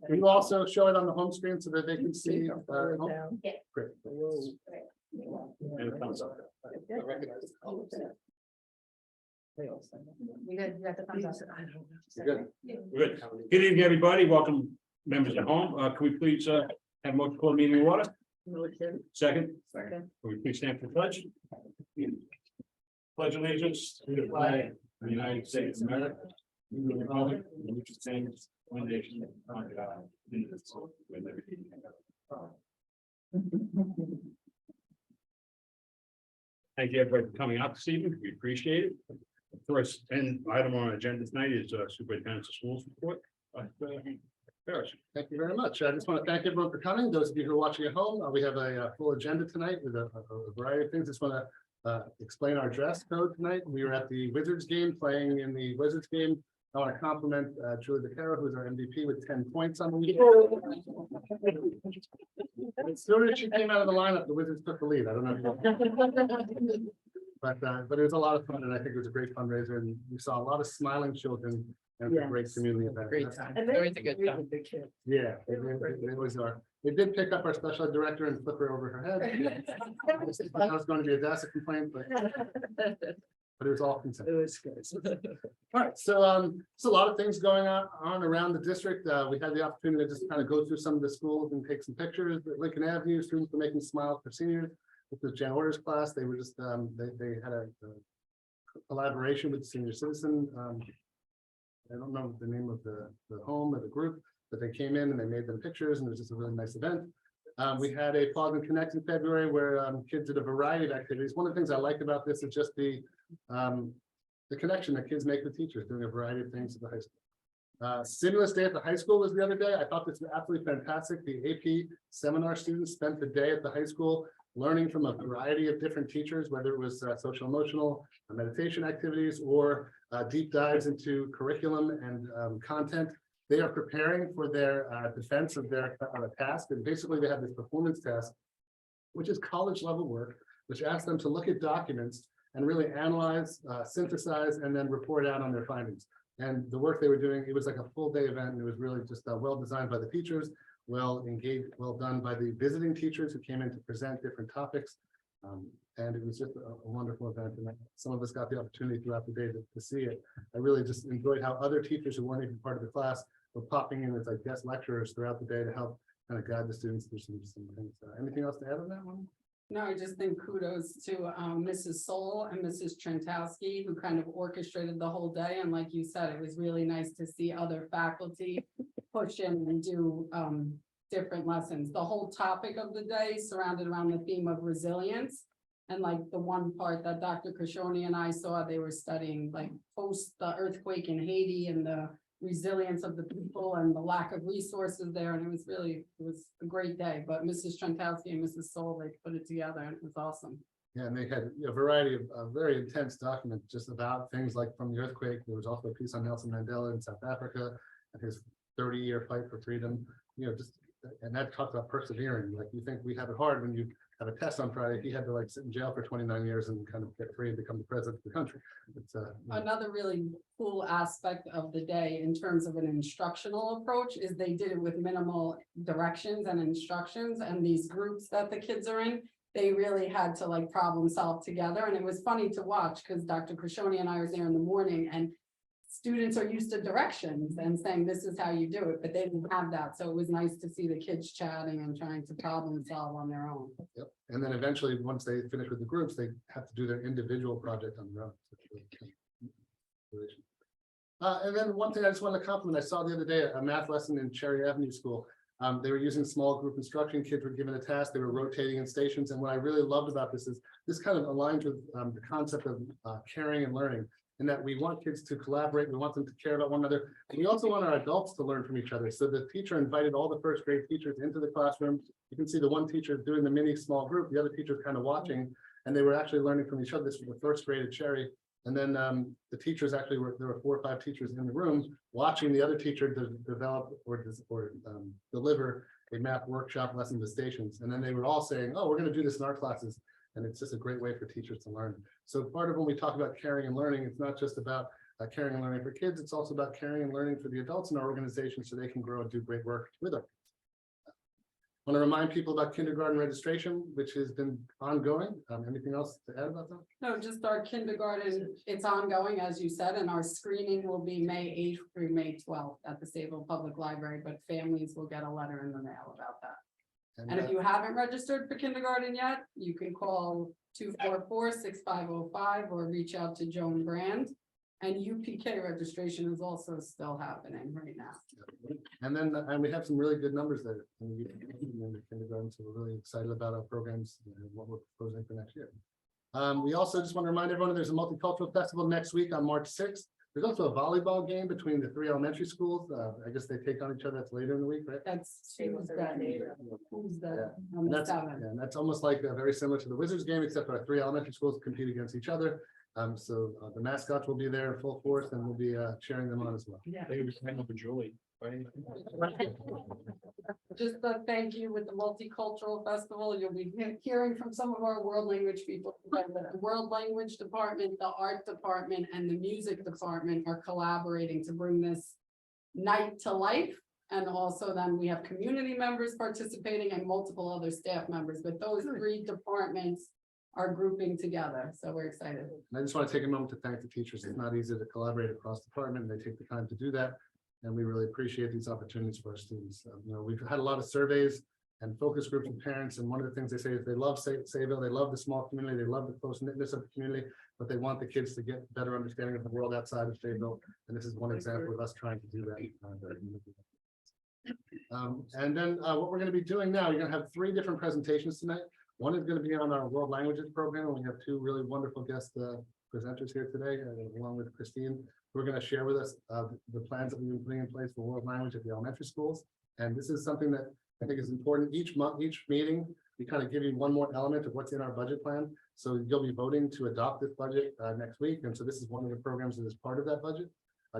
Can you also show it on the home screen so that they can see? Home? Yeah. Great. And a thumbs up. You good? You got the thumbs up. You're good. Good. Good evening, everybody. Welcome, members at home. Can we please have a motion to call the meeting in order? Second. Second. Will we please stand for the pledge? Pledge allegiance to the flag of the United States of America, to the republic in which it stands, one nation, under God, indivisible, with liberty and justice. Thank you, everybody, for coming out this evening. We appreciate it. First item on our agenda tonight is Superintendent's of Schools report. Ferris. Thank you very much. I just want to thank everyone for coming. Those of you who are watching at home, we have a full agenda tonight with a variety of things. Just want to explain our dress code tonight. We were at the Wizards game, playing in the Wizards game. I want to compliment Julie DeCaro, who's our MVP, with 10 points on the week. As soon as she came out of the lineup, the Wizards took the lead. I don't know. But it was a lot of fun, and I think it was a great fundraiser, and we saw a lot of smiling children and a great community event. Great time. And Always a good time. Yeah, it was our, they did pick up our special ed director and flip her over her head. That was going to be a DASA complaint, but it was all consent. It was good. All right, so it's a lot of things going on around the district. We had the opportunity to just kind of go through some of the schools and take some pictures. At Lincoln Avenue, students were making smiles for seniors. With the Jan Orders class, they were just they had a collaboration with the senior citizen. I don't know the name of the home or the group, but they came in and they made them pictures, and it was just a really nice event. We had a Pause and Connect in February where kids did a variety of activities. One of the things I liked about this is just the connection that kids make with teachers, doing a variety of things at the high school. Stimulus Day at the high school was the other day. I thought this was absolutely fantastic. The AP seminar students spent the day at the high school learning from a variety of different teachers, whether it was social emotional meditation activities or deep dives into curriculum and content. They are preparing for their defense of their task, and basically they have this performance task, which is college level work, which asks them to look at documents and really analyze, synthesize, and then report out on their findings. And the work they were doing, it was like a full day event, and it was really just well designed by the teachers, well engaged, well done by the visiting teachers who came in to present different topics. And it was just a wonderful event, and some of us got the opportunity throughout the day to see it. I really just enjoyed how other teachers who weren't even part of the class were popping in as like guest lecturers throughout the day to help kind of guide the students through some things. Anything else to add on that one? No, I just think kudos to Mrs. Soul and Mrs. Trentowski, who kind of orchestrated the whole day. And like you said, it was really nice to see other faculty push in and do different lessons. The whole topic of the day surrounded around the theme of resilience. And like the one part that Dr. Krishoni and I saw, they were studying like post the earthquake in Haiti and the resilience of the people and the lack of resources there. And it was a great day. But Mrs. Trentowski and Mrs. Soul, they put it together and it was awesome. Yeah, and they had a variety of very intense documents just about things like from the earthquake. There was also a piece on Nelson Mandela in South Africa and his 30-year fight for freedom. And that talked about persevering. Like, you think we have it hard when you have a test on Friday. He had to like sit in jail for 29 years and kind of get free and become the president of the country. It's Another really cool aspect of the day in terms of an instructional approach is they did it with minimal directions and instructions, and these groups that the kids are in, they really had to like problem solve together. And it was funny to watch because Dr. Krishoni and I were there in the morning, and students are used to directions and saying this is how you do it, but they didn't have that. So it was nice to see the kids chatting and trying to problem solve on their own. Yep. And then eventually, once they finish with the groups, they have to do their individual project on their own. And then one thing I just want to compliment, I saw the other day a math lesson in Cherry Avenue School. They were using small group instruction. Kids were given a task. They were rotating in stations. And what I really loved about this is this kind of aligns with the concept of caring and learning, in that we want kids to collaborate. We want them to care about one another. And we also want our adults to learn from each other. So the teacher invited all the first grade teachers into the classroom. You can see the one teacher doing the mini small group. The other teachers kind of watching, and they were actually learning from each other. This was the first grade at Cherry. And then the teachers actually there were 4 or 5 teachers in the room watching the other teacher develop or deliver a math workshop lesson to stations. And then they were all saying, oh, we're going to do this in our classes. And it's just a great way for teachers to learn. So part of when we talk about caring and learning, it's not just about caring and learning for kids, it's also about caring and learning for the adults in our organization so they can grow and do great work with us. I want to remind people about kindergarten registration, which has been ongoing. Anything else to add about that? No, just our kindergarten, it's ongoing, as you said, and our screening will be May 8th through May 12th at the Sayville Public Library, but families will get a letter in the mail about that. And if you haven't registered for kindergarten yet, you can call 244-6505 or reach out to Joan Brand. And UPK registration is also still happening right now. And then we have some really good numbers there in the kindergarten, so we're really excited about our programs and what we're proposing for next year. We also just want to remind everyone there's a multicultural festival next week on March 6th. There's also a volleyball game between the 3 elementary schools. I guess they take on each other. That's later in the week, right? That's Tuesday. Tuesday, Yeah. on And the that's, 7th. yeah, and that's almost like very similar to the Wizards game, except our 3 elementary schools compete against each other. So the mascots will be there in full force, and we'll be cheering them on as well. Yeah. They were signing up for Julie, right? Just a thank you with the multicultural festival. You'll be hearing from some of our world language people. The world language department, the art department, and the music department are collaborating to bring this night to life. And also then we have community members participating and multiple other staff members, but those 3 departments are grouping together. So we're excited. And I just want to take a moment to thank the teachers. It's not easy to collaborate across department. They take the time to do that. And we really appreciate these opportunities for our students. We've had a lot of surveys and focus groups with parents. And one of the things they say is they love Sayville, they love the small community, they love the close knitness of the community, but they want the kids to get better understanding of the world outside of Sayville. And this is one example of us trying to do that. And then what we're going to be doing now, you're going to have 3 different presentations tonight. One is going to be on our world languages program, and we have 2 really wonderful guest presenters here today, along with Christine. We're going to share with us the plans that we've been putting in place for world language at the elementary schools. And this is something that I think is important. Each month, each meeting, we kind of give you one more element of what's in our budget plan. So you'll be voting to adopt this budget next week. And so this is one of the programs that is part of that budget.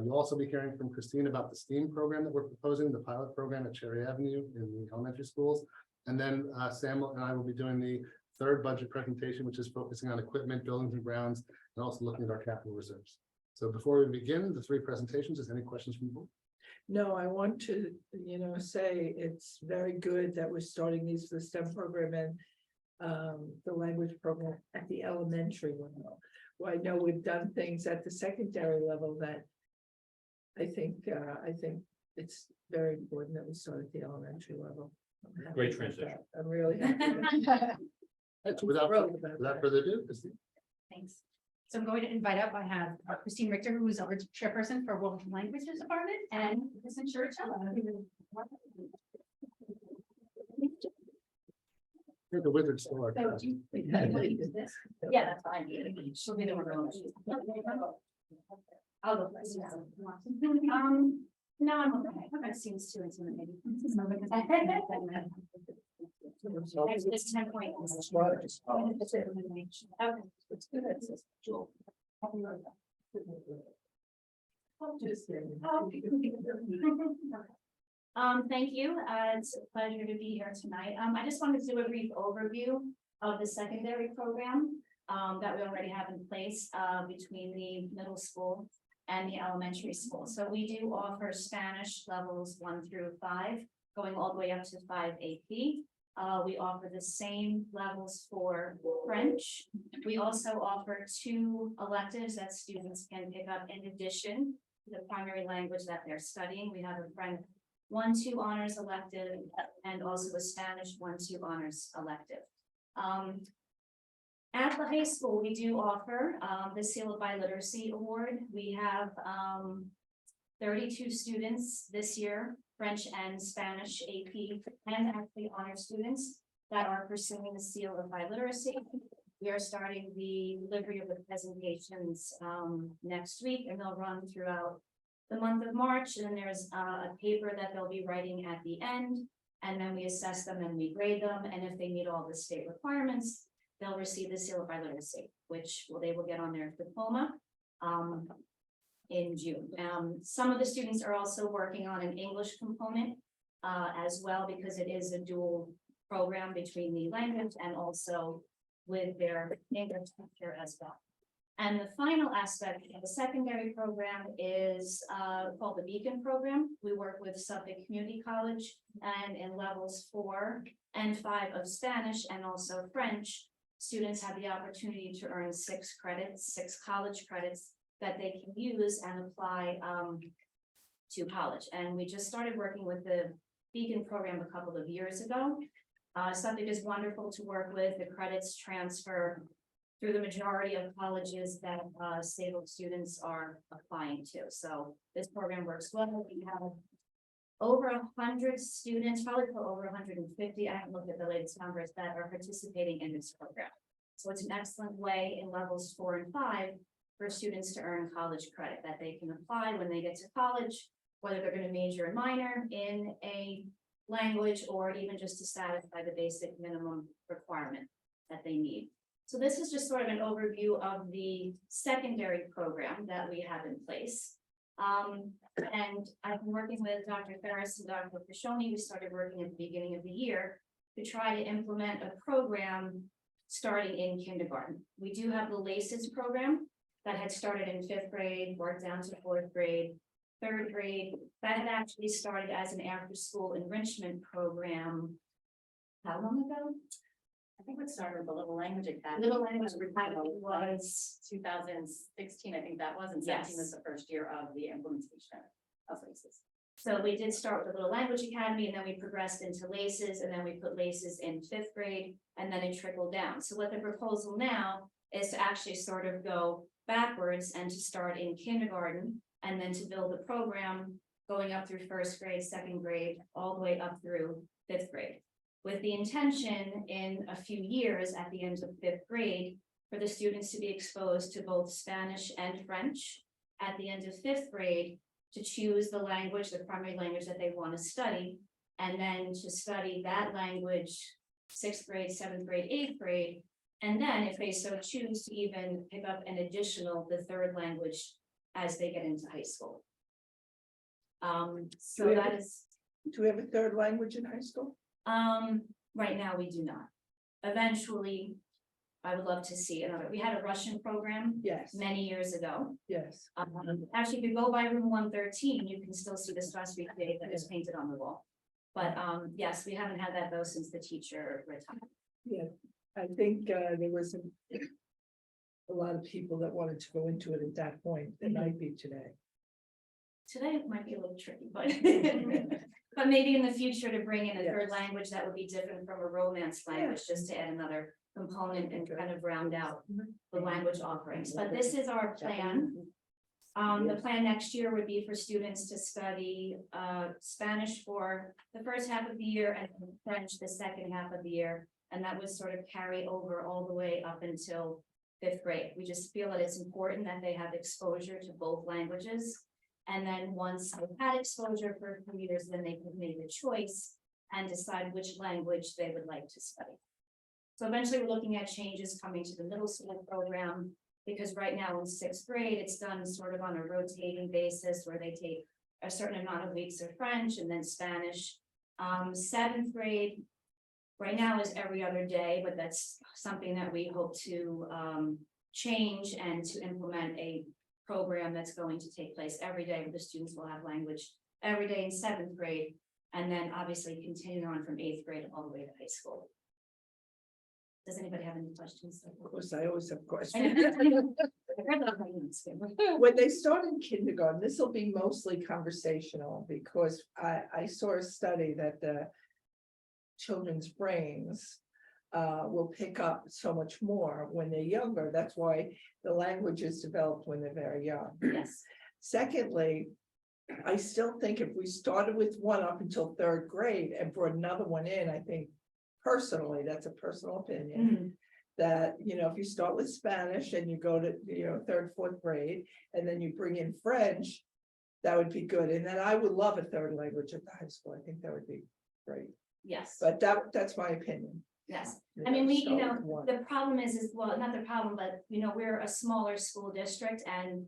You'll also be hearing from Christine about the STEAM program that we're proposing, the pilot program at Cherry Avenue in the elementary schools. And then Sam and I will be doing the 3rd budget presentation, which is focusing on equipment, buildings and grounds, and also looking at our capital reserves. So before we begin the 3 presentations, is any questions from the board? No, I want to, say it's very good that we're starting the STEM program and the language program at the elementary level. Well, I know we've done things at the secondary level that I think it's very important that we start at the elementary level. I'm happy Great with transition. that. I'm really happy with that. Right, so without further ado, Christine. Thanks. So I'm going to invite up, I have Christine Richter, who is our chairperson for World Languages Department, and Kristen Churchill. You're the wizard still are. So do you want to use this? Yeah, that's fine. She'll be the one. I'll go first. No, I'm okay. That seems too intimidating. This 10 point. Okay. It's good. It's Jewel. Thank you. It's a pleasure to be here tonight. I just wanted to do a brief overview of the secondary program that we already have in place between the middle school and the elementary school. So we do offer Spanish levels 1 through 5, going all the way up to 5 AP. We offer the same levels for French. We also offer 2 electives that students can pick up in addition to the primary language that they're studying. We have a French 1-2 honors elective and also a Spanish 1-2 honors elective. At the high school, we do offer the Seal of Biliteracy Award. We have 32 students this year, French and Spanish AP, and actually honor students that are pursuing the Seal of Biliteracy. We are starting the delivery of the presentations next week, and they'll run throughout the month of March. And then there's a paper that they'll be writing at the end, and then we assess them and we grade them. And if they meet all the state requirements, they'll receive the Seal of Biliteracy, which they will get on their diploma in June. Some of the students are also working on an English component as well, because it is a dual program between the language and also with their English teacher as well. And the final aspect of the secondary program is called the Beacon program. We work with Suffolk Community College, and in levels 4 and 5 of Spanish and also French, students have the opportunity to earn 6 credits, 6 college credits that they can use and apply to college. And we just started working with the Beacon program a couple of years ago. Suffolk is wonderful to work with. The credits transfer through the majority of colleges that Sayville students are applying to. So this program works well. We have over 100 students, probably over 150. I haven't looked at the latest numbers that are participating in this program. So it's an excellent way in levels 4 and 5 for students to earn college credit that they can apply when they get to college, whether they're going to major and minor in a language or even just to satisfy the basic minimum requirement that they need. So this is just sort of an overview of the secondary program that we have in place. And I've been working with Dr. Ferris and Dr. Fishoni. We started working at the beginning of the year to try to implement a program starting in kindergarten. We do have the LACES program that had started in 5th grade, worked down to 4th grade, 3rd grade. That had actually started as an after-school enrichment program. How long ago? I think it started with the Little Language Academy. Little Language Academy was 2016, I think that was, and 17 was the first year of the implementation of LACES. So we did start with the Little Language Academy, and then we progressed into LACES, and then we put LACES in 5th grade, and then it trickled down. So what the proposal now is to actually sort of go backwards and to start in kindergarten, and then to build the program going up through 1st grade, 2nd grade, all the way up through 5th grade. With the intention in a few years at the end of 5th grade, for the students to be exposed to both Spanish and French. At the end of 5th grade, to choose the language, the primary language that they want to study, and then to study that language 6th grade, 7th grade, 8th grade, and then if they so choose to even pick up an additional, the 3rd language as they get into high school. So we have that a- is, Do we have a third language in high school? right now we do not. Eventually, I would love to see another, we had a Russian program Yes, many years ago. yes. Actually, if you go by room 113, you can still see the Strasbourg date that is painted on the wall. But yes, we haven't had that though since the teacher retired. I think there was a lot of people that wanted to go into it at that point. It might be today. Today it might be a little tricky, but but maybe in the future to bring in a third Yes. language that would be different from a Romance language, just to add another component and kind of round out the language offerings. But this is our plan. The plan next year would be for students to study Spanish for the first half of the year and French the second half of the year. And that would sort of carry over all the way up until 5th grade. We just feel that it's important that they have exposure to both languages. And then once they've had exposure for a few years, then they can make a choice and decide which language they would like to study. So eventually we're looking at changes coming to the middle school program, because right now in 6th grade, it's done sort of on a rotating basis where they take a certain amount of weeks of French and then Spanish. 7th grade, right now is every other day, but that's something that we hope to change and to implement a program that's going to take place every day where the students will have language every day in 7th grade, and then obviously continue on from 8th grade all the way to high school. Does anybody have any questions? Of course, I always have I questions. heard that on my notes. When they start in kindergarten, this will be mostly conversational, because I saw a study that the children's brains will pick up so much more when they're younger. That's why the language is developed when they're very young. Yes, Secondly, I still think if we started with one up until 3rd grade and brought another one in, I think personally, that's a personal opinion, Mhm. that, if you start with Spanish and you go to, 3rd, 4th grade, and then you bring in French, that would be good. And then I would love a 3rd language at the high school. I think that would be great. yes, But that's my opinion. yes. I mean, we, Start with one. the problem is, well, not the problem, but, we're a smaller school district and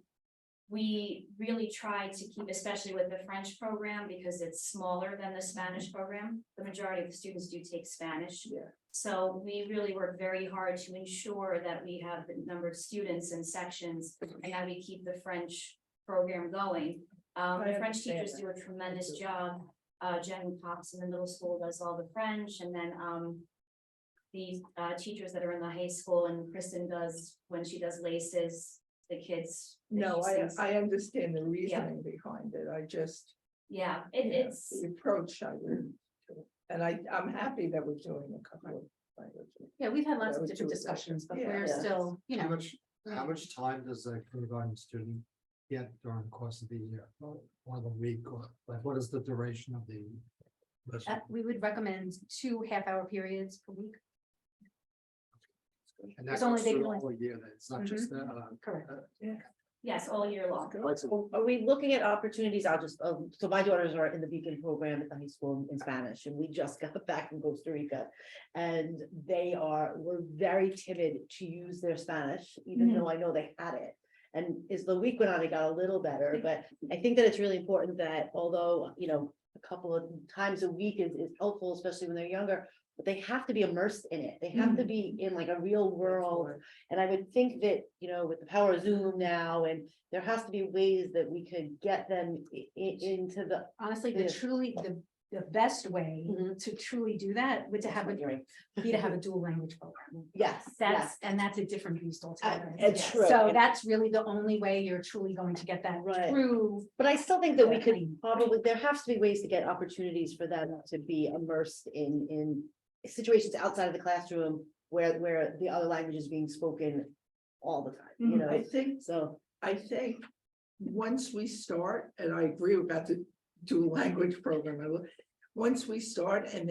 we really try to keep, especially with the French program, because it's smaller than the Spanish program. The majority of the students do take Spanish. Yeah. So we really work very hard to ensure that we have the number of students and sections and that we keep the French program going. The French understand teachers do a tremendous job. Jen Cox in the middle school does all the French, and then the teachers that are in the high school, and Kristen does, when she does LACES, the kids. that No, she sees. I understand the reasoning behind it. I just, Yeah, it's it's, the approach I would. And I'm happy that we're doing a couple of languages. Yeah, we've had lots That of would different do it. discussions, but Yeah. we're Yeah. still, How much time does a kindergarten student get during the course of the year, or the week, or like, what is the duration of the? lesson? we would recommend 2 half-hour periods per week. And that There's only goes they through can the only- whole year, then. It's not just that. Correct. Yes, all year long. Are we looking at opportunities? I'll just, so my daughters are in the Beacon program at the high school in Spanish, and we just got back from Costa Rica. And were very timid to use their Spanish, even though I know they had it. And as the week went on, it got a little better, but I think that it's really important that although, a couple of times a week is helpful, especially when they're younger, but they have to be immersed in it. They have to be in like a real world. And I would think that, with the power of Zoom now, and there has to be ways that we could get them into the. Honestly, Yeah. the best way Mhm. to truly do that would be to have a dual language program. Yes, And that's a different beast altogether. it's true. So that's really the only way you're truly going to get that Right. true. But I still think that we could probably, there has to be ways to get opportunities for them to be immersed in situations outside of the classroom where the other language is being spoken all the time, I think so. once we start, and I agree about the dual language program, once we start and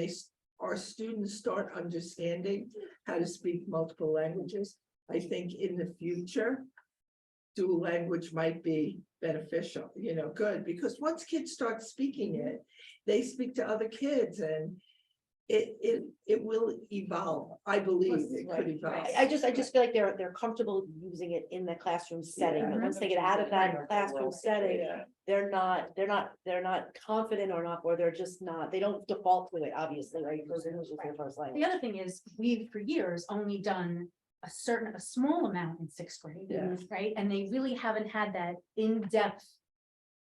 our students start understanding how to speak multiple languages, I think in the future, dual language might be beneficial, good, because once kids start speaking it, they speak to other kids and it will evolve. I believe it could evolve. I just feel like they're comfortable using it in the classroom setting, but once they get out of that classroom setting, Yeah. they're not confident or they're just not, they don't default to it, obviously, right? Because English is their first The language. other thing is, we've for years only done a small amount in sixth grade, Yeah. right? And they really haven't had that in-depth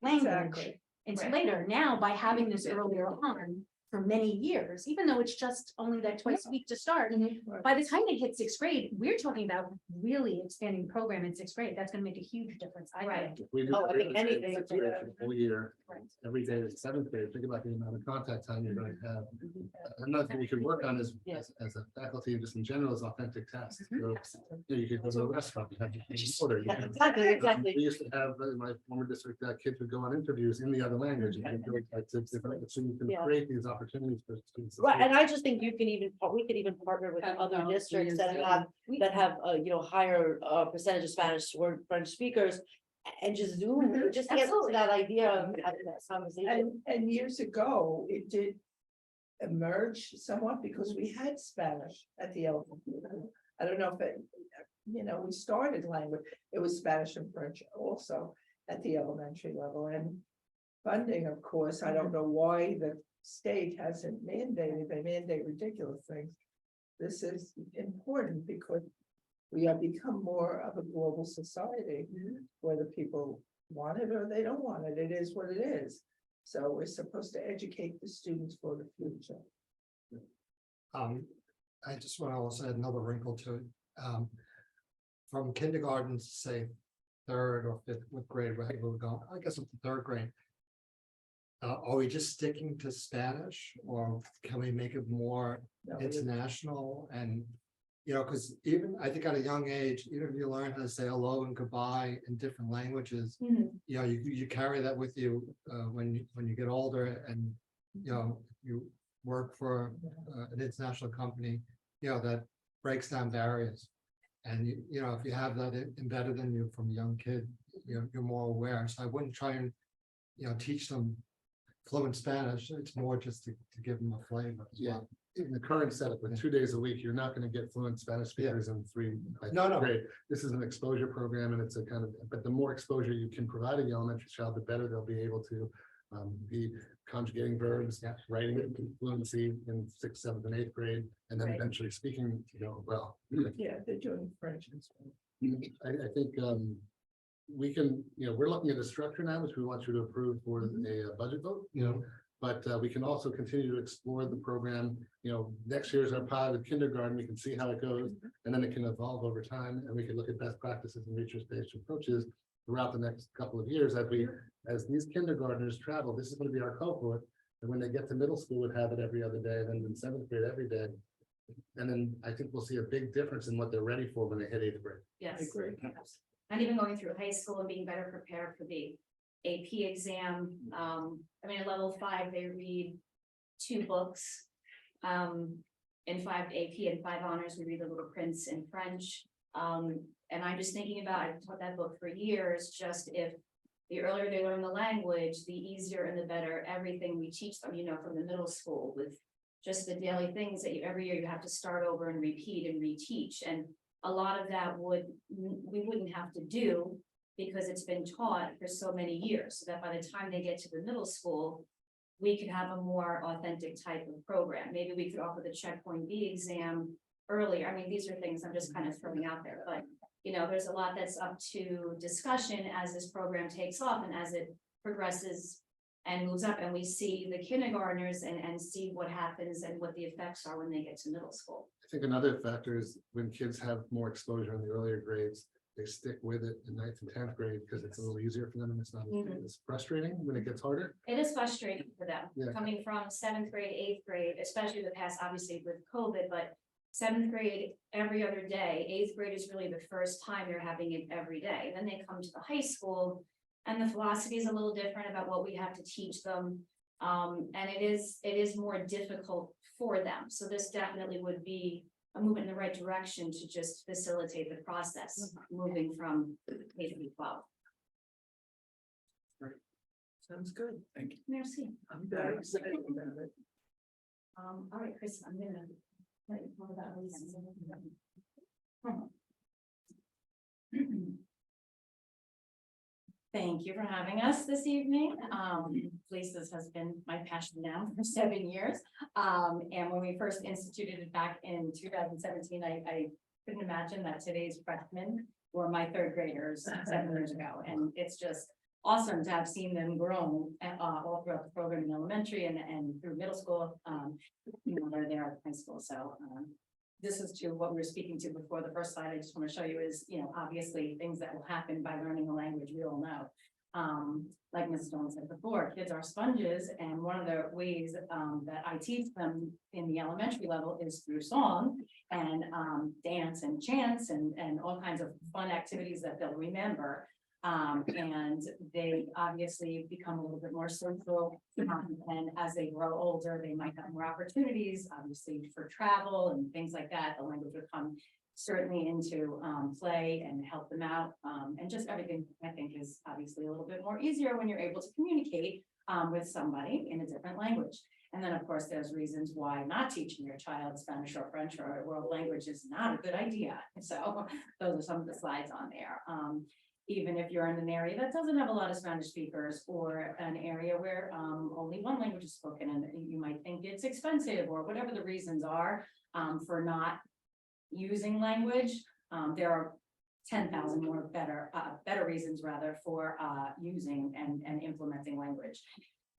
language Exactly. until Right. later. Now, by having this earlier on for many years, even though it's just only that twice a week to start, Right. by the time they hit sixth grade, we're talking about really expanding the program in sixth grade. That's gonna make a huge difference, I Right. think. We do Oh, I think real estate anything- sixth grade for the whole year, Right. every day is seventh grade. Think about the amount of contact time you're going to have. Another thing we could work on is, Yeah. as a faculty, just in general, is authentic tasks. Mhm. So, you could go to a restaurant, you have to order. you Yeah, can- exactly. We used to have, in my former district, kids would go on interviews in the other language. And you could like to different- So you can Yeah. create these opportunities for students. Right, and I just think we could even partner with other districts that have, higher percentage of Spanish or French speakers. And just Zoom, just to get to Absolutely. that idea of having that conversation. And years ago, it did emerge somewhat because we had Spanish at the elementary level. I don't know if we started language, it was Spanish and French also at the elementary level, and funding, of course, I don't know why the state hasn't mandated, they mandate ridiculous things. This is important because we have become more of a global society, whether people want it or they don't want it, it is what it is. So we're supposed to educate the students for the future. I just want to also add another wrinkle to it. From kindergarten to say third or fifth grade, where we're going, I guess up to third grade. Are we just sticking to Spanish, or can we make it more No, international? And because even I think at a young age, even if you learn how to say hello and goodbye in different languages, you carry that with you when you get older, and you work for an international company, that breaks down barriers. And if you have that embedded in you from a young kid, you're more aware. So I wouldn't try and teach them fluent Spanish. It's more just to give them a flavor. Yeah. In the current setup, with 2 days a week, you're not going to get fluent Spanish speakers in three. No. Great. This is an exposure program, and it's a kind of, but the more exposure you can provide a elementary child, the better they'll be able to be conjugating verbs, writing it in fluency in 6th, 7th, and 8th grade, and then Right. eventually speaking, well. Yeah, they're doing French and Spanish. I think we can, we're looking at a structure now, which we want you to approve for a budget vote, but we can also continue to explore the program. Next year's our pilot with kindergarten, we can see how it goes, and then it can evolve over time, and we can look at best practices and research-based approaches throughout the next couple of years as these kindergartners travel. This is going to be our cohort, and when they get to middle school, we'd have it every other day, and then in 7th grade every day. And then I think we'll see a big difference in what they're ready for when they hit 8th grade. Yes. I agree. And even going through high school and being better prepared for the AP exam. At level 5, they read 2 books. in 5 AP and 5 honors, we read The Little Prince in French. And I'm just thinking about, I've taught that book for years, just if the earlier they learn the language, the easier and the better everything we teach them, you know, from the middle school with just the daily things that every year you have to start over and repeat and reteach. And a lot of that we wouldn't have to do because it's been taught for so many years, so that by the time they get to the middle school, we could have a more authentic type of program. Maybe we could offer the checkpoint B exam earlier. I mean, these are things I'm just kind of throwing out there, but you know, there's a lot that's up to discussion as this program takes off and as it progresses and moves up, and we see the kindergartners and see what happens and what the effects are when they get to middle school. I think another factor is when kids have more exposure in the earlier grades, they stick with it in 9th and 10th grade because it's a little easier for them and it's not as frustrating when it gets harder. It is frustrating for them, Yeah. coming from 7th grade, 8th grade, especially the past, obviously with COVID, but 7th grade every other day, 8th grade is really the first time they're having it every day. Then they come to the high school and the philosophy is a little different about what we have to teach them. And it is more difficult for them. So this definitely would be a movement in the right direction to just facilitate the process, moving from K to 12. Sounds good. Merci. I'm very excited about it. All right, Chris, I'm gonna. let you talk about Lisa's. Thank you for having us this evening. Lisa's has been my passion now for 7 years. And when we first instituted it back in 2017, I couldn't imagine that today's freshmen were my 3rd graders 7 years ago. And it's just awesome to have seen them grow all throughout the program in elementary and through middle school. You know, they're there at high school. So this is to what we were speaking to before. The first slide I just want to show you is, you know, obviously things that will happen by learning a language, we all know. Like Mrs. Jones said before, kids are sponges, and one of the ways that I teach them in the elementary level is through song and dance and chants and all kinds of fun activities that they'll remember. And they obviously become a little bit more social, and as they grow older, they might have more opportunities, obviously, for travel and things like that. The language will come certainly into play and help them out, and just everything I think is obviously a little bit more easier when you're able to communicate with somebody in a different language. And then, of course, there's reasons why not teaching your child Spanish or French or a world language is not a good idea. So those are some of the slides on there. Even if you're in an area that doesn't have a lot of Spanish speakers, or an area where only one language is spoken, and you might think it's expensive, or whatever the reasons are for not using language, there are 10,000 more better reasons rather for using and implementing language.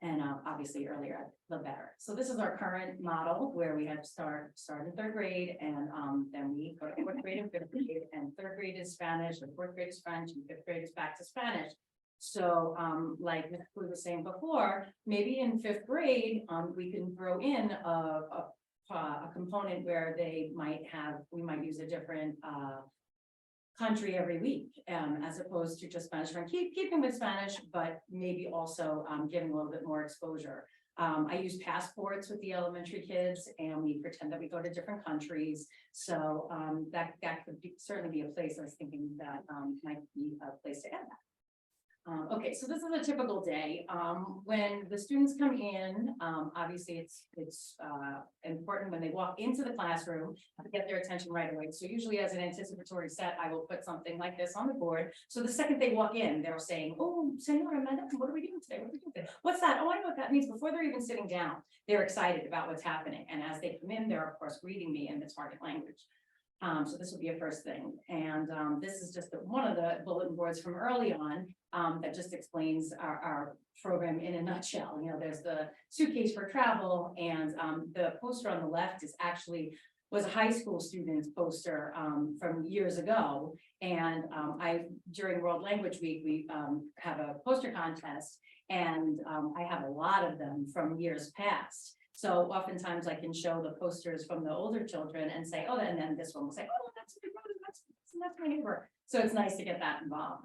And obviously earlier, the better. So this is our current model where we have start in 3rd grade, and then we go to 4th grade and 5th grade, and 3rd grade is Spanish, and 4th grade is French, and 5th grade is back to Spanish. So like Ms. Clue was saying before, maybe in 5th grade, we can throw in a component where we might use a different country every week, as opposed to just Spanish, and keeping with Spanish, but maybe also giving a little bit more exposure. I use passports with the elementary kids, and we pretend that we go to different countries. So that could certainly be a place I was thinking that might be a place to add that. Okay, so this is a typical day. When the students come in, obviously it's important when they walk into the classroom to get their attention right away. So usually as an anticipatory set, I will put something like this on the board. So the second they walk in, they're saying, "Oh, Senora, madam, what are we doing today? What are we doing today? What's that? Oh, I know what that means." Before they're even sitting down, they're excited about what's happening. And as they come in, they're of course reading me in the target language. So this would be a first thing. And this is just one of the bulletin boards from early on that just explains our program in a nutshell. You know, there's the suitcase for travel, and the poster on the left was a high school student's poster from years ago. And during World Language Week, we have a poster contest, and I have a lot of them from years past. So oftentimes I can show the posters from the older children and say, "Oh," and then this one will say, "Oh, that's my brother, that's my neighbor." So it's nice to get that involved,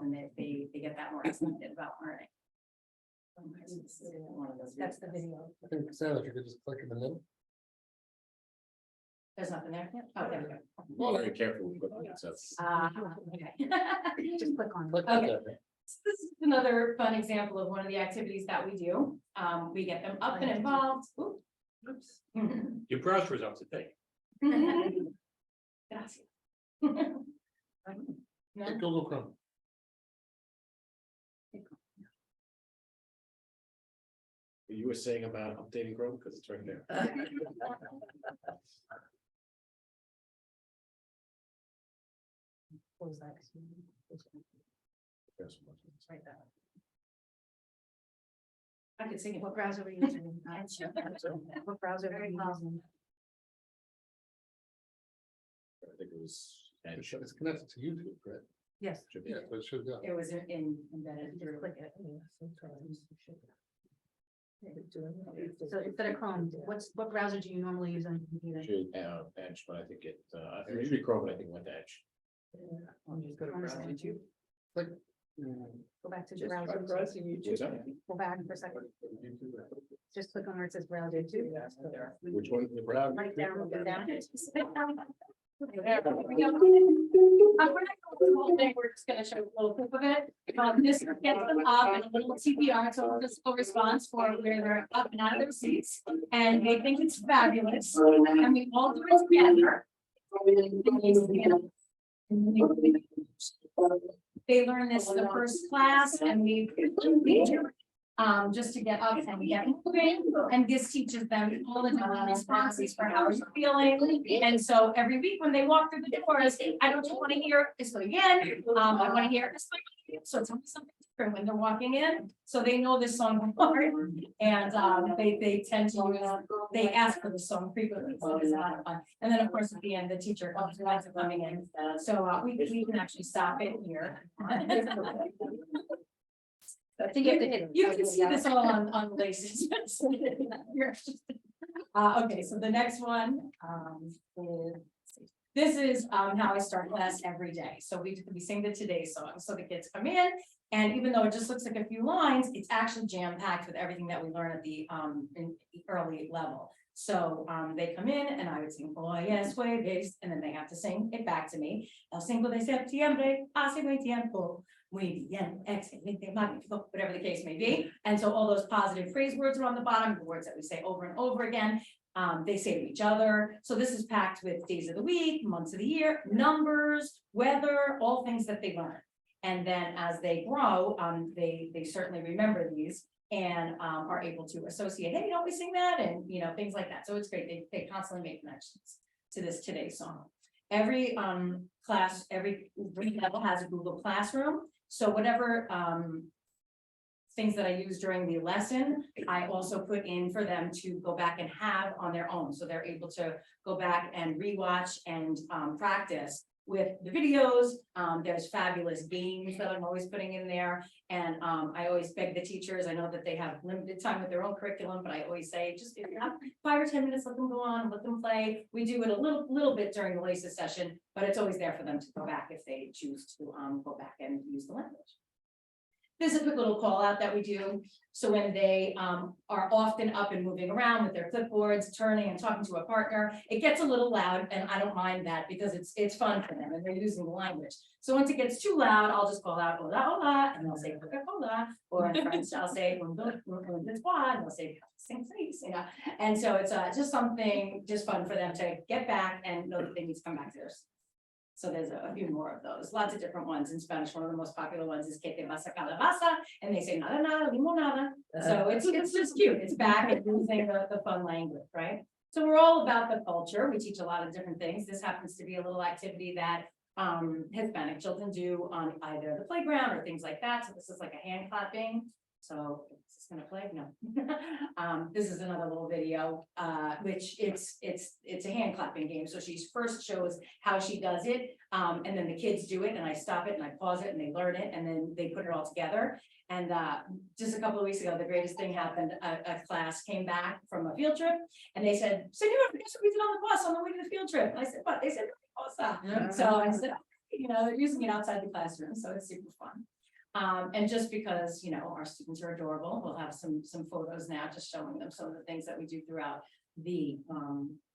and they get that more excited about learning. That's the video. I think, Sarah, if you could just click in the middle. There's nothing there. Oh, there we go. Well, very careful with it, so. Okay. Just click on. Click Okay. that. This is another fun example of one of the activities that we do. We get them up and involved. Ooh. Oops. Your browser is up to date. Gracias. Hey, No? Google Chrome. You were saying about updating Chrome, because it's right there. Close that. There's one. Right there. I could sing it. What browser are you using? What browser are you using? I think it was. And It's connected to YouTube, right? Yes. should be. Yeah, but it should go. It was embedded through. Click it. Sometimes you should. So instead of Chrome, what browser do you normally use on your computer? Should, Edge, but I think it, usually Chrome, but I think went to Edge. Chrome is on YouTube. Like. Go back to the Just try browser. browsing YouTube. What's that? Go back for a second. Just click on where it says browser too. Which one? The browser? Right down, go down. There we go. We're not going through the whole thing, we're just gonna show a little clip of it. This gets them up and a little TPR, so physical response for where they're up and out of their seats. And they think it's fabulous, and we all do it together. They learn this the first class and we just to get up and get moving. And this teaches them all the different responses for how you're feeling. And so every week when they walk through the doors, I don't want to hear this one again. I want to hear this one again. So it's always something different when they're walking in. So they know this song by heart. And they tend to use, they ask for the song frequently. So it's a lot of fun. And then of course at the end, the teacher comes to coming in. So we can actually stop it here. I think you have to hit. You can see this all on the laces. Okay, so the next one, is, this is, how I start class every day. So we sing the Today song, so the kids come in, and even though it just looks like a few lines, it's actually jam-packed with everything that we learn at the, in the early level. So, they come in and I would sing, oh yes, jueves, and then they have to sing it back to me. El 5 de septiembre, hace buen tiempo. Muy bien, excelente, magnífico, whatever the case may be. And so all those positive phrase words are on the bottom, the words that we say over and over again. They say to each other. So this is packed with days of the week, months of the year, numbers, weather, all things that they learn. And then as they grow, they certainly remember these and are able to associate, hey, don't we sing that? And things like that. So it's great. They constantly make connections to this Today song. Every class, every grade level has a Google Classroom. So whatever things that I use during the lesson, I also put in for them to go back and have on their own. So they're able to go back and rewatch and practice with the videos. There's fabulous games that I'm always putting in there. And I always beg the teachers, I know that they have limited time with their own curriculum, but I always say, just if you have 5 or 10 minutes, let them go on, let them play. We do it a little bit during the LACES session, but it's always there for them to go back if they choose to go back and use the language. There's a quick little call out that we do. So when they are often up and moving around with their clipboards, turning and talking to a partner, it gets a little loud, and I don't mind that because it's fun for them and they're using the language. So once it gets too loud, I'll just call out hola hola, and they'll say Coca-Cola, or in French I'll say and they'll say sing. And so it's just something just fun for them to get back and know that they need to come back to theirs. So there's a few more of those, lots of different ones. In Spanish, one of the most popular ones is que te vas a calabaza, and they say nada, nada, limonada. So it's just cute. It's back and using the fun language, right? So we're all about the culture. We teach a lot of different things. This happens to be a little activity that Hispanic children do on either the playground or things like that. So this is like a hand clapping. So is this gonna play? No. This is another little video, which it's a hand clapping game. So she first shows how she does it, and then the kids do it, and I stop it and I pause it and they learn it, and then they put it all together. And just a couple of weeks ago, the greatest thing happened. A class came back from a field trip, and they said, "Senor, guess what we did on the bus on the way to the field trip?" And I said, "What?" They said, "Mariposa." So I said, they're using it outside the classroom, so it's super fun. And just because, our students are adorable, we'll have some photos now just showing them some of the things that we do throughout the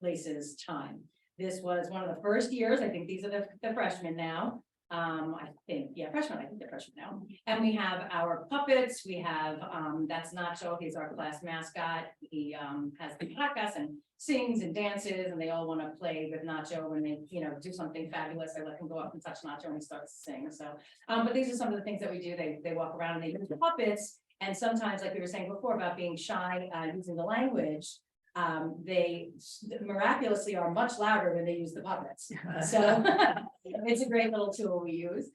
LACES time. This was one of the first years, I think these are the freshmen now. I think, yeah, freshmen, I think they're freshmen now. And we have our puppets, we have, that's Nacho, he's our class mascot. He has the podcast and sings and dances, and they all want to play with Nacho when they, do something fabulous. They let him go up and touch Nacho and he starts to sing. So, but these are some of the things that we do. They walk around and they use the puppets. And sometimes, like we were saying before about being shy, using the language, they miraculously are much louder when they use the puppets. So it's a great little tool we use.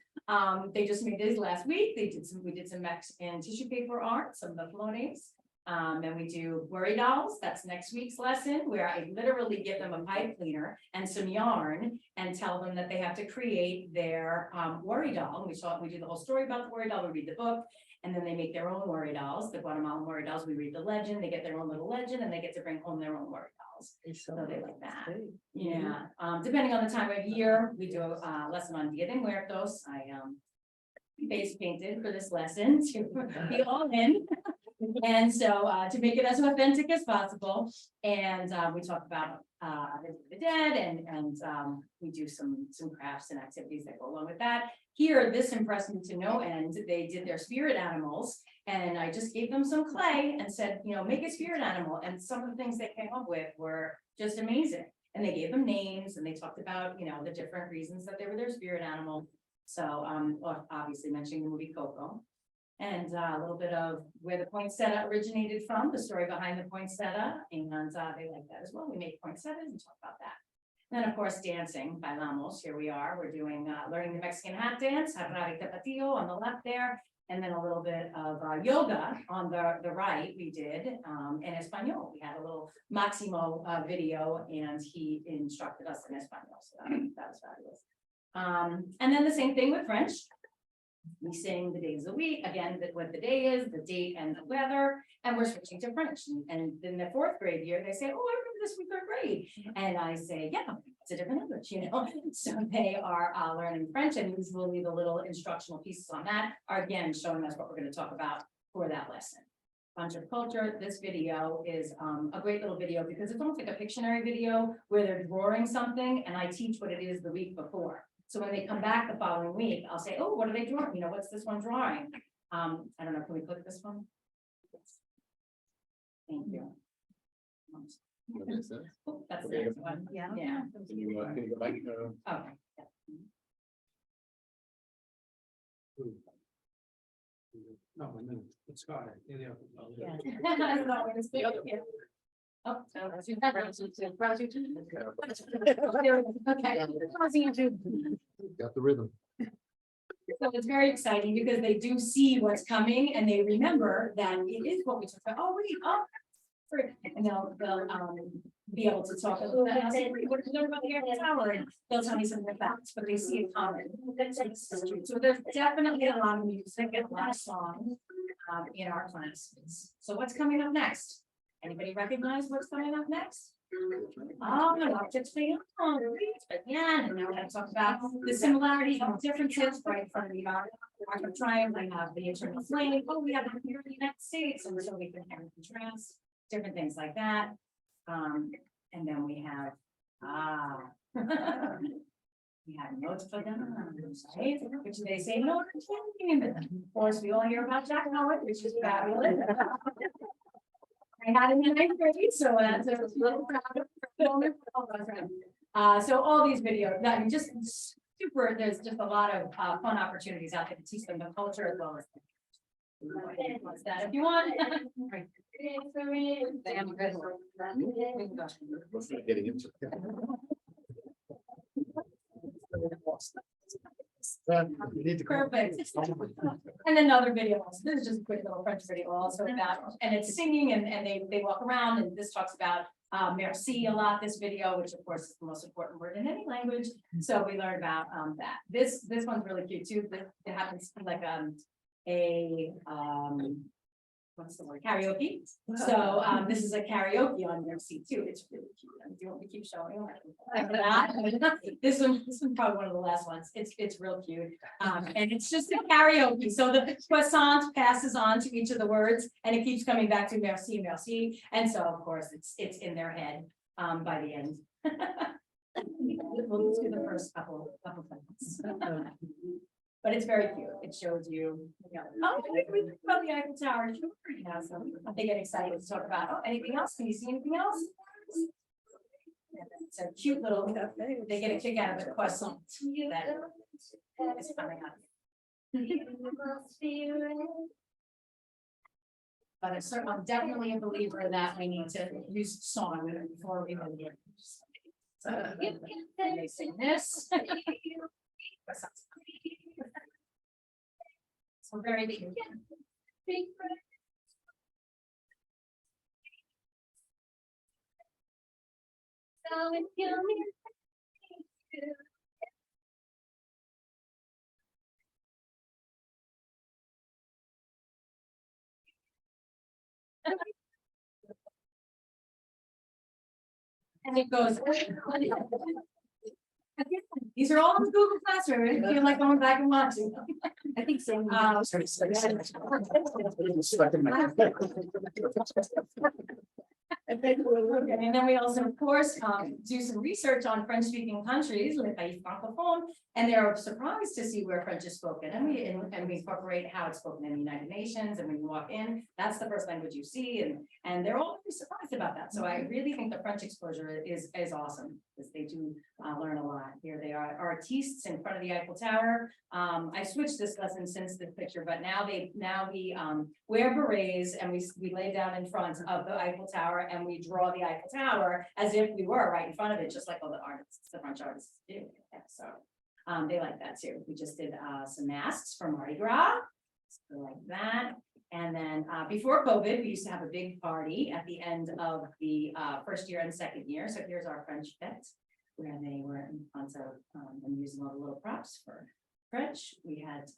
They just made this last week. We did some Mexican tissue paper art, some buffalones. And we do worry dolls. That's next week's lesson, where I literally give them a pipe cleaner and some yarn and tell them that they have to create their worry doll. We do the whole story about the worry doll. We read the book. And then they make their own worry dolls, the Guatemalan worry dolls. We read the legend, they get their own little legend, and they get to bring home their own worry dolls. So they like that. Yeah. Depending on the time of year, we do a lesson on Dia de Muertos. I face painted for this lesson to be all in. And so to make it as authentic as possible. And we talk about the dead, and we do some crafts and activities that go along with that. Here, this impressed me to no end. They did their spirit animals, and I just gave them some clay and said, make a spirit animal. And some of the things they came up with were just amazing. And they gave them names, and they talked about, the different reasons that they were their spirit animal. So obviously mentioning the movie Coco. And a little bit of where the poinsettia originated from, the story behind the poinsettia, and they like that as well. We make poinsettias and talk about that. And then, of course, dancing, bailamos. Here we are. We're doing learning the Mexican hat dance, Jarrari Tapatio on the left there, and then a little bit of yoga on the right. We did in Espanol. We had a little Maximo video, and he instructed us in Espanol. So that was fabulous. And then the same thing with French. We sing the days of the week, again, what the day is, the date and the weather, and we're switching to French. And in the fourth grade year, they say, oh, I remember this from third grade. And I say, yeah, it's a different language, So they are learning French, and usually the little instructional pieces on that are, again, showing us what we're going to talk about for that lesson. Bunch of culture. This video is a great little video because it's almost like a Pictionary video where they're drawing something, and I teach what it is the week before. So when they come back the following week, I'll say, oh, what are they drawing? What's this one drawing? I don't know, can we click this one? Thank you. Oh, that's the next one. Yeah. Can you go back? Okay. No, it's got it. Yeah. I don't know, it's the other one. Oh, so that's you. Okay. Got the rhythm. So it's very exciting because they do see what's coming, and they remember that it is what we talked about. Oh, wait, and they'll be able to talk a little bit. I'll say, what did you learn about the Eiffel Tower? And they'll tell me some of the facts, but they see it common. So there's definitely a lot of music and a lot of songs in our classes. So what's coming up next? Anybody recognize what's coming up next? Oh, objects beyond. Again, and now we're going to talk about the similarities and differences right in front of the arc of triangle. We have the internal flame. Oh, we have the here in the United States, and so we can have contrast, different things like that. And then we have we have notes for them, right? Which they say no. Of course, we all hear about Jack Howard, which is fabulous. I had him in ninth grade, so that's a little proud of. So all these videos, I mean, just super. There's just a lot of fun opportunities out there to teach them the culture as well as. What's that? If you want. Getting into You need to. Perfect. And another video. This is just a quick little French video also about, and it's singing, and they walk around, and this talks about merci a lot, this video, which of course is the most important word in any language. So we learned about that. This one's really cute too. It happens to be like what's the word, karaoke. So this is a karaoke on merci too. It's really cute. Do you want me to keep showing that? This one's probably one of the last ones. It's real cute. And it's just a karaoke. So the croissant passes on to each of the words, and it keeps coming back to merci, merci. And so of course it's in their head by the end. We'll just do the first couple things. But it's very cute. It shows you, oh, we think about the Eiffel Tower. Sure, you know, so they get excited to talk about, oh, anything else? Can you see anything else? It's a cute little, they get a kick out of the croissant that is coming up. But I'm definitely a believer that we need to use song before we even get. So they sing this. So very cute. So if you and it goes. These are all in Google Classroom. I feel like going back and watching. I think so. And then we also, of course, do some research on French-speaking countries with pays francophone, and they're surprised to see where French is spoken. And we incorporate how it's spoken in the United Nations. And when you walk in, that's the first language you see, and they're all very surprised about that. So I really think the French exposure is awesome, because they do learn a lot. Here they are, artistes in front of the Eiffel Tower. I switched this lesson since the picture, but now we wear berets and we lay down in front of the Eiffel Tower and we draw the Eiffel Tower as if we were right in front of it, just like all the artists, the French artists do. Yeah, so they like that too. We just did some masks for Mardi Gras, so like that. And then before COVID, we used to have a big party at the end of the first year and second year. So here's our French fete, where they were in front of and using all the little props for French. We had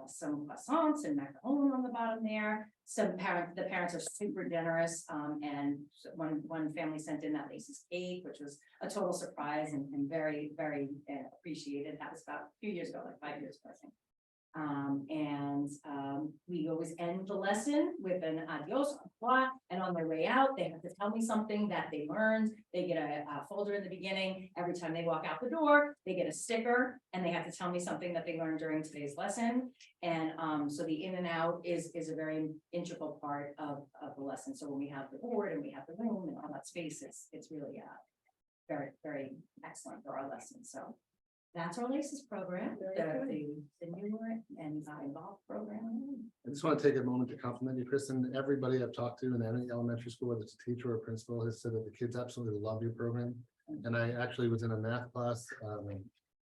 some croissants and macaron on the bottom there. The parents are super generous, and one family sent in that laces cake, which was a total surprise and very, very appreciated. That was about a few years ago, like 5 years ago, I think. We always end the lesson with an adios, and on their way out, they have to tell me something that they learned. They get a folder in the beginning. Every time they walk out the door, they get a sticker, and they have to tell me something that they learned during today's lesson. And so the in and out is a very integral part of the lesson. So when we have the board and we have the room and all that space, it's really very, very excellent for our lesson. So that's our LACES program, the newer and involved program. I just want to take a moment to compliment you, Kristen. Everybody I've talked to in any elementary school, whether it's a teacher or a principal, has said that the kids absolutely love your program. And I actually was in a math class in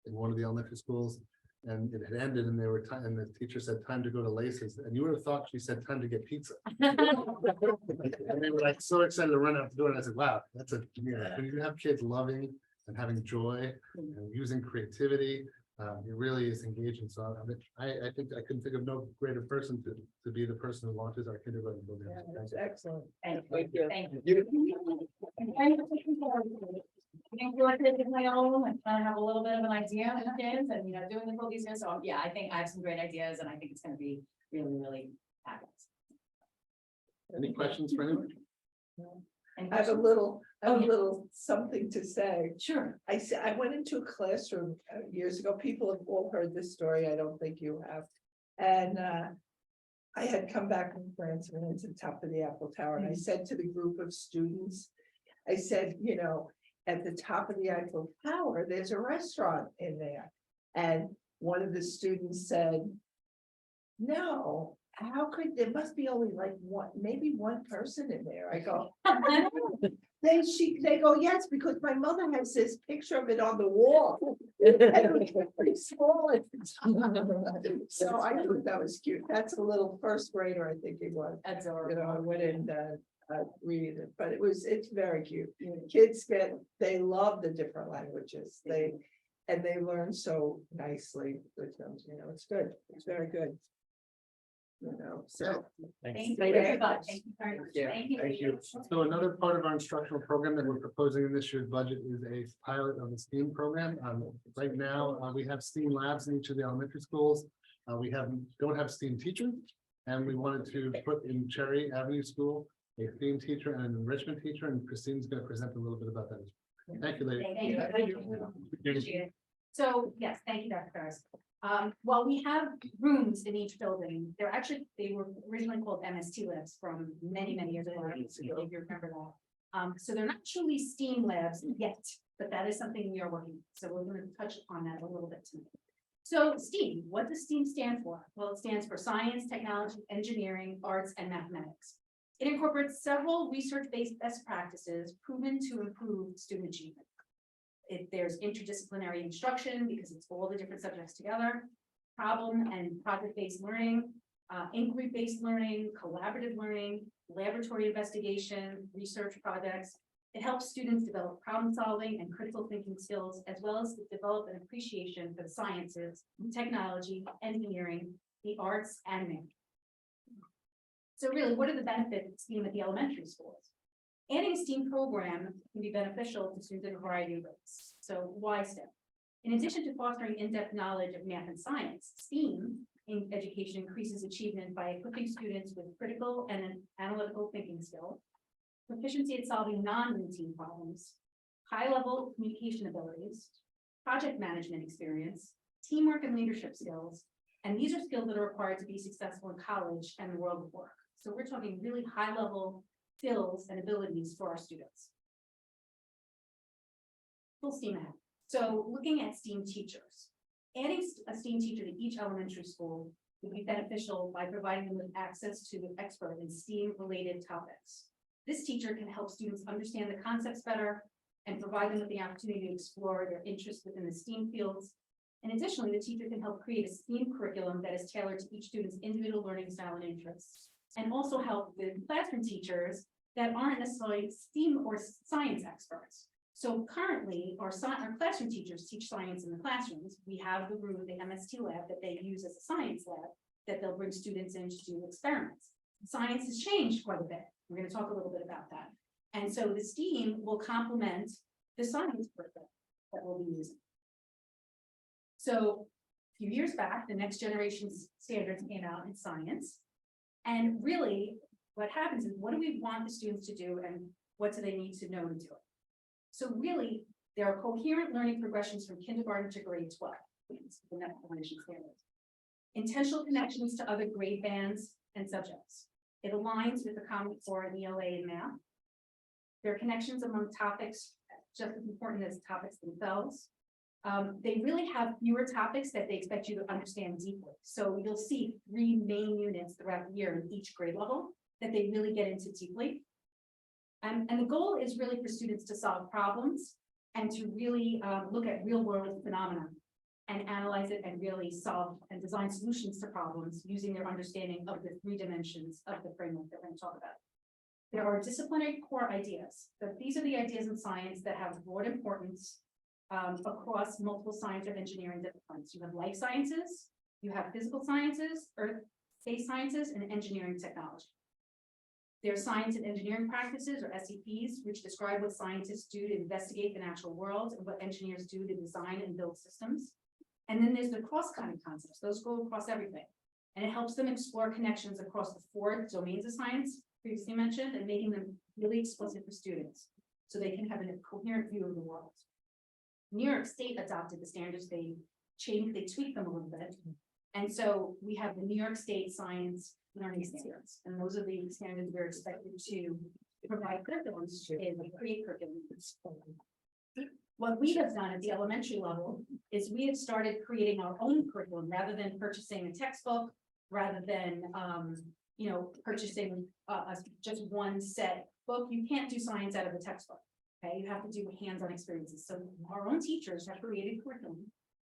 one of the elementary schools, and it had ended, and and the teacher said, "Time to go to LACES." And you would have thought she said, "Time to get pizza." And they were like so excited to run out the door, and I said, "Wow, that's when you have kids loving and having joy and using creativity, it really is engaging." So I think I couldn't think of no greater person to be the person who launches our kindergarten program. Yeah, that's excellent. Thank you. Thank you. I feel like this is my own, and kind of have a little bit of an idea of kids and, doing the cookies here. So yeah, I think I have some great ideas, and I think it's going to be really, really fabulous. Any questions for anyone? I have a little something to say. Sure. I went into a classroom years ago. People have all heard this story. I don't think you have. And I had come back from France and went to the top of the Eiffel Tower. And I said to the group of students, I said, at the top of the Eiffel Tower, there's a restaurant in there. And one of the students said, "No, how could, there must be only like maybe one person in there." I go, they go, "Yes, because my mother has this picture of it on the wall." And it was pretty small at the time. So I thought that was cute. That's a little first grader, I think it was. That's all. I went in read it, but it's very cute. Kids they love the different languages. They learn so nicely with them. It's good. It's very good. So Thank you very much. Thank you very much. Thank you. So another part of our instructional program that we're proposing in this year's budget is a pilot of the STEAM program. Right now, we have STEAM labs in each of the elementary schools. We don't have STEAM teachers, and we wanted to put in Cherry Avenue School a STEAM teacher and an enrichment teacher, and Christine's going to present a little bit about that. Thank you, ladies. Thank you. Appreciate it. So, yes, thank you, Dr. Ferris. While we have rooms in each building, they were originally called MST labs from many, many years ago. I don't know if you remember that. So they're not truly STEAM labs yet, but that is something we are working. So we're going to touch on that a little bit tonight. So STEAM, what does STEAM stand for? Well, it stands for science, technology, engineering, arts, and mathematics. It incorporates several research-based best practices proven to improve student achievement. There's interdisciplinary instruction because it's all the different subjects together, problem and project-based learning, inquiry-based learning, collaborative learning, laboratory investigation, research projects. It helps students develop problem solving and critical thinking skills, as well as to develop an appreciation for the sciences, technology, engineering, the arts, and math. So really, what are the benefits of STEAM at the elementary schools? Adding a STEAM program can be beneficial to students in a variety of ways. So why STEM? In addition to fostering in-depth knowledge of math and science, STEAM in education increases achievement by equipping students with critical and analytical thinking skills, proficiency at solving non-routine problems, high-level communication abilities, project management experience, teamwork and leadership skills, and these are skills that are required to be successful in college and the world of work. So we're talking really high-level skills and abilities for our students. Full steam ahead. So looking at STEAM teachers, adding a STEAM teacher to each elementary school would be beneficial by providing them with access to an expert in STEAM-related topics. This teacher can help students understand the concepts better and provide them with the opportunity to explore their interests within the STEAM fields. And additionally, the teacher can help create a STEAM curriculum that is tailored to each student's individual learning style and interests, and also help with classroom teachers that aren't necessarily STEAM or science experts. So currently, our classroom teachers teach science in the classrooms. We have the room, the MST lab that they use as a science lab that they'll bring students in to do experiments. Science has changed quite a bit. We're going to talk a little bit about that. And so the STEAM will complement the science curriculum that we'll be using. So a few years back, the next generation standards came out in science. And really, what happens is, what do we want the students to do and what do they need to know to do it? So really, there are coherent learning progressions from kindergarten to grade 12, the next generation standards. Intentional connections to other grade bands and subjects. It aligns with the Common Core and ELA and math. There are connections among topics just as important as topics themselves. They really have fewer topics that they expect you to understand deeply. So you'll see 3 main units throughout the year in each grade level that they really get into deeply. And the goal is really for students to solve problems and to really look at real world phenomena and analyze it and really solve and design solutions to problems using their understanding of the 3 dimensions of the framework that we're going to talk about. There are disciplinary core ideas, but these are the ideas in science that have broad importance across multiple science or engineering disciplines. You have life sciences, you have physical sciences, earth-based sciences, and engineering technology. There are science and engineering practices, or SEPs, which describe what scientists do to investigate the natural world and what engineers do to design and build systems. And then there's the cross-cutting concepts. Those go across everything. And it helps them explore connections across the 4 domains of science previously mentioned and making them really explicit for students so they can have a coherent view of the world. New York State adopted the standards. They tweaked them a little bit. And so we have the New York State Science Learning Standards. And those are the standards we're expected to provide curriculums and create curriculums. What we have done at the elementary level is we have started creating our own curriculum rather than purchasing a textbook, rather than purchasing just one set book. You can't do science out of a textbook. Okay, you have to do hands-on experiences. So our own teachers have created curriculum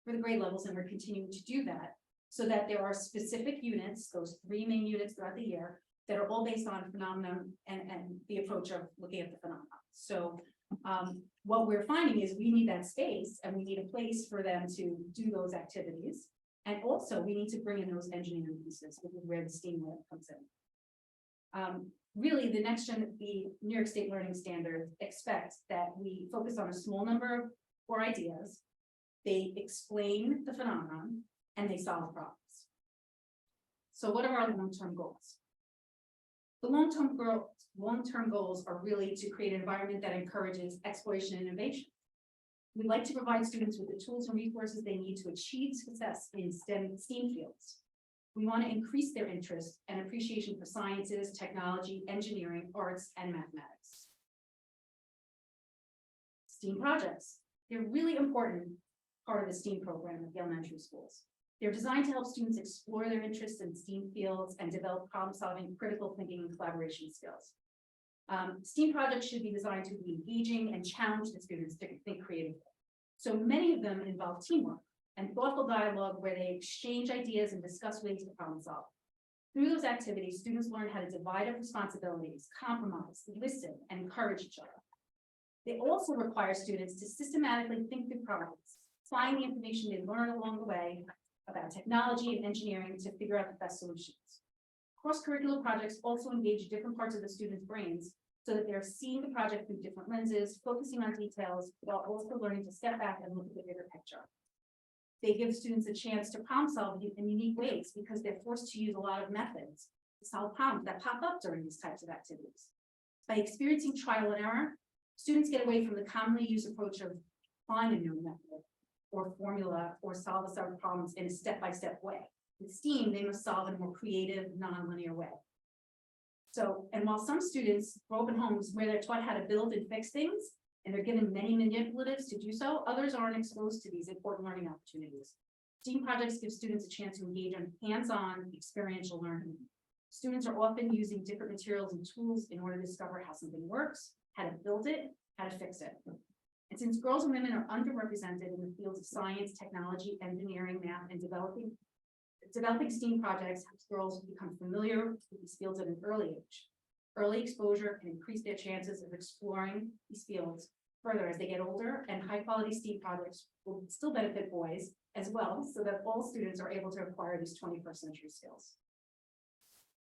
for the grade levels, and we're continuing to do that so that there are specific units, those 3 main units throughout the year, that are all based on phenomena and the approach of looking at the phenomena. So what we're finding is we need that space and we need a place for them to do those activities. And also we need to bring in those engineering pieces, which is where the STEAM lab comes in. Really, the New York State Learning Standard expects that we focus on a small number of core ideas. They explain the phenomenon and they solve problems. So what are our long-term goals? The long-term goals are really to create an environment that encourages exploration and innovation. We'd like to provide students with the tools and resources they need to achieve success in STEM fields. We want to increase their interest and appreciation for sciences, technology, engineering, arts, and mathematics. STEAM projects. They're a really important part of the STEAM program at the elementary schools. They're designed to help students explore their interests in STEAM fields and develop problem-solving, critical thinking, and collaboration skills. STEAM projects should be designed to be engaging and challenge the students to think creatively. So many of them involve teamwork and thoughtful dialogue where they exchange ideas and discuss ways to problem solve. Through those activities, students learn how to divide up responsibilities, compromise, listen, and encourage each other. They also require students to systematically think through problems, find the information they learn along the way about technology and engineering to figure out the best solutions. Cross-curricular projects also engage different parts of the students' brains so that they're seeing the project through different lenses, focusing on details, while also learning to step back and look at the bigger picture. They give students a chance to problem solve in unique ways because they're forced to use a lot of methods to solve problems that pop up during these types of activities. By experiencing trial and error, students get away from the commonly used approach of find a new method or formula or solve a set of problems in a step-by-step way. With STEAM, they must solve in a more creative, non-linear way. So, and while some students grow up in homes where they're taught how to build and fix things, and they're given many manipulatives to do so, others aren't exposed to these important learning opportunities. STEAM projects give students a chance to engage in hands-on experiential learning. Students are often using different materials and tools in order to discover how something works, how to build it, how to fix it. And since girls and women are underrepresented in the fields of science, technology, engineering, math, and developing STEAM projects helps girls become familiar with these fields at an early age. Early exposure can increase their chances of exploring these fields further as they get older, and high-quality STEAM projects will still benefit boys as well, so that all students are able to acquire these 21st century skills.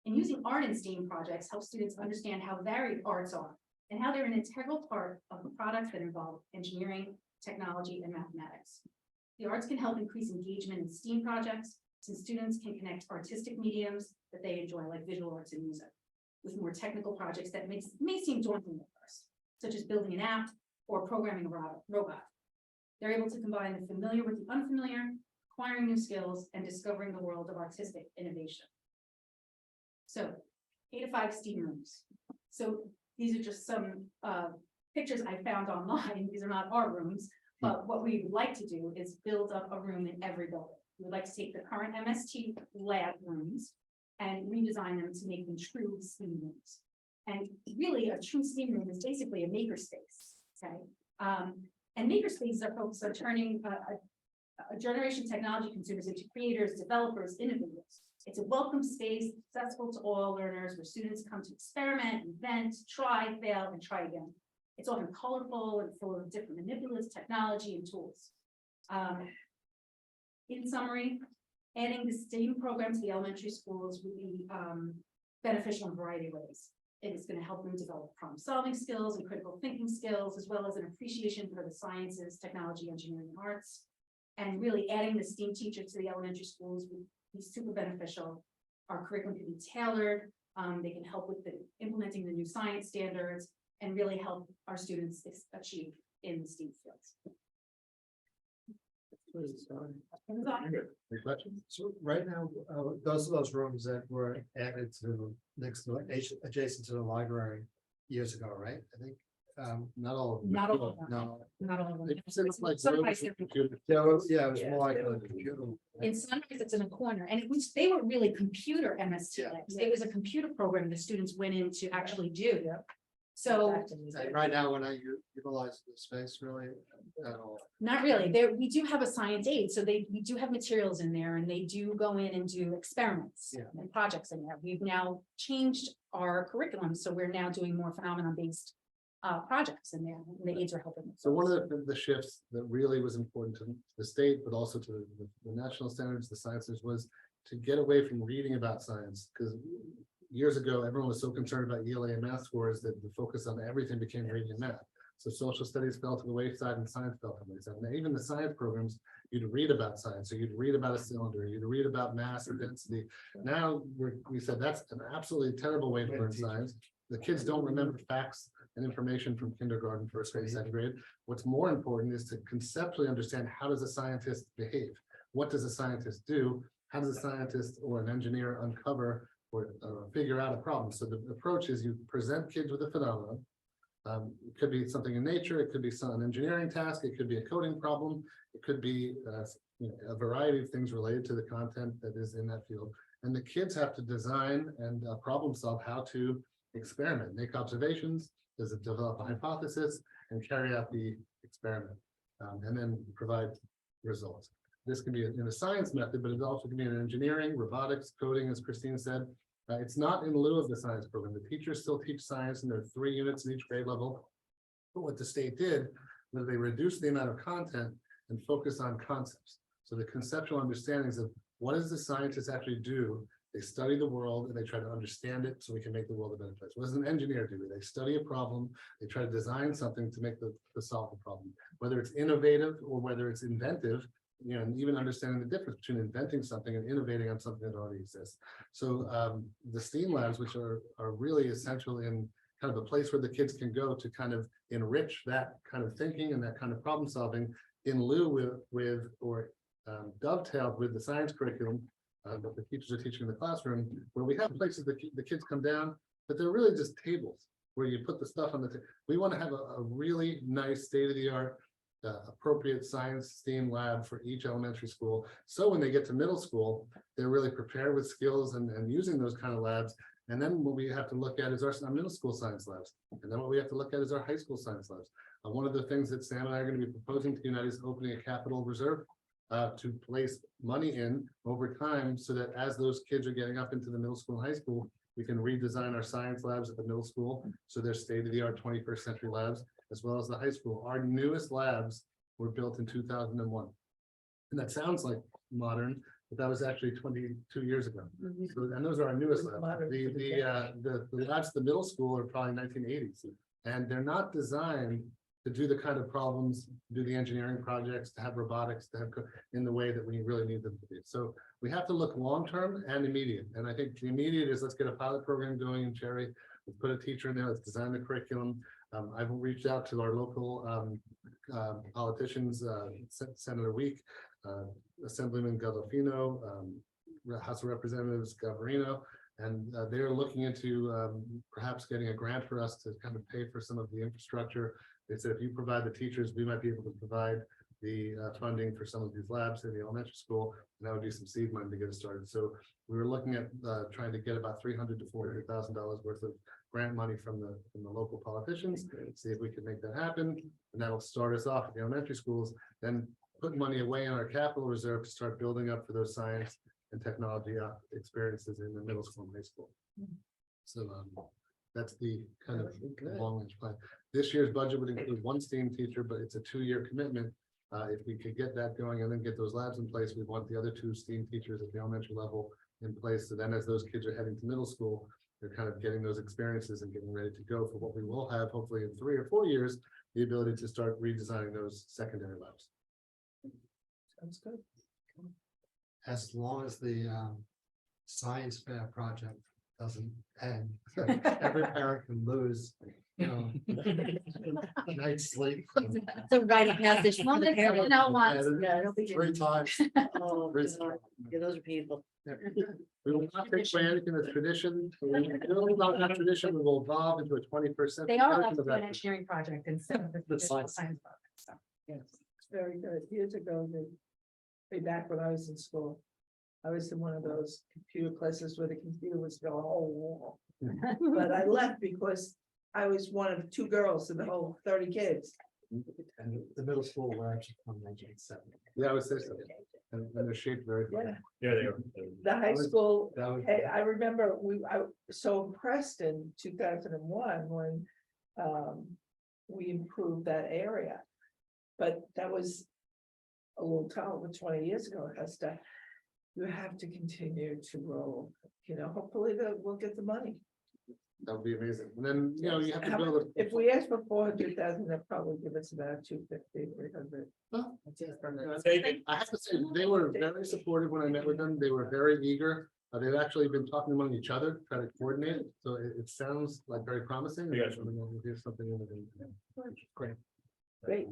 And using art in STEAM projects helps students understand how varied arts are and how they're an integral part of the products that involve engineering, technology, and mathematics. The arts can help increase engagement in STEAM projects since students can connect artistic mediums that they enjoy, like visual arts and music, with more technical projects that may seem daunting at first, such as building an app or programming a robot. They're able to combine the familiar with the unfamiliar, acquiring new skills, and discovering the world of artistic innovation. So, 8 to 5 STEAM rooms. So these are just some pictures I found online. These are not our rooms, but what we would like to do is build up a room in every building. We would like to take the current MST lab rooms and redesign them to make them true STEAM rooms. And really, a true STEAM room is basically a makerspace. Okay, and makerspaces are focused on turning a generation of technology consumers into creators, developers, innovators. It's a welcome space, accessible to all learners, where students come to experiment, invent, try, fail, and try again. It's often colorful and full of different manipulatives, technology, and tools. In summary, adding the STEAM program to the elementary schools would be beneficial in a variety of ways. It is going to help them develop problem-solving skills and critical thinking skills, as well as an appreciation for the sciences, technology, engineering, and arts. And really adding the STEAM teacher to the elementary schools would be super beneficial. Our curriculum can be tailored. They can help with implementing the new science standards and really help our students achieve in the STEAM fields. Any questions? So right now, those are those rooms that were added to next to adjacent to the library years ago, right? I think. Not all of them. Not all of them. No. Not all of them. It just looks like Some rows places- of computers. Yeah, it was more like a computer. In Sunrise, it's in a corner, and it was, they were really computer MST Yeah. labs. It was a computer program the students went in to actually do. So, And right now, when I utilize the space really at all. not really, there, we do have a science aid, so we do have materials in there, and they do go in and do experiments Yeah. and projects in there. We've now changed our curriculum, so we're now doing more phenomenon-based projects in there, and the aids are helping. with So one those. of the shifts that really was important to the state, but also to the national standards, the sciences, was to get away from reading about science, because years ago, everyone was so concerned about ELA and math scores that the focus on everything became reading and math. So social studies fell to the wayside and science fell to the wayside. And even the science programs, you'd read about science, so you'd read about a cylinder, you'd read about mass and density. Now, we said that's an absolutely terrible way to learn science. The kids don't remember facts and information from kindergarten, first grade, second grade. What's more important is to conceptually understand, how does a scientist behave? What does a scientist do? How does a scientist or an engineer uncover or figure out a problem? So the approach is you present kids with a phenomenon. It could be something in nature, it could be an engineering task, it could be a coding problem, it could be a variety of things related to the content that is in that field. And the kids have to design and problem solve how to experiment, make observations, does it develop a hypothesis, and carry out the experiment, and then provide results. This can be in a science method, but it also can be in engineering, robotics, coding, as Christine said. It's not in lieu of the science program. The teachers still teach science, and there are 3 units in each grade level. But what the state did was they reduced the amount of content and focus on concepts. So the conceptual understandings of what does the scientist actually do? They study the world and they try to understand it so we can make the world a better place. What does an engineer do? They study a problem, they try to design something to make to solve the problem, whether it's innovative or whether it's inventive. And even understanding the difference between inventing something and innovating on something that already exists. So the STEAM labs, which are really essential in kind of a place where the kids can go to kind of enrich that kind of thinking and that kind of problem solving, in lieu with or dovetailed with the science curriculum that the teachers are teaching in the classroom, where we have places that the kids come down, but they're really just tables where you put the stuff on the table. We want to have a really nice state-of-the-art appropriate science STEAM lab for each elementary school. So when they get to middle school, they're really prepared with skills and using those kind of labs. And then what we have to look at is our middle school science labs. And then what we have to look at is our high school science labs. One of the things that Sam and I are going to be proposing to United is opening a capital reserve to place money in over time, so that as those kids are getting up into the middle school and high school, we can redesign our science labs at the middle school so they're state-of-the-art 21st century labs, as well as the high school. Our newest labs were built in 2001. And that sounds like modern, but that was actually 22 years ago. So, and those are our newest labs. The labs at the middle school are probably 1980s. And they're not designed to do the kind of problems, do the engineering projects, to have robotics, to have in the way that we really need them to be. So we have to look long-term and immediate. And I think the immediate is, let's get a pilot program going in Cherry. Let's put a teacher in there, let's design the curriculum. I've reached out to our local politicians, Senator Week, Assemblyman Gandolfino, House of Representatives Gavarino, and they're looking into perhaps getting a grant for us to kind of pay for some of the infrastructure. They said, if you provide the teachers, we might be able to provide the funding for some of these labs in the elementary school, and that would be some seed money to get us started. So we were looking at trying to get about $300,000 to $400,000 worth of grant money from the local politicians, see if we can make that happen, and that'll start us off at the elementary schools. Then put money away in our capital reserve to start building up for those science and technology experiences in the middle school and high school. So that's the kind of long range plan. This year's budget would include 1 STEAM teacher, but it's a 2-year commitment. If we could get that going and then get those labs in place, we want the other 2 STEAM teachers at the elementary level in place. So then as those kids are heading to middle school, they're kind of getting those experiences and getting ready to go for what we will have, hopefully in 3 or 4 years, the ability to start redesigning those secondary labs. Sounds good. As long as the science fair project doesn't end, every parent can lose, a night's sleep. It's a rite of passage for the parents. Yeah, I don't think 3 times. Oh, God. Yeah, those are painful. We will not take away anything that's tradition. We will not have tradition. We will evolve into a 21st century. They are allowed version to of do an that. engineering project instead of the The traditional science. science project, so. Yes, it's very good. Years ago, way back when I was in school, I was in one of those computer classes where the computer was the whole wall. But I left because I was one of 2 girls in the whole 30 kids. And the middle school labs are from 1970. Yeah, I would say so. And they're shaped very funny. Yeah, Yeah, they are. the high school, That was, hey, I remember I was so impressed in 2001 when we improved that area. But that was a long time, over 20 years ago, Hester. You have to continue to roll, hopefully we'll get the money. That would be amazing. And then, you know, you have to How build much- a. If we ask for 400,000, they'll probably give us about 250, 300. I have to say, they were very supportive when I met with them. They were very eager. They've actually been talking among each other, trying to coordinate it. So it sounds like very promising. Yes. Here's something. Great. Great.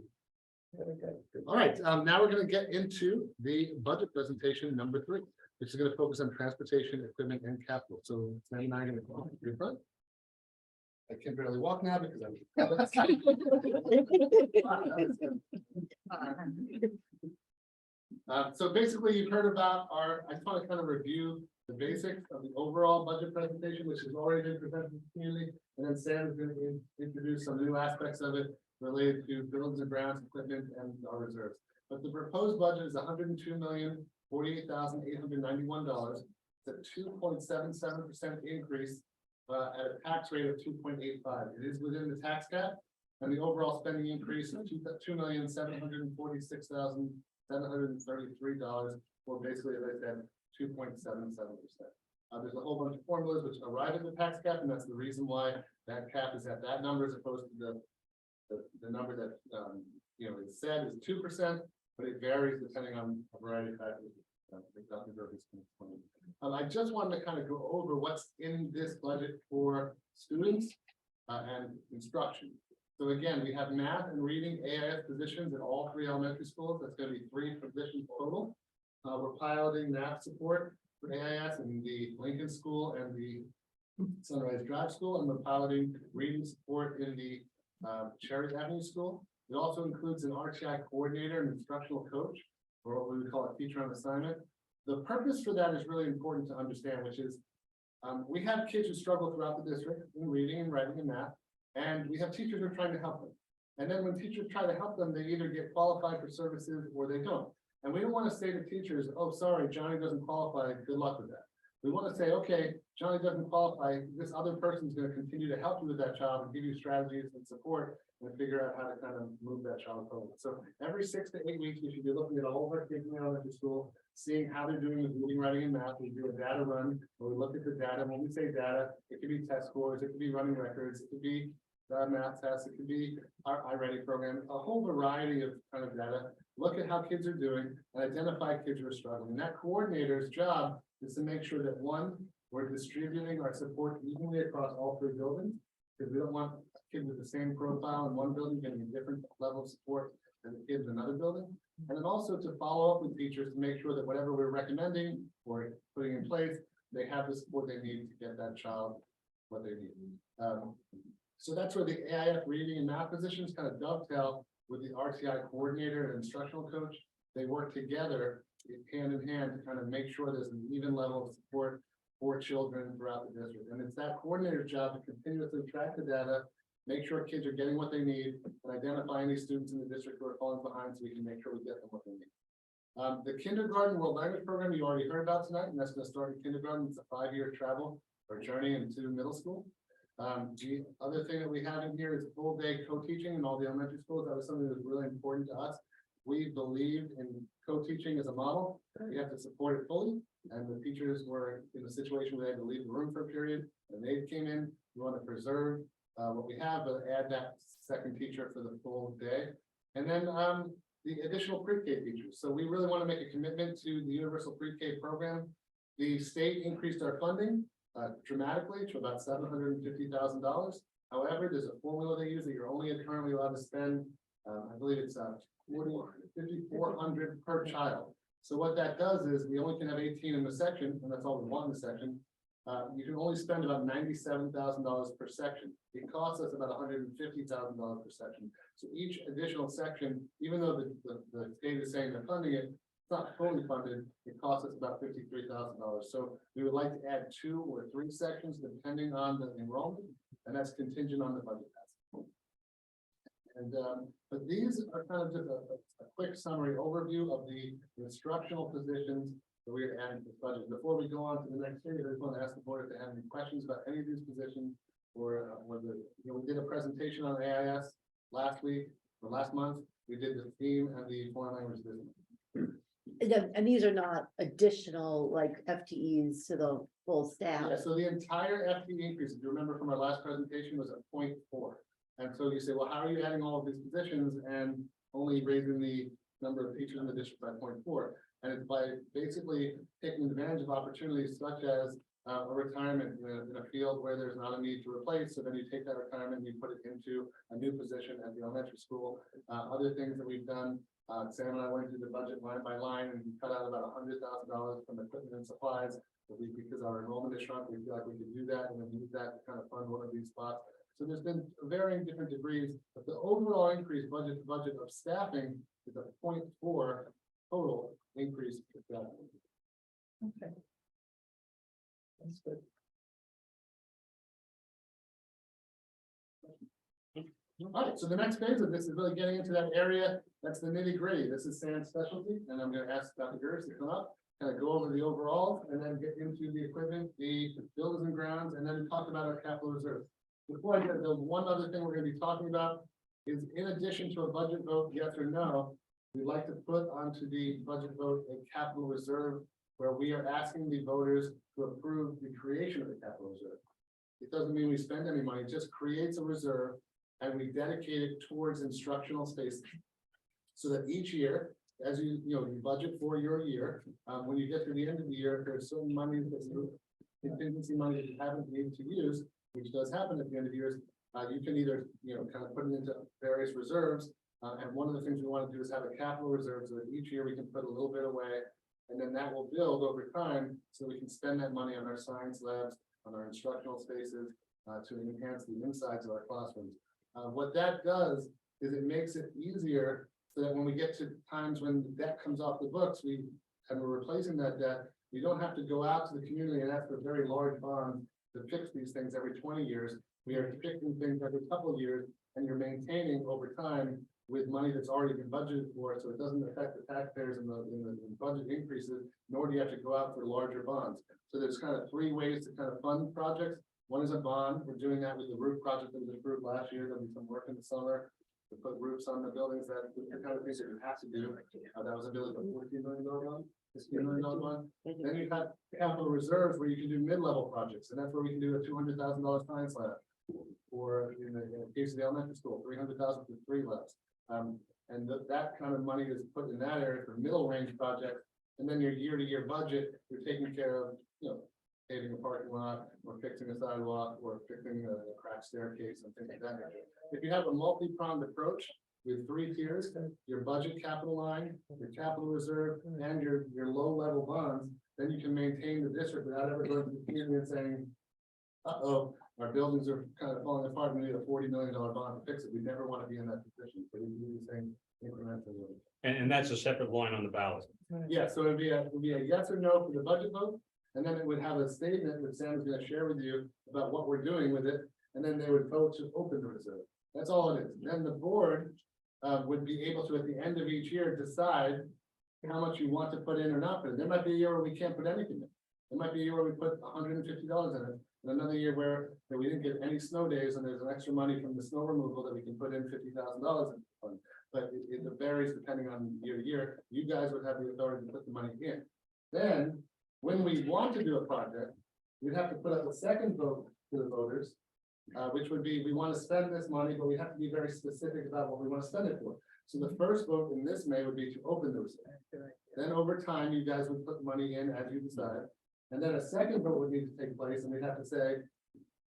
Very good. All right, now we're gonna get into the budget presentation number 3, which is gonna focus on transportation, equipment, and capital. So Sam and I are gonna go up to your front. I can barely walk now because I'm. So basically, you've heard about I just want to kind of review the basics of the overall budget presentation, which has already been presented to the community. And then Sam is going to introduce some new aspects of it related to buildings and grounds, equipment, and our reserves. But the proposed budget is $102,048,891. It's a 2.77% increase at a tax rate of 2.85. It is within the tax cap, and the overall spending increase of $2,746,733, or basically, as I said, 2.77%. There's a whole bunch of formulas which arrive at the tax cap, and that's the reason why that cap is at that number as opposed to the number that you know is said is 2%, but it varies depending on a variety of factors. I just wanted to kind of go over what's in this budget for students and instruction. So again, we have math and reading AIS positions at all 3 elementary schools. That's going to be 3 positions total. We're piloting math support for AIS in the Lincoln School and the Sunrise Drive School, and we're piloting reading support in the Cherry Avenue School. It also includes an RTI coordinator and instructional coach, or what we would call a teacher on assignment. The purpose for that is really important to understand, which is we have kids who struggle throughout the district in reading and writing and math, and we have teachers who are trying to help them. And then when teachers try to help them, they either get qualified for services or they don't. And we don't want to say to teachers, oh, sorry, Johnny doesn't qualify, good luck with that. We want to say, okay, Johnny doesn't qualify, this other person is going to continue to help you with that child and give you strategies and support and figure out how to kind of move that child forward. So every 6 to 8 weeks, we should be looking at all of our kids in elementary school, seeing how they're doing with reading, writing, and math. We do a data run, where we look at the data. When we say data, it could be test scores, it could be running records, it could be math tests, it could be our iReady program, a whole variety of kind of data. Look at how kids are doing and identify kids who are struggling. And that coordinator's job is to make sure that 1, we're distributing our support evenly across all 3 buildings, because we don't want a kid with the same profile in one building getting a different level of support than the kids in another building. And then also to follow up with teachers to make sure that whatever we're recommending or putting in place, they have the support they need to get that child what they need. So that's where the AIF reading and math positions kind of dovetail with the RTI coordinator and instructional coach. They work together hand in hand to kind of make sure there's an even level of support for children throughout the district. And it's that coordinator's job to continuously track the data, make sure kids are getting what they need, and identify any students in the district who are falling behind so we can make sure we get them what they need. The kindergarten world language program you already heard about tonight, and that's going to start in kindergarten. It's a 5-year travel or journey into middle school. The other thing that we have in here is full day co-teaching in all the elementary schools. That was something that was really important to us. We believed in co-teaching as a model. We have to support it fully. And the teachers were in a situation where they had to leave the room for a period, and they came in. We want to preserve what we have, but add that second teacher for the full day. And then the additional pre-K teachers. So we really want to make a commitment to the universal pre-K program. The state increased our funding dramatically to about $750,000. However, there's a formula they use that you're only currently allowed to spend, I believe it's $5,400 per child. So what that does is we only can have 18 in the section, and that's all we want in the section. You can only spend about $97,000 per section. It costs us about $150,000 per section. So each additional section, even though the state is saying they're funding it, it's not fully funded. It costs us about $53,000. So we would like to add 2 or 3 sections depending on the enrollment, and that's contingent on the budget passing. And but these are kind of just a quick summary overview of the instructional positions that we are adding to the budget. Before we go on to the next page, I just want to ask the board if they have any questions about any of these positions, or whether we did a presentation on AIS last week or last month. We did the theme and the foreign language business. And these are not additional like FTEs to the full staff. Yeah, so the entire FTE increase, if you remember from our last presentation, was at 0.4. And so you say, well, how are you adding all of these positions and only raising the number of teachers in the district by 0.4? And it's by basically taking advantage of opportunities such as a retirement in a field where there's not a need to replace. So then you take that retirement and you put it into a new position at the elementary school. Other things that we've done, Sam and I went through the budget line by line and we cut out about $100,000 from equipment and supplies. Because our enrollment is shrunk, we feel like we could do that and then use that to kind of fund one of these spots. So there's been varying different degrees, but the overall increase budget of staffing is a 0.4 total increase. Okay. That's good. All right, so the next phase of this is really getting into that area. That's the nitty gritty. This is Sam's specialty, and I'm going to ask Dr. Gers to come up, kind of go over the overall, and then get into the equipment, the buildings and grounds, and then talk about our capital reserve. Before I get the one other thing we're going to be talking about is, in addition to a budget vote, yes or no, we'd like to put onto the budget vote a capital reserve where we are asking the voters to approve the creation of the capital reserve. It doesn't mean we spend any money, it just creates a reserve and we dedicate it towards instructional space. So that each year, as you budget for your year, when you get to the end of the year, if there's certain money that's contingency money that you haven't needed to use, which does happen at the end of years, you can either, kind of put it into various reserves. And one of the things we want to do is have a capital reserve so that each year we can put a little bit away, and then that will build over time so we can spend that money on our science labs, on our instructional spaces, to enhance the insides of our classrooms. What that does is it makes it easier so that when we get to times when the debt comes off the books, we're replacing that debt, we don't have to go out to the community and ask for very large bonds to fix these things every 20 years. We are fixing things every couple of years, and you're maintaining over time with money that's already been budgeted for, so it doesn't affect the taxpayers in the budget increases, nor do you have to go out for larger bonds. So there's kind of three ways to kind of fund projects. One is a bond. We're doing that with the roof project that was approved last year. There'll be some work in the summer to put roofs on the buildings. That the kind of things that you have to do. That was a bill of $14 million bond, $16 million bond. Then you have capital reserves where you can do mid-level projects, and that's where we can do a $200,000 science lab, or in the case of the elementary school, $300,000 for 3 labs. And that kind of money is put in that area for middle range projects, and then your year-to-year budget, you're taking care of, paving a parking lot, or fixing a sidewalk, or fixing a cracked staircase, and things like that. If you have a multi-pronged approach with 3 tiers, your budget capital line, your capital reserve, and your low-level bonds, then you can maintain the district without ever going to the community and saying, uh-oh, our buildings are kind of falling apart, we need a $40 million bond to fix it. We never want to be in that position, so we do the same incrementally. And that's a separate line on the ballot. Yeah, so it'd be a yes or no for the budget vote, and then it would have a statement that Sam is going to share with you about what we're doing with it, and then they would vote to open the reserve. That's all it is. Then the board would be able to, at the end of each year, decide how much you want to put in or not put in. There might be a year where we can't put anything in. There might be a year where we put $150 in it, and another year where we didn't get any snow days, and there's an extra money from the snow removal that we can put in $50,000 in the fund. But it varies depending on year to year. You guys would have the authority to put the money in. Then, when we want to do a project, we'd have to put up a second vote to the voters, which would be, we want to spend this money, but we have to be very specific about what we want to spend it for. So the first vote in this May would be to open the reserve. Then over time, you guys would put money in as you decide. And then a second vote would need to take place, and we'd have to say,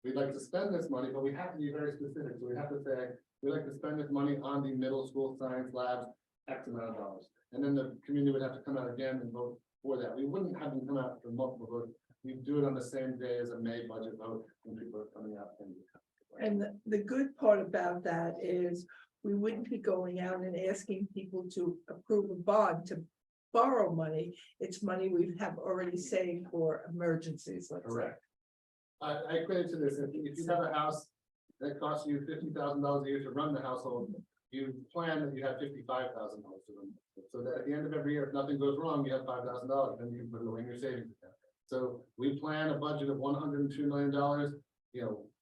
we'd like to spend this money, but we have to be very specific. So we have to say, we'd like to spend this money on the middle school science labs, X amount of dollars. And then the community would have to come out again and vote for that. We wouldn't have them come out for multiple votes. We'd do it on the same day as a May budget vote when people are coming out. And the good part about that is we wouldn't be going out and asking people to approve a bond to borrow money. It's money we have already saved for emergencies. Let's say. Correct. I equate it to this. If you have a house that costs you $50,000 a year to run the household, you plan that you have $55,000 to run. So that at the end of every year, if nothing goes wrong, you have $5,000, then you can put it away in your savings account. So we plan a budget of $102 million.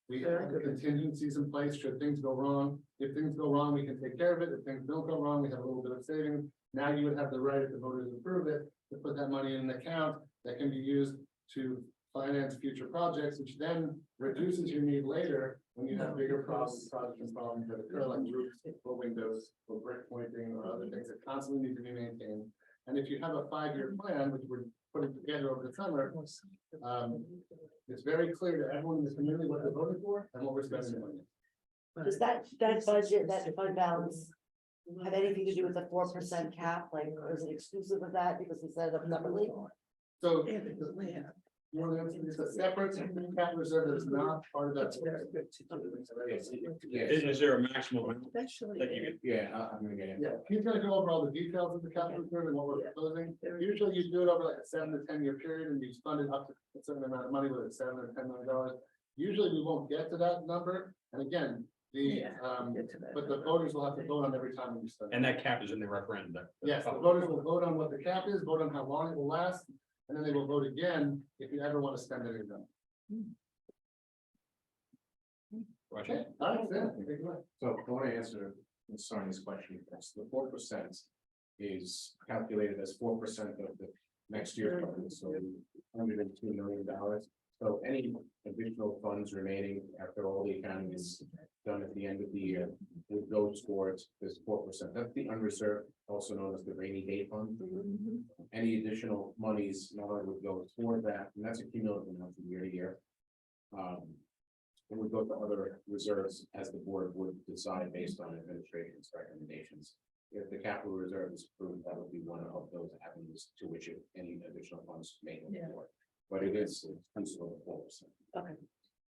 We have contingencies in place should things go wrong. If things go wrong, we can take care of it. If things don't go wrong, we have a little bit of savings. Now you would have the right, if the voters approve it, to put that money in an account that can be used to finance future projects, which then reduces your need later when you have bigger problems that occur, like roofs or windows or brick pointing or other things that constantly need to be maintained. And if you have a 5-year plan, which we're putting together over the summer, it's very clear to everyone in the community what they're voting for and what we're spending the money. Does that budget, that fund balance have anything to do with the 4% cap, like, or is it exclusive of that because we set it up separately? So Yeah, because we have- it's a separate capital reserve that is not part of that. That's very good to do. Is there a maximum amount Especially. that you get? Yeah, I'm gonna get it. Yeah, he's gonna go over all the details of the capital reserve and what we're proposing. Usually you do it over like a 7 to 10 year period and you fund it up to a certain amount of money, whether it's $7 or $10 million. Usually we won't get to that number. And again, Yeah, get to that. but the voters will have to vote on every time we spend. And that cap is in the referendum. Yes, the voters will vote on what the cap is, vote on how long it will last, and then they will vote again if you ever want to spend any of them. Okay, all right, then, take it away. So I want to answer Sonny's question. First. The 4% is calculated as 4% of the next year's budget, so $102 million. So any additional funds remaining after all the accounting is done at the end of the year would go towards this 4%. That's the unreserved, also known as the rainy day fund. Any additional monies not only would go toward that, and that's a cumulative amount from year to year. It would go to other reserves as the board would decide based on administration's recommendations. If the capital reserve is approved, that would be one of those avenues to which any additional funds may go Yeah. for. But it is exclusive of 4%. Okay,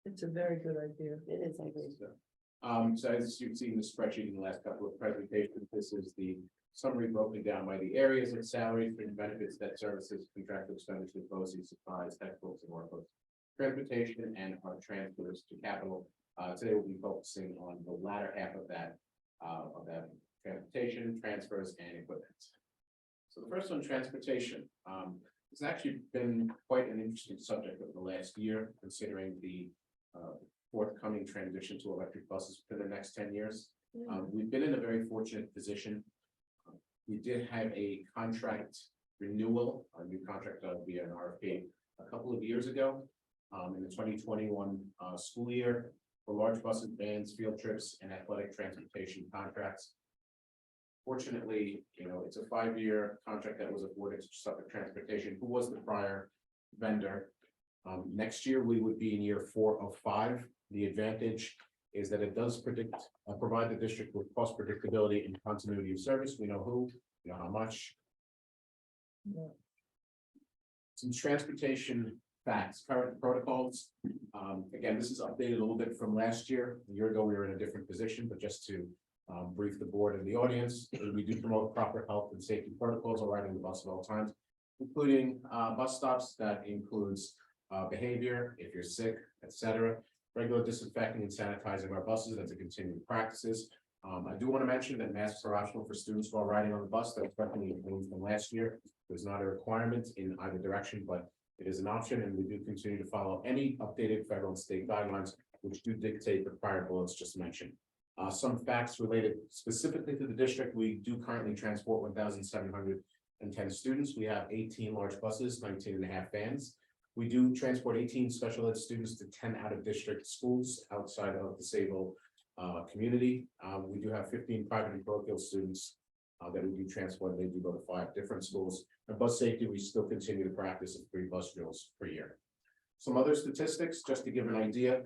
It's a very good idea. it is, I agree. So as you've seen the spreadsheet in the last couple of presentations, this is the summary broken down by the areas of salaries, fringe benefits, debt services, contractual expenditures, BOCES, supplies, textbooks, and workbooks, transportation, and our transfers to capital. Today we'll be focusing on the latter half of that transportation, transfers, and equipment. So the first one, transportation. It's actually been quite an interesting subject over the last year, considering the forthcoming transition to electric buses for the next 10 years. We've been in a very fortunate position. We did have a contract renewal, a new contract via an RFP a couple of years ago. In the 2021 school year for large buses, vans, field trips, and athletic transportation contracts. Fortunately, it's a 5-year contract that was awarded to Suffolk Transportation, who was the prior vendor. Next year, we would be in year 4 of 5. The advantage is that it does provide the district with cost predictability and continuity of service. We know who, we know how much. Some transportation facts, current protocols. Again, this is updated a little bit from last year. A year ago, we were in a different position, but just to brief the board and the audience, we do promote proper health and safety protocols while riding the bus at all times, including bus stops. That includes behavior, if you're sick, etc. Regular disinfecting and sanitizing our buses. That's a continuing practices. I do want to mention that masks are optional for students while riding on the bus. That's definitely improved from last year. There's not a requirement in either direction, but it is an option, and we do continue to follow any updated federal and state guidelines, which do dictate the prior bullets just mentioned. Some facts related specifically to the district: we do currently transport 1,710 students. We have 18 large buses, 19 and a half vans. We do transport 18 special ed students to 10 out-of-district schools outside of the Sayville community. We do have 15 private and parochial students that we do transport. They do go to 5 different schools. And bus safety, we still continue to practice 3 bus drills per year. Some other statistics, just to give an idea.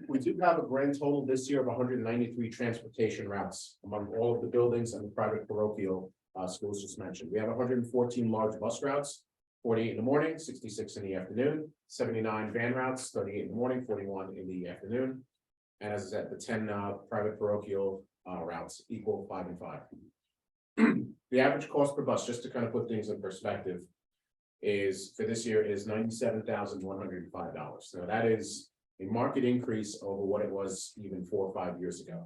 We do have a grand total this year of 193 transportation routes among all of the buildings and the private parochial schools just mentioned. We have 114 large bus routes, 48 in the morning, 66 in the afternoon, 79 van routes, 38 in the morning, 41 in the afternoon. And as I said, the 10 private parochial routes equal 5 and 5. The average cost per bus, just to kind of put things in perspective, is for this year is $97,105. So that is a market increase over what it was even 4 or 5 years ago.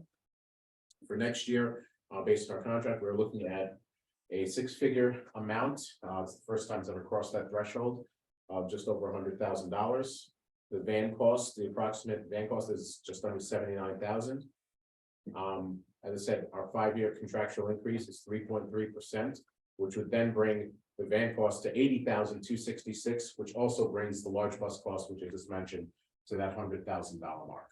For next year, based on our contract, we're looking at a 6-figure amount. It's the first time it's ever crossed that threshold of just over $100,000. The van cost, the approximate van cost is just under $79,000. As I said, our 5-year contractual increase is 3.3%. which would then bring the van cost to $80,266, which also brings the large bus cost, which I just mentioned, to that $100,000 mark.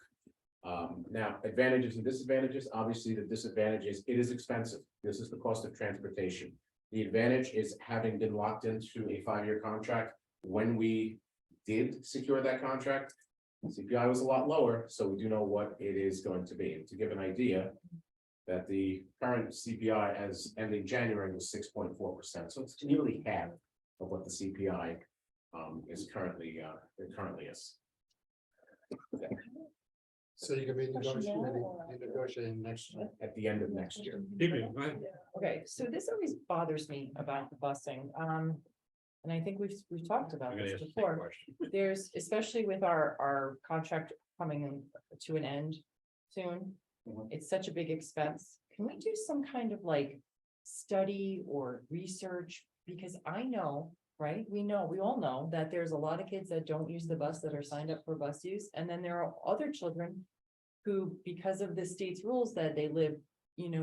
Now, advantages and disadvantages, obviously the disadvantage is it is expensive. This is the cost of transportation. The advantage is having been locked into a 5-year contract. When we did secure that contract, CPI was a lot lower, so we do know what it is going to be. To give an idea, that the current CPI as ending January was 6.4%. So it's nearly half of what the CPI is currently is. So you can be negotiating next year. At the end of next year. Okay, so this always bothers me about the busing, and I think we've talked about I'm gonna this ask you a before. question. There's, especially with our contract coming in to an end soon, Mhm. it's such a big expense. Can we do some kind of like study or research? Because I know, right, we all know that there's a lot of kids that don't use the bus that are signed up for bus use, and then there are other children who, because of the state's rules that they live,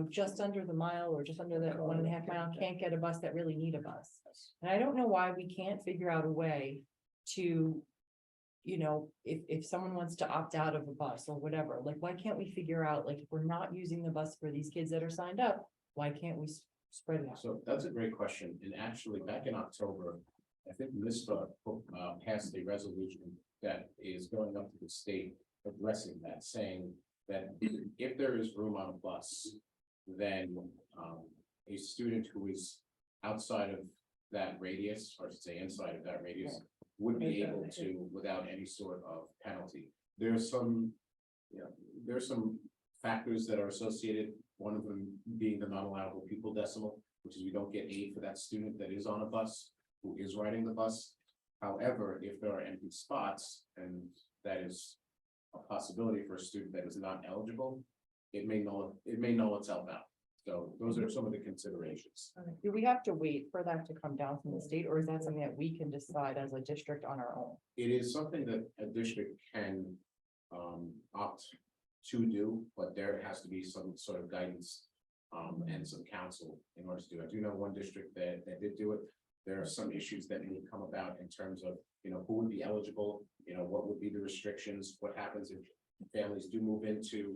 just under the mile or just under the 1.5 mile, can't get a bus that really need a bus. And I don't know why we can't figure out a way to, if someone wants to opt out of a bus or whatever, like, why can't we figure out, like, if we're not using the bus for these kids that are signed up, why can't we spread it out? So that's a great question. And actually, back in October, I think MISPA passed a resolution that is going up to the state addressing that, saying that if there is room on a bus, then a student who is outside of that radius, or say inside of that radius, would be able to, without any sort of penalty. There's some factors that are associated, one of them being the non-allowable pupil decimal, which is we don't get aid for that student that is on a bus, who is riding the bus. However, if there are empty spots, and that is a possibility for a student that is not eligible, it may null itself out. So those are some of the considerations. Do we have to wait for that to come down from the state, or is that something that we can decide as a district on our own? It is something that a district can opt to do, but there has to be some sort of guidance and some counsel in order to do it. I do know one district that did do it. There are some issues that may come about in terms of, who would be eligible, what would be the restrictions, what happens if families do move into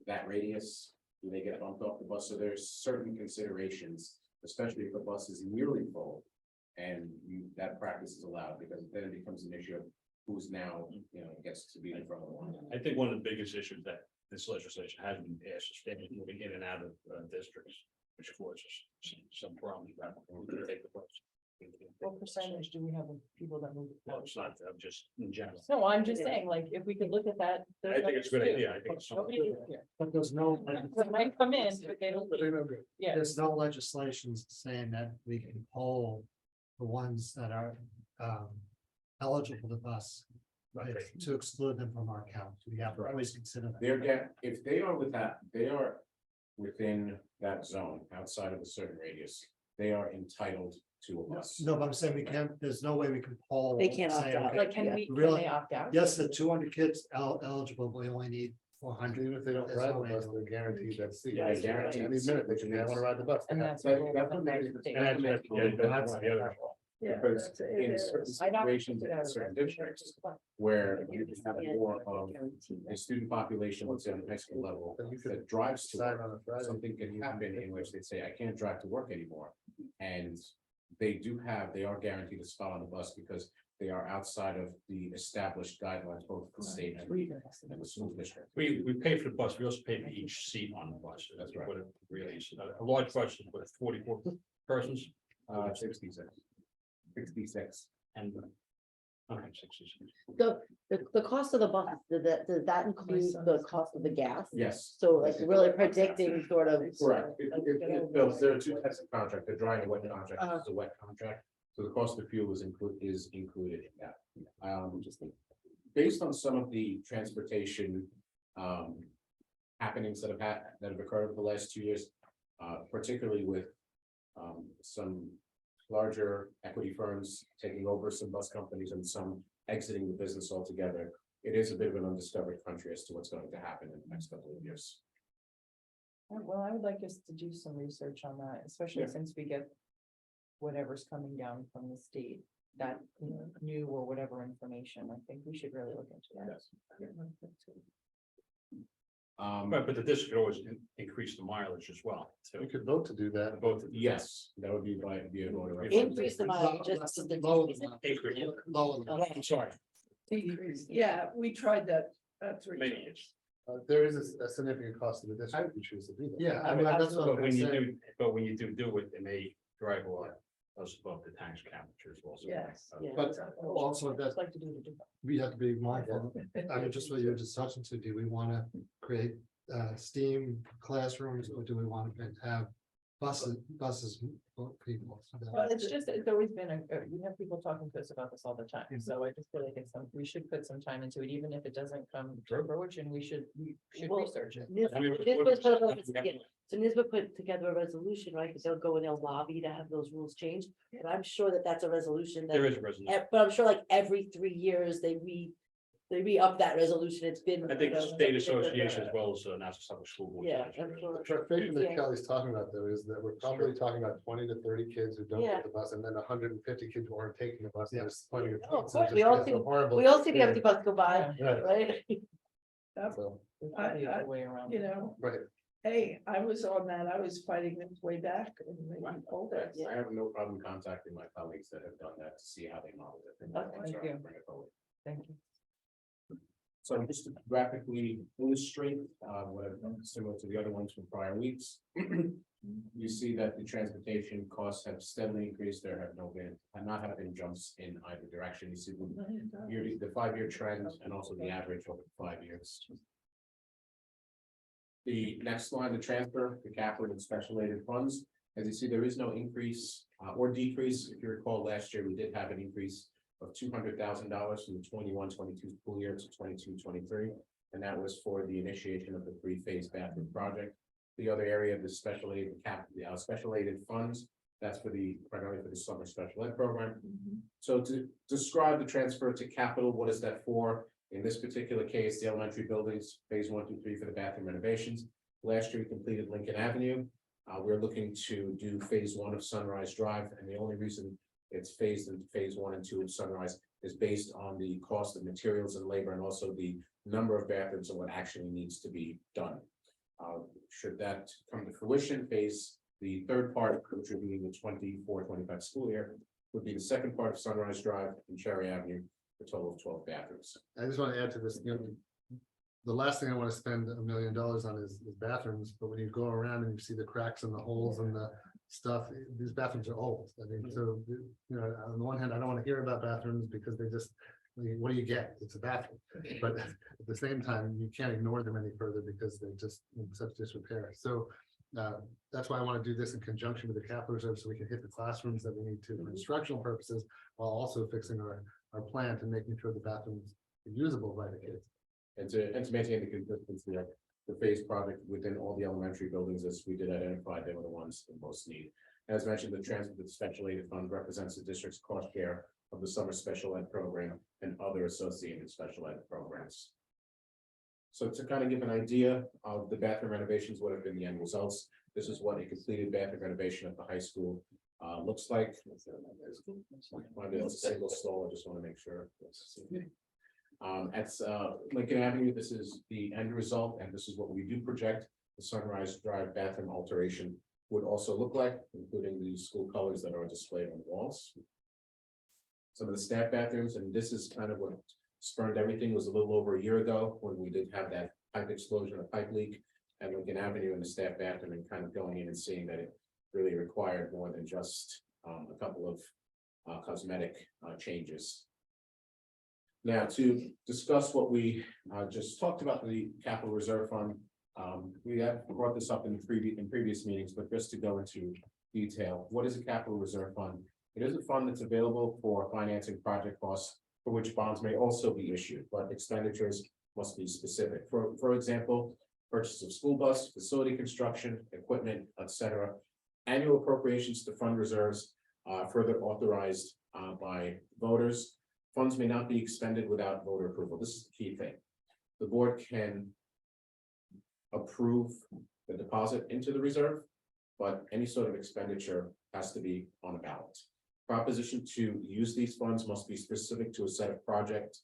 that radius, do they get bumped off the bus? So there's certain considerations, especially if the bus is nearly full and that practice is allowed, because then it becomes an issue of who's now, gets to be in front of the line. I think one of the biggest issues that this legislation has been passed is families moving in and out of districts, which causes some problems about who can take the bus. What percentage do we have of people that move? No, it's not, I'm just in general. No, I'm just saying, like, if we could look at that. I think it's a good idea. I think it's Nobody is here. But there's no, They might come in, but they don't. But they know good. Yeah, there's no legislation saying that we can poll the ones that are eligible to bus. Right, to exclude them from our count. We have to always consider that. If they are within that zone, outside of a certain radius, they are entitled to a bus. No, but I'm saying we can't, there's no way we can poll. They can't say, opt out. okay, like, can we, can Really? they opt out? yes, the 200 kids eligible, but we only need 400. Even if they don't There's ride no the way bus, to- they're guaranteed that seat. Yeah, guaranteed. Any minute, they can, I want to ride the bus. And that's. That- what that's we'll- what makes it- they- And that's the other. Yeah, Because that's- it in is. certain I don't- situations, in certain districts, where you have more of a student population, let's say on the high school level, But you could that drives to decide work, on a Friday. something can happen in which they say, I can't drive to work anymore. And they are guaranteed a spot on the bus because they are outside of the established guidelines, both the state and the school district. We pay for the bus, we also pay for each seat on the bus. That's right. What it really is. A large bus with 44 persons 66. and. Okay, 66. The cost of the bus, does that include the cost of the gas? Yes. So like really predicting sort of. Correct. Bill, there are two types of contract, the dry and wet contract, this is a wet contract, so the cost of fuel is included in that. Based on some of the transportation happenings that have occurred over the last 2 years, particularly with some larger equity firms taking over some bus companies and some exiting the business altogether, it is a bit of an undiscovered country as to what's going to happen in the next couple of years. Well, I would like us to do some research on that, especially Yeah. since we get whatever's coming down from the state, that, you know, new or whatever information, I think we should really look into that. But the district could always increase the mileage as well. So We could vote to do that. both. Yes, that would be by the order. Increase the mileage, just. Lower I'm sorry, Yeah, we tried that. That's. many years. There is a significant cost to the district if you choose to do that. Yeah, I mean, that's what I'm But when gonna you say. do, but when you do it, it may drive a lot us above the tax captures also. Yes, yeah. But also that Like to do the different. we have to be mindful. I mean, just what you were just touching to, do we want to create STEAM classrooms, or do we want to have buses for people? Well, it's just, it's always been we have people talking to us about this all the time, so I just feel like we should put some time into it, even if it doesn't come to fruition, we should Well, research it. I mean, NISBA put together a resolution, right, because they'll go and they'll lobby to have those rules changed, but I'm sure that that's a resolution that. There is a resolution. But I'm sure like every 3 years, they re-up that resolution, it's been. I think the you know, state association as well as National Public School Board. Yeah, I'm sure. The frustration that Yeah. Kelly's talking about though is that we're probably talking about 20 to 30 kids who don't Yeah. get the bus, and then 150 kids who aren't taking the bus. Yeah. There's plenty of. Oh, of so course, just we all gets a see- horrible We all see the empty experience. bus go by, Right, right? so, There's probably I- a way around You it. know, right. hey, I was on that. I was fighting this way back and they pulled it. I have no problem contacting my colleagues that have done that to see how they modeled it. and Okay, try thank to you. bring it forward. Thank you. So just to graphically illustrate, what I've done similar to the other ones from prior weeks. You see that the transportation costs have steadily increased. There have not been jumps in either direction. You see the 5-year trend and also the average over 5 years. The next line, the transfer, the capital and special aided funds. As you see, there is no increase or decrease. If you recall, last year, we did have an increase of $200,000 from the 21-22 school year to 22-23, and that was for the initiation of the 3-phase bathroom project. The other area of the special aid special aided funds, that's primarily for the summer special ed program. So to describe the transfer to capital, what is that for? In this particular case, the elementary buildings, phase 1 through 3 for the bathroom renovations. Last year, we completed Lincoln Avenue. We're looking to do phase 1 of Sunrise Drive, and the only reason it's phased in phase 1 and 2 of Sunrise is based on the cost of materials and labor, and also the number of bathrooms and what actually needs to be done. Should that come to fruition, the third part, which would be the 24-25 school year, would be the second part of Sunrise Drive and Cherry Avenue, a total of 12 bathrooms. I just want to add to this, the last thing I want to spend $1 million on is bathrooms, but when you go around and you see the cracks and the holes and the stuff, these bathrooms are old. I mean, so, on the one hand, I don't want to hear about bathrooms because what do you get? It's a bathroom. But at the same time, you can't ignore them any further because they're just in such disrepair. So that's why I want to do this in conjunction with the capital reserve, so we can hit the classrooms that we need to for instructional purposes, while also fixing our plan to making sure the bathrooms are usable by the kids. And to maintain the consistency of the phase project within all the elementary buildings, as we did identify, they were the ones in most need. As mentioned, the transfer to the special aid fund represents the district's cost share of the summer special ed program and other associated special ed programs. So to kind of give an idea of the bathroom renovations, what have been the end results, this is what a completed bathroom renovation at the high school looks like. It's a single stall, I just want to make sure. At Lincoln Avenue, this is the end result, and this is what we do project the Sunrise Drive bathroom alteration would also look like, including the school colors that are displayed on the walls. Some of the staff bathrooms, and this is kind of what spurned everything, was a little over a year ago when we did have that pipe explosion, a pipe leak at Lincoln Avenue in the staff bathroom, and kind of going in and seeing that it really required more than just a couple of cosmetic changes. Now, to discuss what we just talked about, the capital reserve fund, we have brought this up in previous meetings, but just to go into detail, what is a capital reserve fund? It is a fund that's available for financing project costs for which bonds may also be issued, but expenditures must be specific. For example, purchase of school bus, facility construction, equipment, etc. Annual appropriations to fund reserves further authorized by voters. Funds may not be expended without voter approval. This is the key thing. The board can approve the deposit into the reserve, but any sort of expenditure has to be on a ballot. Proposition to use these funds must be specific to a set of projects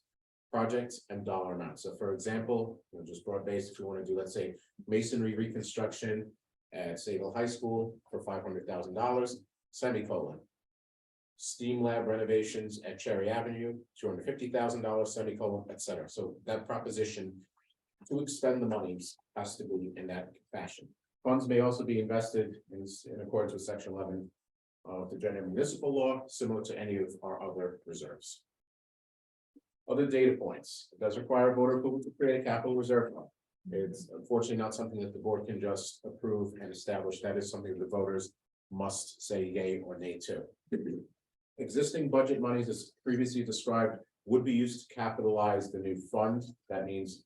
and dollar amounts. So for example, just broad based, if you want to do, let's say, masonry reconstruction at Sayville High School for $500,000, semicolon. Steam lab renovations at Cherry Avenue, $250,000, semicolon, et cetera. So that proposition to expend the monies has to be in that fashion. Funds may also be invested in accordance with section 11 of the general municipal law, similar to any of our other reserves. Other data points: it does require voter approval to create a capital reserve fund. It's unfortunately not something that the board can just approve and establish. That is something the voters must say yay or nay to. Existing budget monies, as previously described, would be used to capitalize the new fund. That means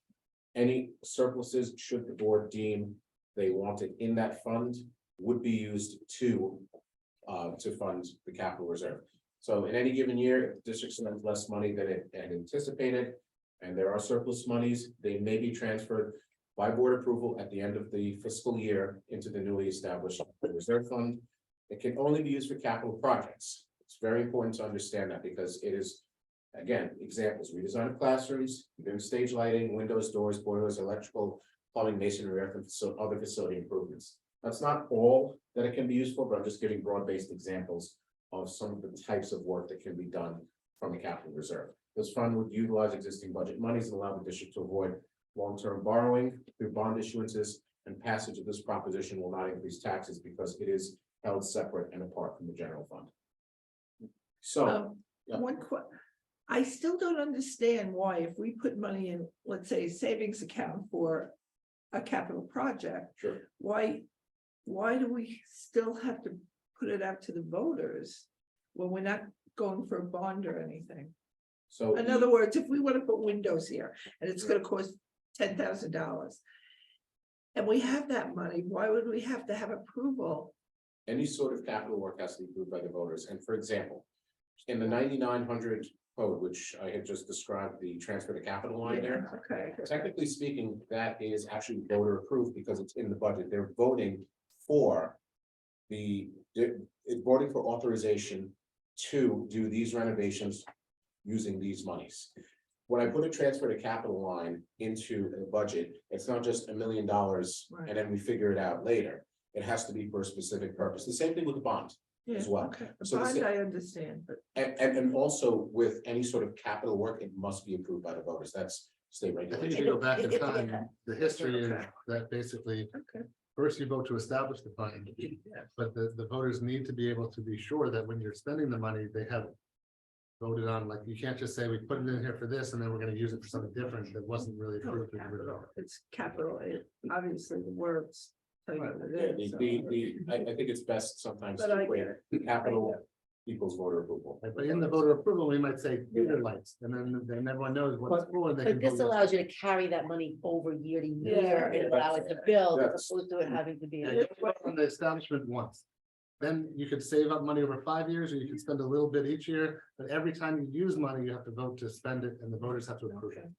any surpluses, should the board deem they want it in that fund, would be used to fund the capital reserve. So in any given year, if the district spends less money than it had anticipated, and there are surplus monies, they may be transferred by board approval at the end of the fiscal year into the newly established reserve fund. It can only be used for capital projects. It's very important to understand that, because it is, again, examples: redesign of classrooms, new stage lighting, windows, doors, boilers, electrical, plumbing, masonry, and other facility improvements. That's not all that it can be used for, but I'm just giving broad-based examples of some of the types of work that can be done from the capital reserve. This fund would utilize existing budget monies and allow the district to avoid long-term borrowing through bond issuances, and passage of this proposition will not increase taxes because it is held separate and apart from the general fund. So, yeah. I still don't understand why, if we put money in, let's say, a savings account for a capital project, Sure. why do we still have to put it out to the voters when we're not going for a bond or anything? So In other words, if we want to put windows here and it's gonna cost $10,000. And we have that money, why would we have to have approval? any sort of capital work has to be approved by the voters. And for example, in the 9900 code, which I had just described, the transfer to capital line there, Okay. technically speaking, that is actually voter approved because it's in the budget. They're voting for voting for authorization to do these renovations using these monies. When I put a transfer to capital line into the budget, it's not just $1 million and then we figure it out later. It has to be for a specific purpose. The same thing with the bond as well. Okay, the So the bond sa- I understand, but And also with any sort of capital work, it must be approved by the voters. That's state I think if regulation. you go back in time, the history is that basically, okay. first you vote to establish the fund. But the voters need to be able to be sure that when you're spending the money, they have voted on, like, you can't just say, we put it in here for this, and then we're gonna use it for something different that wasn't really approved. It's capital, obviously the words. tell you what Yeah, it is, so- I think it's best sometimes But to I equate get it. capital equals voter approval. But in the voter approval, we might say theater lights, and then everyone knows what it's for. and they But can this vote yes. allows you to carry that money over year to year Yeah, and allow it to build as that's- opposed to it having to be. Yeah, you vote on the establishment once. Then you could save up money over 5 years, or you could spend a little bit each year, but every time you use money, you have to vote to spend it, and the voters have to approve it.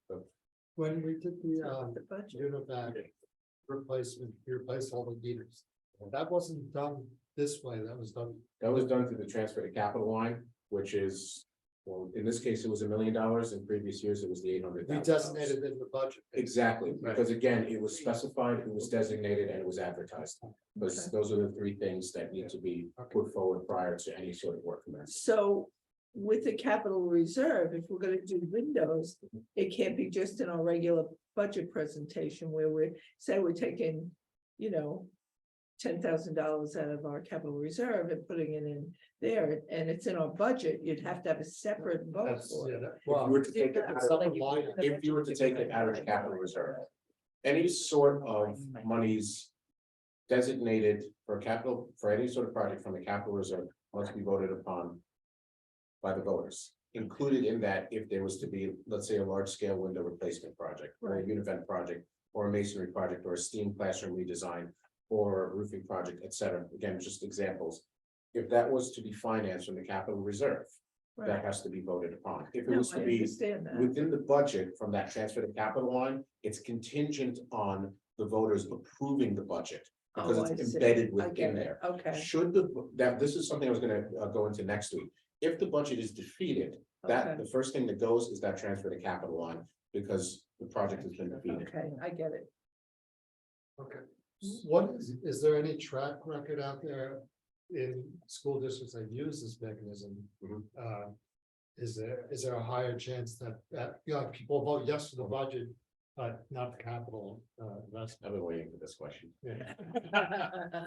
When we did The budget. UNIVAC replace all the meters, that wasn't done this way, that was done. That was done through the transfer to capital line, which is, well, in this case, it was $1 million. In previous years, it was the We $800,000. designated in the budget. Exactly, Right. because again, it was specified, it was designated, and it was advertised. Those are the three things that need to be put forward prior to any sort of work commencement. So with the capital reserve, if we're gonna do windows, it can't be just in our regular budget presentation where we say we're taking, $10,000 out of our capital reserve and putting it in there, and it's in our budget, you'd have to have a separate vote That's, for yeah, it. that, If you well, were to take it out of- separate line. if you were to take it out of the capital reserve, any sort of monies designated for capital, for any sort of project from the capital reserve must be voted upon by the voters. Included in that, if there was to be, let's say, a large scale window replacement project, or a univent project, or a masonry project, or a STEAM classroom redesign, or a roofing project, et cetera. Again, just examples. If that was to be financed from the capital reserve, that Right. has to be voted upon. If it No, was I to be understand that. within the budget from that transfer to capital line, it's contingent on the voters approving the budget because Oh, I it's see. embedded I get within it. there. Okay, Should this is something I was gonna go into next week. If the budget is defeated, okay, the first thing that goes is that transfer to capital line, because the project has been defeated. okay, I get it. Okay. What is there any track record out there in school districts that use this mechanism? Mhm. Is there a higher chance that, you know, people vote yes to the budget, but not the capital, investment? I've been waiting for this question. Yeah.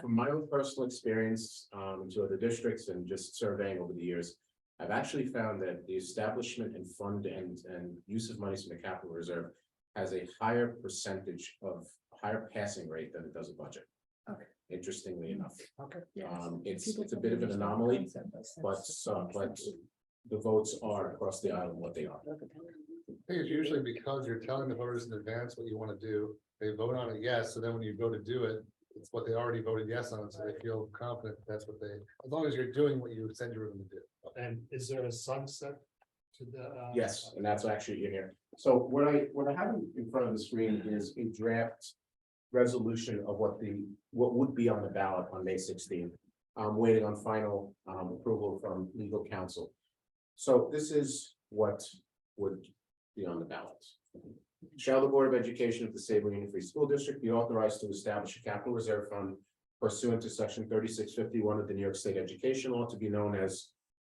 From my own personal experience, to other districts and just surveying over the years, I've actually found that the establishment and fund and use of monies from the capital reserve has a higher percentage of higher passing rate than it does a budget. Okay. Interestingly enough, Okay. it's a bit of an anomaly, but the votes are across the island what they are. I think it's usually because you're telling the voters in advance what you want to do. They vote on it, yes, so then when you go to do it, it's what they already voted yes on, so they feel confident that's what they, as long as you're doing what you said you were gonna do. And is there a sunset to the? Yes, and that's actually in here. So what I have in front of the screen is a draft resolution of what would be on the ballot on May 16th. I'm waiting on final approval from legal counsel. So this is what would be on the ballot. Shall the Board of Education of the Sayville Union Free School District be authorized to establish a capital reserve fund pursuant to section 3651 of the New York State Education Law, to be known as,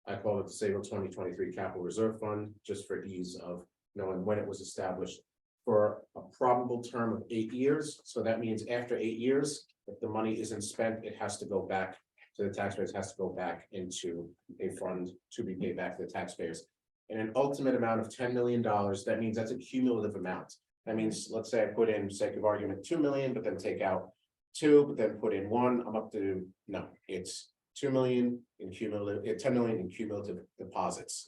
I call it the Sayville 2023 Capital Reserve Fund, just for ease of knowing when it was established, for a probable term of 8 years. So that means after 8 years, if the money isn't spent, it has to go back to the taxpayers, has to go back into a fund to be paid back to the taxpayers. And an ultimate amount of $10 million, that means that's a cumulative amount. That means, let's say I put in, sake of argument, 2 million, but then take out 2, but then put in 1, I'm up to, no, it's 2 million in cumulative, 10 million in cumulative deposits,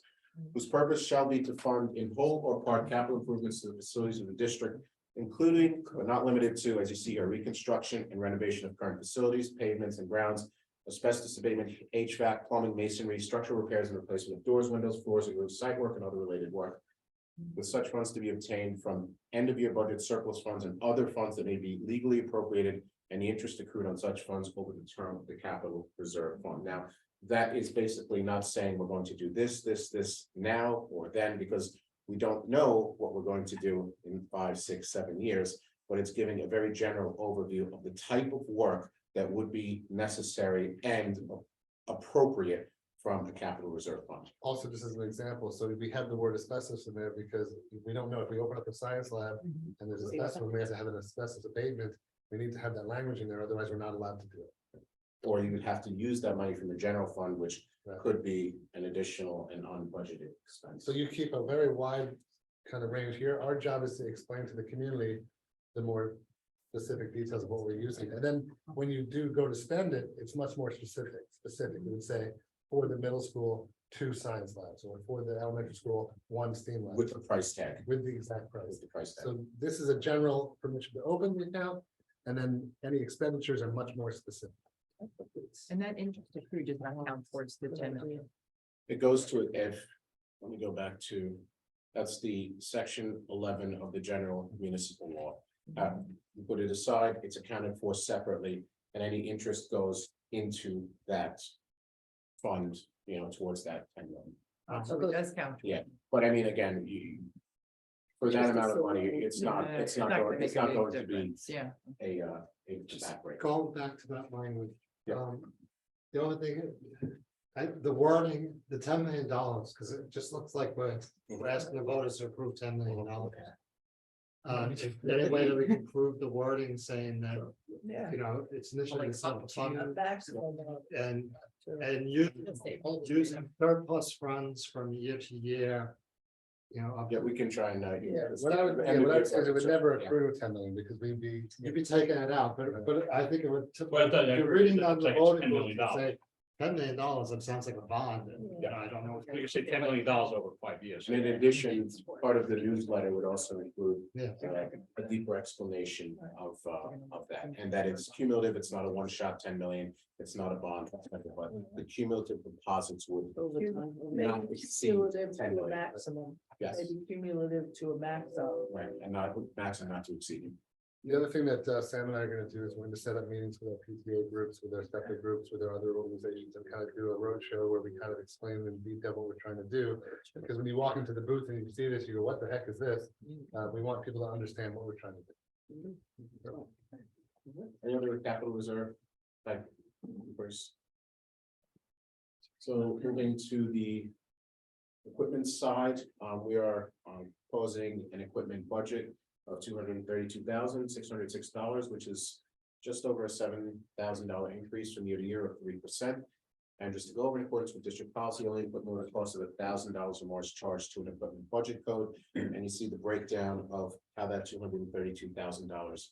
whose purpose shall be to fund in whole or part capital improvements to the facilities of the district, including but not limited to, as you see here, reconstruction and renovation of current facilities, pavements and grounds, asbestos abatement, HVAC, plumbing, masonry, structural repairs and replacement of doors, windows, floors, and roofs, site work and other related work. With such funds to be obtained from end of year budget surplus funds and other funds that may be legally appropriated, and the interest accrued on such funds over the term of the capital reserve fund. Now, that is basically not saying we're going to do this now or then, because we don't know what we're going to do in 5, 6, 7 years, but it's giving a very general overview of the type of work that would be necessary and appropriate from the capital reserve fund. Also, just as an example, so we have the word asbestos in there because we don't know if we open up a science lab and there's asbestos, we have to have an asbestos abatement. We need to have that language in there, otherwise we're not allowed to do it. Or you would have to use that money from the general fund, which Right. could be an additional and unbudgeted expense. So you keep a very wide kind of range here. Our job is to explain to the community the more specific details of what we're using. And then when you do go to spend it, it's much more specific. You would say for the middle school, 2 science labs, or for the elementary school, 1 STEAM lab. With the price tag. With the exact price. With the price tag. So this is a general permission to open the account, and then any expenditures are much more specific. And that interest accrued does not count towards the 10 million. It goes to if, let me go back to, that's the section 11 of the general municipal law. You put it aside, it's accounted for separately, and any interest goes into that fund, you know, towards that 10 million. So it does count. But I mean, again, for that Just amount of a money, silver- it's not gonna make a big going to be difference, yeah. a back rate. Going back to that language. Yeah. The only thing, the wording, the $10 million, because it just looks like we're asking the voters to approve $10 million. Is there any way that we can prove the wording saying that, Yeah. you know, it's initially self-funded Maximum. and using surplus funds from year to year, you know, up Yeah, we can try and, Yeah, what I would say is it would never accrue 10 million because we'd be. you'd be taking it out, but I think it would. Well, it doesn't You're agree, reading on it's the like it's voting $10 book, million. you say $10 million, it sounds like a bond, and, you know, I don't know. You say $10 million over 5 years. And in addition, part of the newsletter would also include Yeah. a deeper explanation of that, and that it's cumulative, it's not a one-shot 10 million, it's not a bond, but the cumulative deposits would not Maybe exceed cumulative 10 to a million. maximum, Yes, maybe cumulative to a maximum. right, and not max and not to exceed. The other thing that Sam and I are gonna do is we're gonna set up meetings with our PTA groups, with our separate groups, with our other organizations, and kind of do a roadshow where we kind of explain in detail what we're trying to do. Because when you walk into the booth and you see this, you go, what the heck is this? We want people to understand what we're trying to do. Any other capital reserve? Like, first. So moving to the equipment side, we are proposing an equipment budget of $232,606, which is just over a $7,000 increase from year to year of 3%. And just to go over in accordance with district policy, only equipment with a cost of $1,000 or more is charged to an equipment budget code. And you see the breakdown of how that $232,000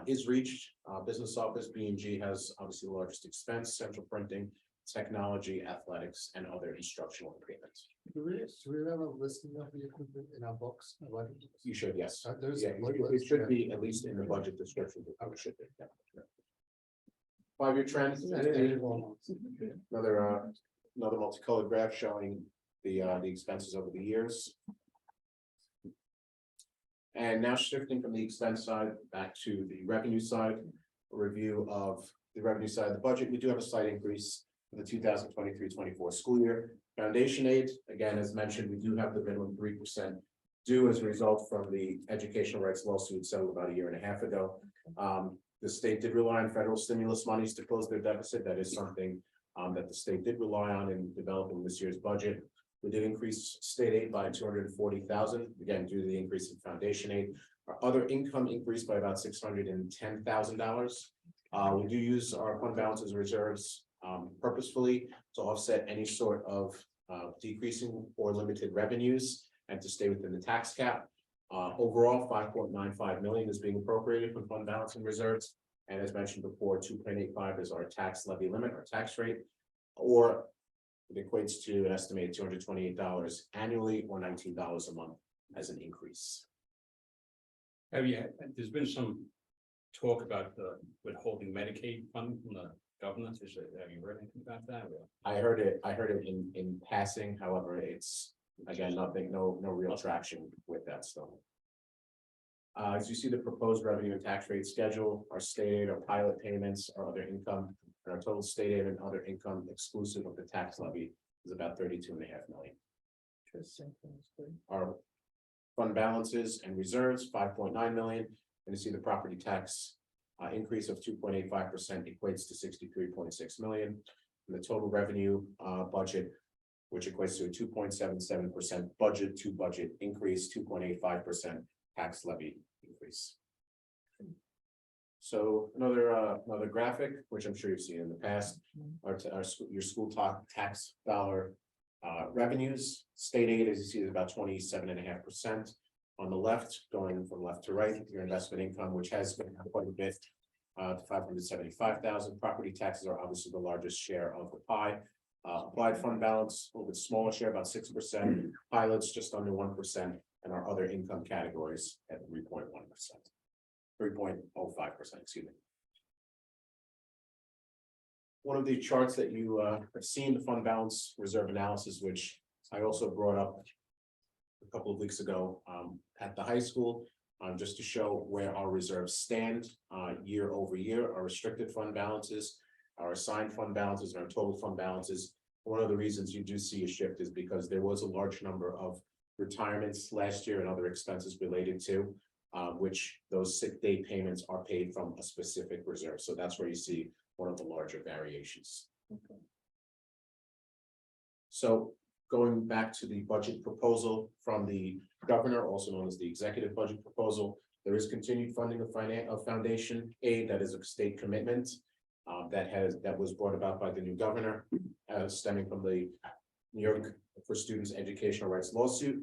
is reached. Business office, B&G has obviously the largest expense, central printing, technology, athletics, and other instructional equipment. Do we have a listing of the equipment in our books? You should, yes. There's. Yeah, it should be at least in the budget description. It should be. Yeah. 5-year trend. Another multicolored graph showing the expenses over the years. And now shifting from the expense side back to the revenue side, a review of the revenue side of the budget. We do have a slight increase for the 2023-24 school year. Foundation aid, again, as mentioned, we do have the minimum 3% due as a result from the educational rights lawsuit settled about 1.5 years ago. The state did rely on federal stimulus monies to close their deficit. That is something that the state did rely on in developing this year's budget. We did increase state aid by $240,000, again, due to the increase in foundation aid. Our other income increased by about $610,000. We do use our fund balances and reserves purposefully to offset any sort of decreasing or limited revenues and to stay within the tax cap. Overall, $5.95 million is being appropriated from fund balance and reserves. And as mentioned before, 2.85 is our tax levy limit, our tax rate, or it equates to an estimated $228 annually or $19 a month as an increase. There's been some talk about the withholding Medicaid funding from the government. Have you heard anything about that? I heard it in passing. However, it's again, no real traction with that stuff. As you see the proposed revenue and tax rate schedule, our state aid, our pilot payments, our other income, and our total state aid and other income exclusive of the tax levy is about $32.5 million. Our fund balances and reserves, $5.9 million, and you see the property tax increase of 2.85% equates to $63.6 million. And the total revenue budget, which equates to a 2.77% budget to budget increase, 2.85% tax levy increase. So another graphic, which I'm sure you've seen in the past, your school tax dollar revenues. State aid, as you see, is about 27.5%. On the left, going from left to right, your investment income, which has been quite a bit to 575,000. Property taxes are obviously the largest share of the pie. Applied fund balance, a little bit smaller share, about 6%. Pilots just under 1%, and our other income categories at 3.1%. 3.05%, excuse me. One of the charts that you have seen, the fund balance reserve analysis, which I also brought up a couple of weeks ago at the high school, just to show where our reserves stand year over year, our restricted fund balances, our assigned fund balances, and our total fund balances. One of the reasons you do see a shift is because there was a large number of retirements last year and other expenses related to which those sick day payments are paid from a specific reserve. So that's where you see one of the larger variations. Okay. So going back to the budget proposal from the governor, also known as the executive budget proposal, there is continued funding of foundation aid. That is a state commitment that was brought about by the new governor, stemming from the New York for Students Educational Rights lawsuit.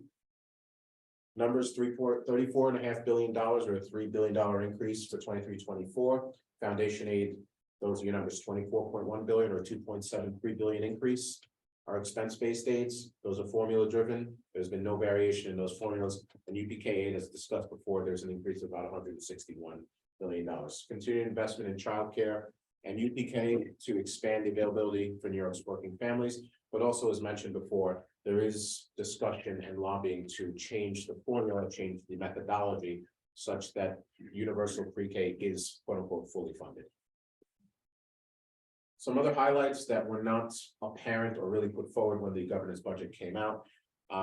Numbers $34.5 billion or a $3 billion increase for 23-24. Foundation aid, those are your numbers, 24.1 billion or 2.73 billion increase. Our expense-based aids, those are formula driven. There's been no variation in those formulas. And UPK aid, as discussed before, there's an increase of about $161 billion. Continued investment in childcare and UPK to expand the availability for New York's working families. But also, as mentioned before, there is discussion and lobbying to change the formula, change the methodology such that universal pre-K is quote unquote fully funded. Some other highlights that were not apparent or really put forward when the governor's budget came out.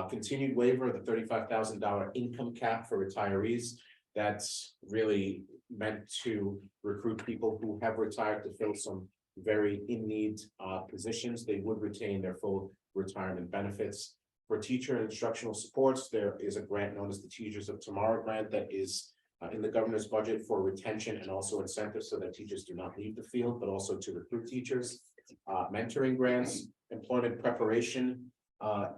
Continued waiver of the $35,000 income cap for retirees. That's really meant to recruit people who have retired to fill some very in-need positions. They would retain their full retirement benefits. For teacher and instructional supports, there is a grant known as the Teachers of Tomorrow grant that is in the governor's budget for retention and also incentives so that teachers do not leave the field, but also to recruit teachers. Mentoring grants, employment preparation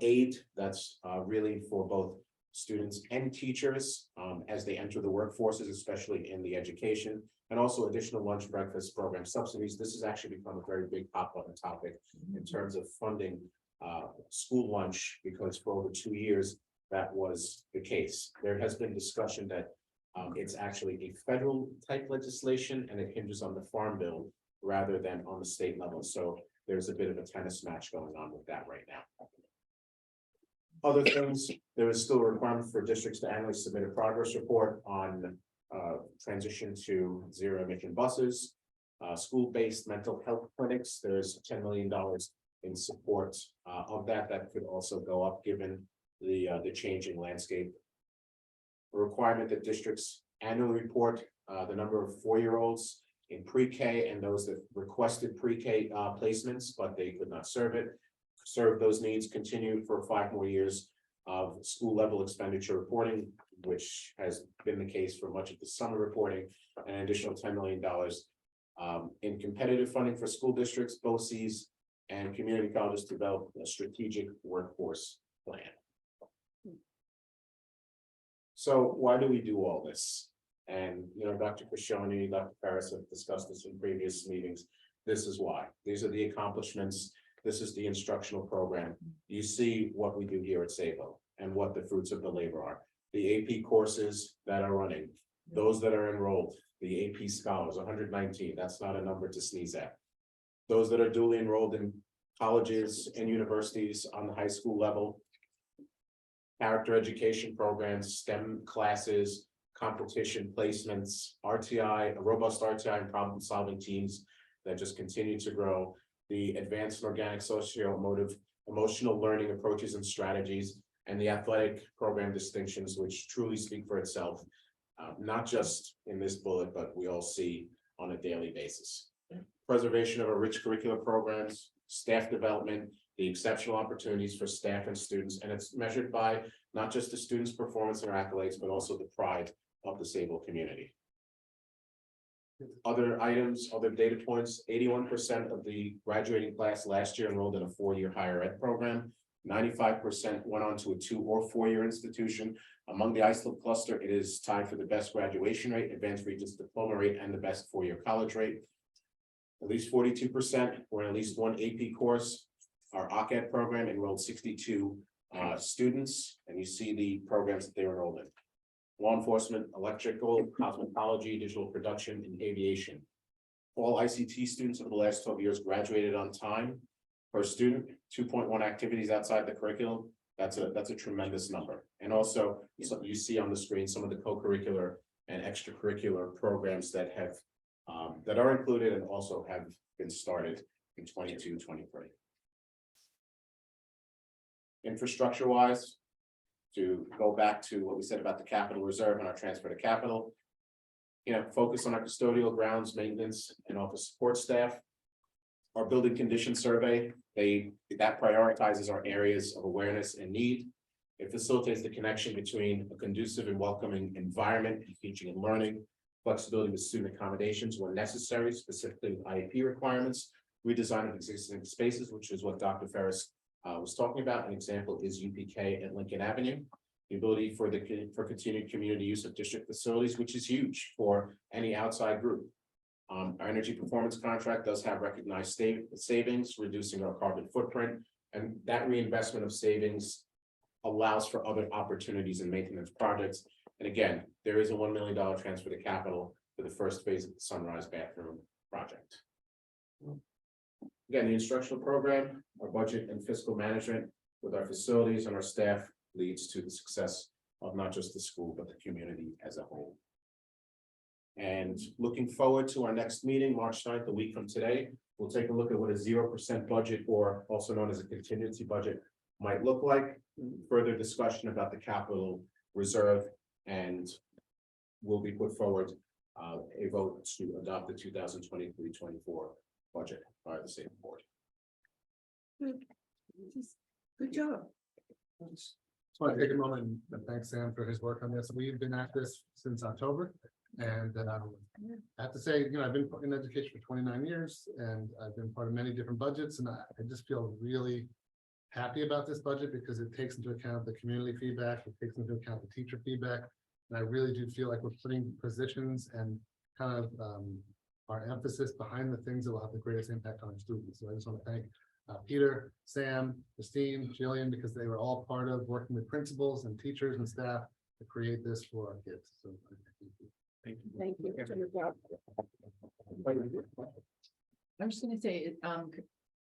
aid, that's really for both students and teachers as they enter the workforces, especially in the education, and also additional lunch breakfast program subsidies. This has actually become a very big hot button topic in terms of funding school lunch, because for over 2 years that was the case. There has been discussion that it's actually a federal type legislation and it hinges on the Farm Bill rather than on the state level. So there's a bit of a tennis match going on with that right now. Other things, there is still a requirement for districts to annually submit a progress report on transition to zero emission buses, school-based mental health clinics. There's $10 million in support of that. That could also go up given the changing landscape. A requirement that districts annually report the number of 4-year-olds in pre-K and those that requested pre-K placements, but they could not serve those needs. Continued for 5 more years of school level expenditure reporting, which has been the case for much of the summer reporting, and an additional $10 million in competitive funding for school districts, BOCES, and community colleges to develop a strategic workforce plan. So why do we do all this? And, you know, Dr. Kashani, Dr. Ferris have discussed this in previous meetings. This is why. These are the accomplishments. This is the instructional program. You see what we do here at Sayville and what the fruits of the labor are. The AP courses that are running, those that are enrolled, the AP scholars, 119, that's not a number to sneeze at. Those that are duly enrolled in colleges and universities on the high school level, character education programs, STEM classes, competition placements, RTI, a robust RTI and problem solving teams that just continue to grow, the advanced and organic socio-emotive emotional learning approaches and strategies, and the athletic program distinctions, which truly speak for itself, not just in this bullet, but we all see on a daily basis. Preservation of our rich curricular programs, staff development, the exceptional opportunities for staff and students, and it's measured by not just the students' performance and accolades, but also the pride of the Sayville community. Other items, other data points, 81% of the graduating class last year enrolled in a 4-year higher ed program. 95% went on to a 2 or 4-year institution. Among the Islip cluster, it is tied for the best graduation rate, advanced Regents diploma rate, and the best 4-year college rate. At least 42% were in at least one AP course. Our OCED program enrolled 62 students, and you see the programs that they were enrolled in. Law enforcement, electrical, cosmetology, digital production, and aviation. All ICT students over the last 12 years graduated on time. Per student, 2.1 activities outside the curriculum. That's a tremendous number. And also, so you see on the screen some of the co-curricular and extracurricular programs that have that are included and also have been started in 22-23. Infrastructure wise, to go back to what we said about the capital reserve and our transfer to capital, you know, focus on our custodial grounds maintenance and office support staff. Our building condition survey, that prioritizes our areas of awareness and need. It facilitates the connection between a conducive and welcoming environment in teaching and learning, flexibility with student accommodations where necessary, specifically with IEP requirements, redesign of existing spaces, which is what Dr. Ferris was talking about. An example is UPK at Lincoln Avenue. The ability for continued community use of district facilities, which is huge for any outside group. Our energy performance contract does have recognized savings, reducing our carbon footprint, and that reinvestment of savings allows for other opportunities and maintenance projects. And again, there is a $1 million transfer to capital for the first phase of the Sunrise bathroom project. Again, the instructional program, our budget and fiscal management with our facilities and our staff leads to the success of not just the school, but the community as a whole. And looking forward to our next meeting, March 9th, a week from today, we'll take a look at what a 0% budget, or also known as a contingency budget, might look like. Further discussion about the capital reserve, and will be put forward a vote to adopt the 2023-24 budget by the same board. Good job. Just want to take a moment and thank Sam for his work on this. We've been at this since October. And I have to say, I've been in education for 29 years and I've been part of many different budgets, and I just feel really happy about this budget because it takes into account the community feedback, it takes into account the teacher feedback. And I really do feel like we're putting positions and kind of our emphasis behind the things that will have the greatest impact on our students. So I just want to thank Peter, Sam, Christine, Jillian, because they were all part of working with principals and teachers and staff to create this for our kids. So thank you. Thank you. I'm just gonna say,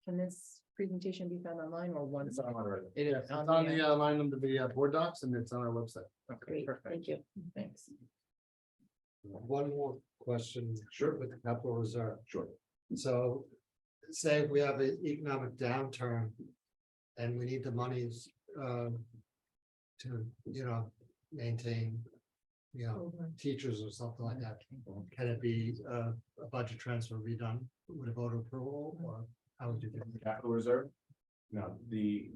can this presentation be found online or one? It's on already. It Yes, is it's on the line under the board docs, and it's on our website. Okay, Great, perfect. thank you. Thanks. One more question. Sure. With the capital reserve. Sure. So say we have an economic downturn and we need the monies to, maintain, teachers or something like that. Can it be a budget transfer be done with a vote of approval, or how would you do it? Capital reserve? No, the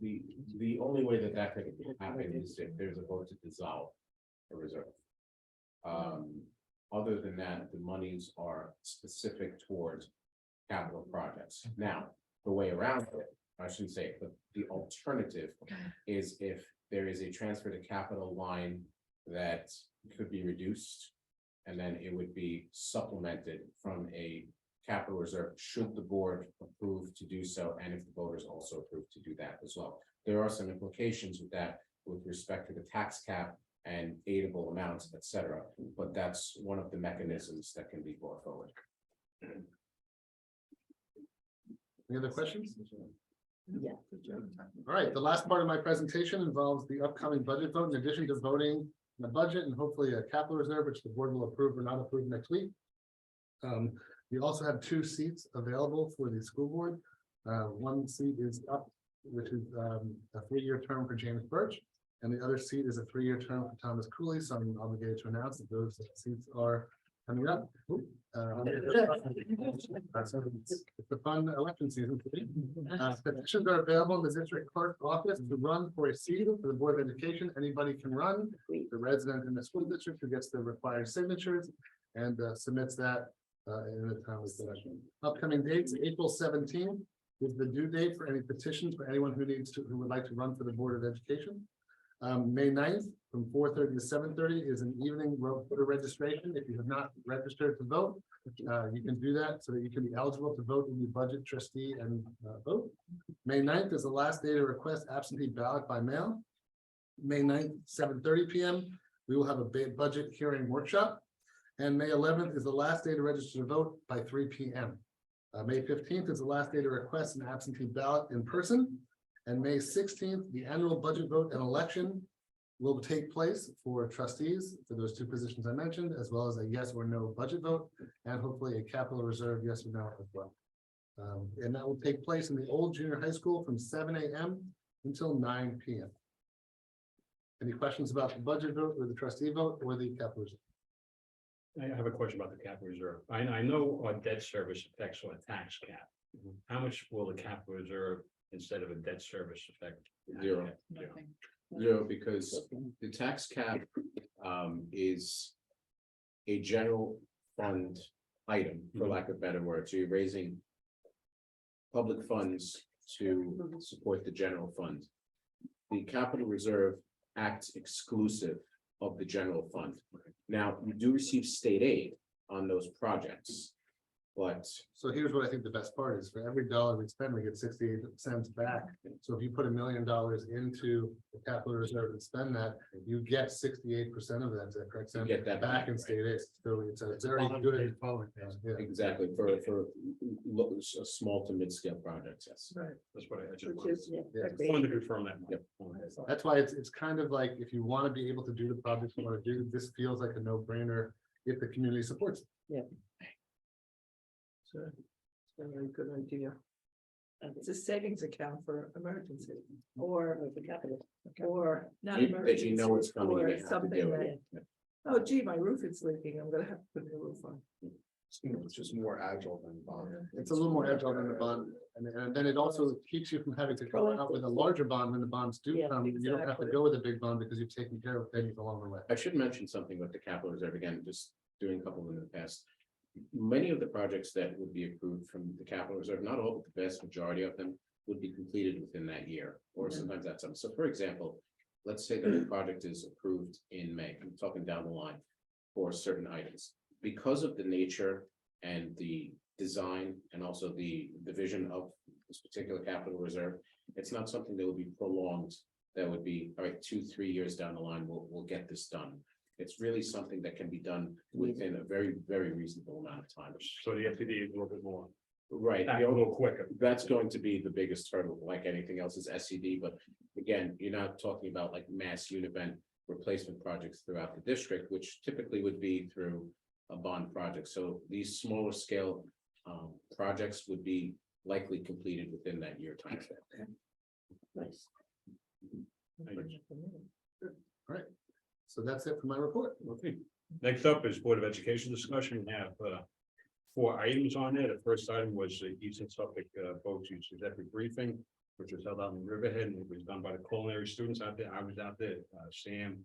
only way that could happen is if there's a vote to dissolve a reserve. Other than that, the monies are specific towards capital projects. Now, the way around it, I shouldn't say, but the alternative is if there is a transfer to capital line that could be reduced, and then it would be supplemented from a capital reserve should the board approve to do so, and if the voters also approve to do that as well. There are some implications with that with respect to the tax cap and aidable amounts, etc. But that's one of the mechanisms that can be brought forward. Any other questions? Yeah. All right, the last part of my presentation involves the upcoming budget vote. In addition to voting the budget and hopefully a capital reserve, which the board will approve or not approve next week. We also have 2 seats available for the school board. One seat is up, which is a 3-year term for James Birch, and the other seat is a 3-year term for Thomas Cooley. So I'm obligated to announce that those seats are coming up. It's a fun election season. Petitions are available in the district clerk office to run for a seat for the Board of Education. Anybody can run. The resident in the school district who gets the required signatures and submits that in the town session. Upcoming dates: April 17th is the due date for any petitions for anyone who would like to run for the Board of Education. May 9th from 4:30 to 7:30 is an evening voter registration. If you have not registered to vote, you can do that so that you can be eligible to vote in the budget trustee and vote. May 9th is the last day to request absentee ballot by mail. May 9th, 7:30 p.m. we will have a budget hearing workshop. And May 11th is the last day to register to vote by 3 p.m. May 15th is the last day to request an absentee ballot in person. And May 16th, the annual budget vote and election will take place for trustees for those 2 positions I mentioned, as well as a yes or no budget vote, and hopefully a capital reserve yes or no as well. And that will take place in the old junior high school from 7 a.m. until 9 p.m. Any questions about the budget vote or the trustee vote or the capital reserve? I have a question about the capital reserve. I know our debt service affects our tax cap. How much will the capital reserve instead of a debt service affect? Zero. Zero, because the tax cap is a general fund item, for lack of better words. So you're raising public funds to support the general fund. The capital reserve acts exclusive of the general fund. Now, you do receive state aid on those projects. But So here's what I think the best part is, for every dollar we spend, we get 68 cents back. So if you put $1 million into the capital reserve and spend that, you get 68% of that, is that correct? you Sam? get that Back in state aid, so it's a very Bond good. paid forward, yeah. Yeah. exactly, for small to mid-scale projects, yes. Right, That's what I just which is, Yeah. wanted to confirm that. Yep. That's why it's kind of like, if you want to be able to do the projects you want to do, this feels like a no-brainer if the community supports it. so, it's a very good idea. It's a savings account for emergency, or for capital, or not That emergency. you know it's coming, you or have to something do that, it. oh gee, my roof is leaking, I'm gonna have to put a new roof on. It's just more agile than bond. It's a little more agile than the bond, and then it also keeps you from having to go out with a larger bond when the bonds do Yeah, come. You don't have to exactly. go with a big bond because you've taken care of things along the way. I should mention something with the capital reserve, again, just doing a couple in the past. Many of the projects that would be approved from the capital reserve, not all, but the vast majority of them would be completed within that year, or sometimes that's some. So for example, let's say that the project is approved in May, I'm talking down the line for certain items. Because of the nature and the design and also the vision of this particular capital reserve, it's not something that would be prolonged. That would be, all right, 2-3 years down the line, we'll get this done. It's really something that can be done within a very, very reasonable amount of time. So the FTD is a little bit more, Right, a little quicker. that's going to be the biggest hurdle, like anything else is SCD, but again, you're not talking about like mass univent replacement projects throughout the district, which typically would be through a bond project. So these smaller scale projects would be likely completed within that year time frame. Nice. So that's it for my report. Okay, next up is Board of Education discussion. We have 4 items on there. The first item was the Eastern Suffolk Folks Youth Executive Briefing, which was held out in Riverhead, and it was done by the culinary students out there. I was out there, Sam,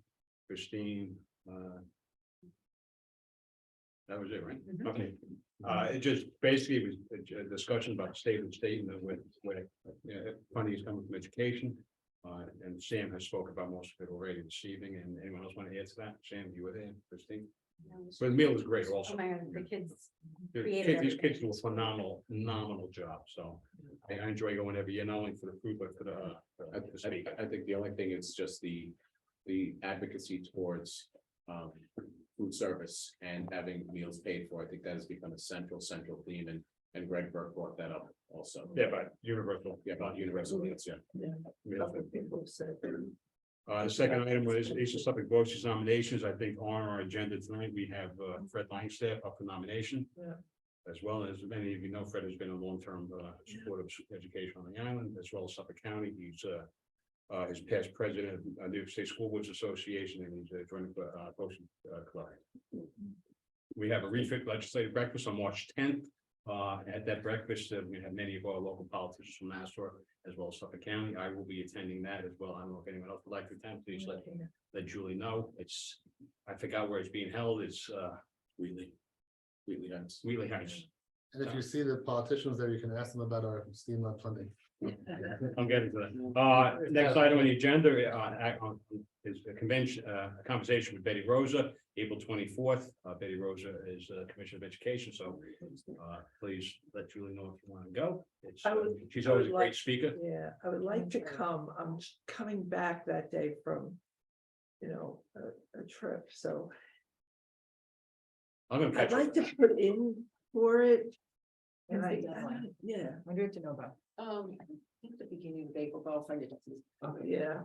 Christine. That was it, right? Okay. It just basically was a discussion about the state of the state and where funding is coming from education. And Sam has spoke about most of it already this evening, and anyone else want to add to that? Sam, you were there, Christine? But the meal was great also. Oh my God, the kids. The created These kids everything. do a phenomenal job, so I enjoy going every year, not only for the food, but for the speak. I think the only thing is just the advocacy towards food service and having meals paid for. I think that has become a central theme, and Greg Burke brought that up also. Yeah, but universal. Yeah, about universal meals, yeah. Couple of people said, The second item was Eastern Suffolk Voices nominations. I think on our agenda tonight, we have Fred Langstaff up for nomination. Yeah. As well as many of you know, Fred has been a long-term supporter of education on the island, as well as Suffolk County. He's his past president of New York State School Boards Association, and he's joining the Voting Club. We have a refit legislative breakfast on March 10th. At that breakfast, we have many of our local politicians from Nassau, as well as Suffolk County. I will be attending that as well. I don't know if anyone else would like to attend. Please let Julie know. I forgot where it's being held. It's Wheatley Heights. Wheatley Heights. And if you see the politicians there, you can ask them about our STEAM lab funding. I'm getting to that. Next item on the agenda is a convention, a conversation with Betty Rosa, April 24th. Betty Rosa is Commissioner of Education, so please let Julie know if you want to go. She's always a great speaker. yeah, I would like to come, I'm coming back that day from, a trip, so I'm gonna I'd catch like up. to put in for it. And When's the I deadline? yeah, I'm good to know about. I think the beginning of April, but I'll find it. yeah,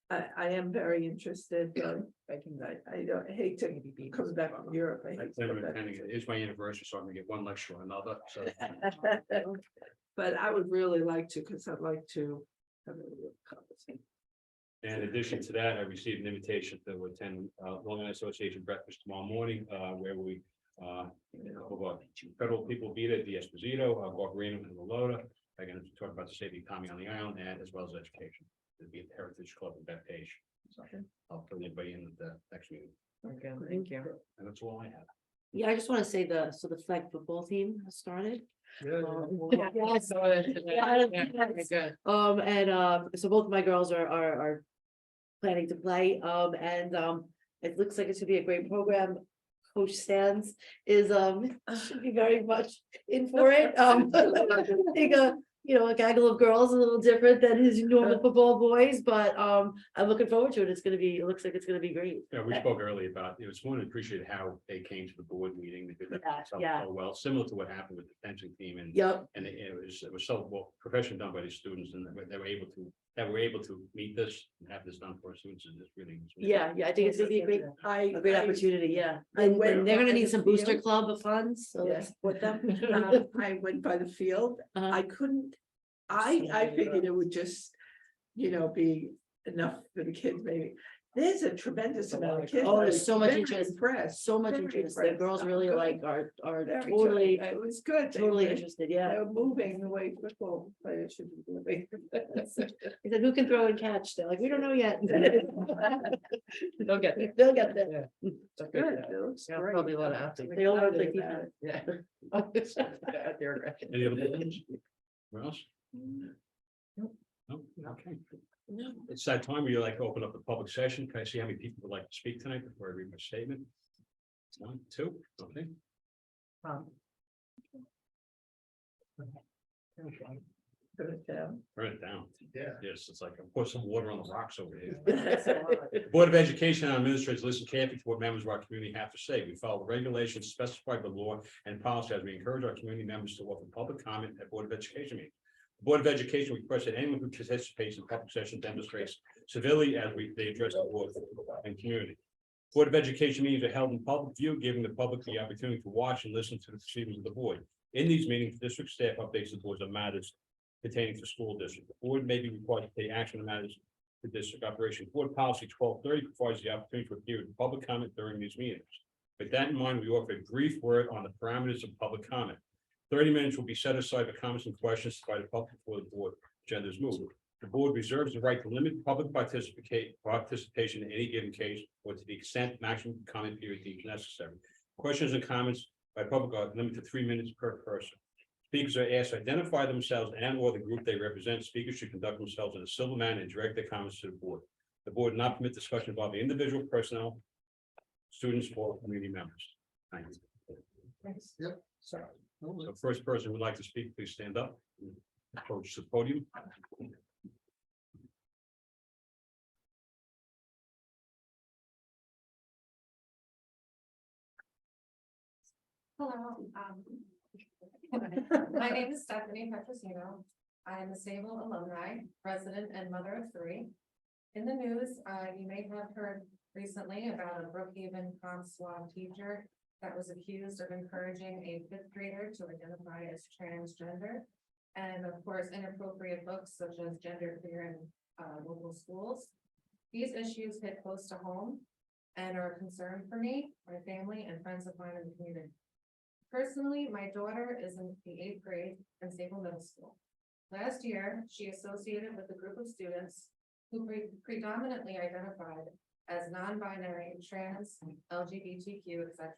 I am very interested, but I don't I hate to come back from Europe. I hate to I'm go back. attending it. It's my anniversary, so I'm gonna get one lecture or another, so. But I would really like to, because I'd like to have a real conversation. In addition to that, I received an invitation to attend Long Island Association breakfast tomorrow morning, where we federal people be there, the Esposito, Barbarino and Lota. They're going to talk about the state of the economy on the island, and as well as education. It'll be at the Heritage Club in Bethpage. So I'll put anybody in at the next meeting, Okay, thank you. and that's all I have. Yeah, I just want to say the flag football team has started. Yeah. Yes. Good. So both of my girls are planning to play, it looks like it's gonna be a great program. Coach Stans is, should be very much in for it. I think, a gaggle of girls, a little different than his normal football boys, but, I'm looking forward to it. It looks like it's gonna be great. Yeah, we spoke earlier about, it was one to appreciate how they came to the board meeting. They did that Yeah. so well, similar to what happened with the fencing team and. Yep, And it was so well professionally done by the students and they were able to meet this and have this done for our students and this really. yeah, I think it's gonna be a great, I, opportunity, yeah. I And went they're gonna by need the some booster field. club of funds, so Yeah. let's support them. I went by the field. Uh-huh. I couldn't, I figured it would just, be enough for the kids, maybe. There's a tremendous amount of kids. Oh, there's so much Very interest. Impressed. So much Very interest, the impressed. girls Oh, really good. are Very good. totally, It was good. They totally were- interested, They yeah. were moving the way football players should be moving. He said, who can throw and catch? They're like, we don't know yet. They'll get there. They'll get there. Good, it looks Yeah, great. probably a lot of athletes. They all look like Excited people. about it. Yeah. They're aggressive. Any other questions? Where else? No, okay. It's that time where you like to open up the public session. Can I see how many people would like to speak tonight before I read my statement? One, two, okay. Put it down. Turn it down. Yeah. Yes, it's like, I pour some water on the rocks over here. The Board of Education and Administrators listen carefully to what members of our community have to say. We follow the regulations specified by law and policy as we encourage our community members to offer public comment at Board of Education meetings. The Board of Education requests that anyone who participates in public session demonstrates civility as they address the board and community. Board of Education meetings are held in public view, giving the public the opportunity to watch and listen to the proceedings of the board. In these meetings, district staff updates the boards on matters pertaining to school district. The board may be required to take action on matters to district operation. Board policy 1230 provides the opportunity for a period of public comment during these meetings. With that in mind, we offer a brief word on the parameters of public comment. 30 minutes will be set aside for comments and questions by the public before the board agenda is moved. The board reserves the right to limit public participation in any given case or to the extent maximum comment period deems necessary. Questions and comments by public are limited to 3 minutes per person. Speakers are asked to identify themselves and or the group they represent. Speakers should conduct themselves in a civil manner and direct their comments to the board. The board will not permit discussion involving individual personnel, students, or community members. Thank you. Yep. Sorry. So first person would like to speak, please stand up. Approach the podium. Hello, my name is Stephanie Petrosino. I am a Sayville alumni, resident and mother of 3. In the news, you may have heard recently about a Brookhaven comp swab teacher that was accused of encouraging a 5th grader to identify as transgender. And of course, inappropriate books such as Gender Queer in local schools. These issues hit close to home and are a concern for me, my family, and friends of mine in the community. Personally, my daughter is in the 8th grade in Sayville Middle School. Last year, she associated with a group of students who predominantly identified as non-binary, trans, LGBTQ, etc.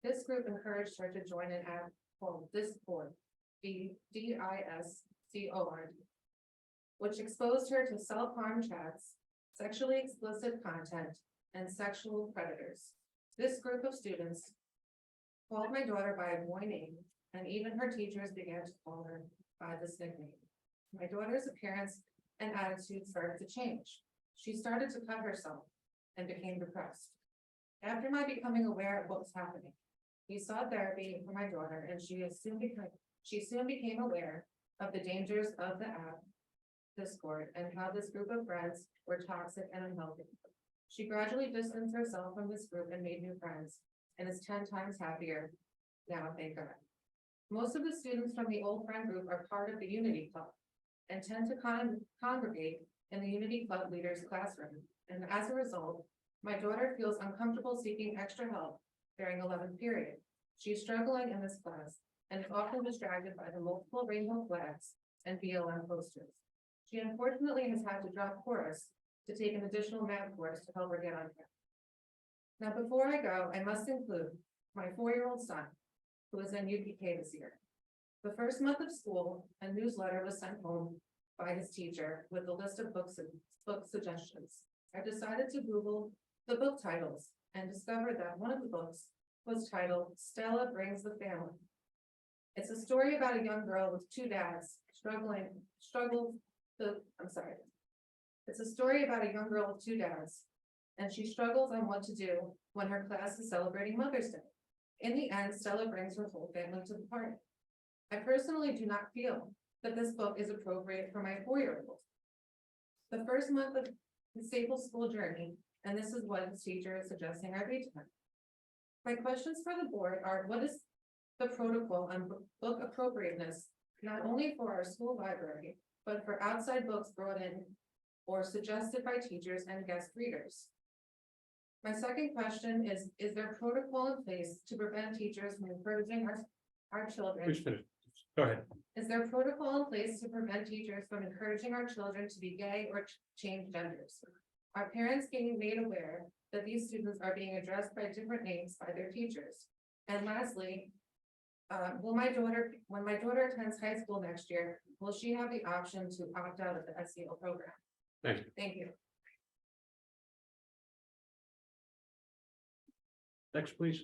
This group encouraged her to join an app called Discord, DISCORD, which exposed her to self-harm chats, sexually explicit content, and sexual predators. This group of students called my daughter by a boy name, and even her teachers began to call her by this nickname. My daughter's appearance and attitude started to change. She started to cut herself and became depressed. After my becoming aware of what was happening, we sought therapy for my daughter, and she soon became aware of the dangers of the app Discord and how this group of friends were toxic and unhealthy. She gradually distanced herself from this group and made new friends, and is 10 times happier now, thank God. Most of the students from the old friend group are part of the Unity Club and tend to congregate in the Unity Club leader's classroom. And as a result, my daughter feels uncomfortable seeking extra help during 11th period. She's struggling in this class and is often distracted by the multiple rainbow flags and BLM posters. She unfortunately has had to drop chorus to take an additional math course to help her get on track. Now, before I go, I must include my 4-year-old son, who is in UPK this year. The first month of school, a newsletter was sent home by his teacher with a list of book suggestions. I decided to Google the book titles and discovered that one of the books was titled Stella Brings the Family. It's a story about a young girl with two dads It's a story about a young girl with two dads, and she struggles on what to do when her class is celebrating Mother's Day. In the end, Stella brings her whole family to the party. I personally do not feel that this book is appropriate for my 4-year-old. The first month of the Sayville school journey, and this is what the teacher is suggesting I read to him. My questions for the board are, what is the protocol on book appropriateness, not only for our school library, but for outside books brought in or suggested by teachers and guest readers? My second question is there protocol in place to prevent teachers from encouraging our children? Please finish. Go ahead. Is there protocol in place to prevent teachers from encouraging our children to be gay or change genders? Are parents being made aware that these students are being addressed by different names by their teachers? And lastly, when my daughter attends high school next year, will she have the option to opt out of the SEL program? Thank you. Thank you. Next, please.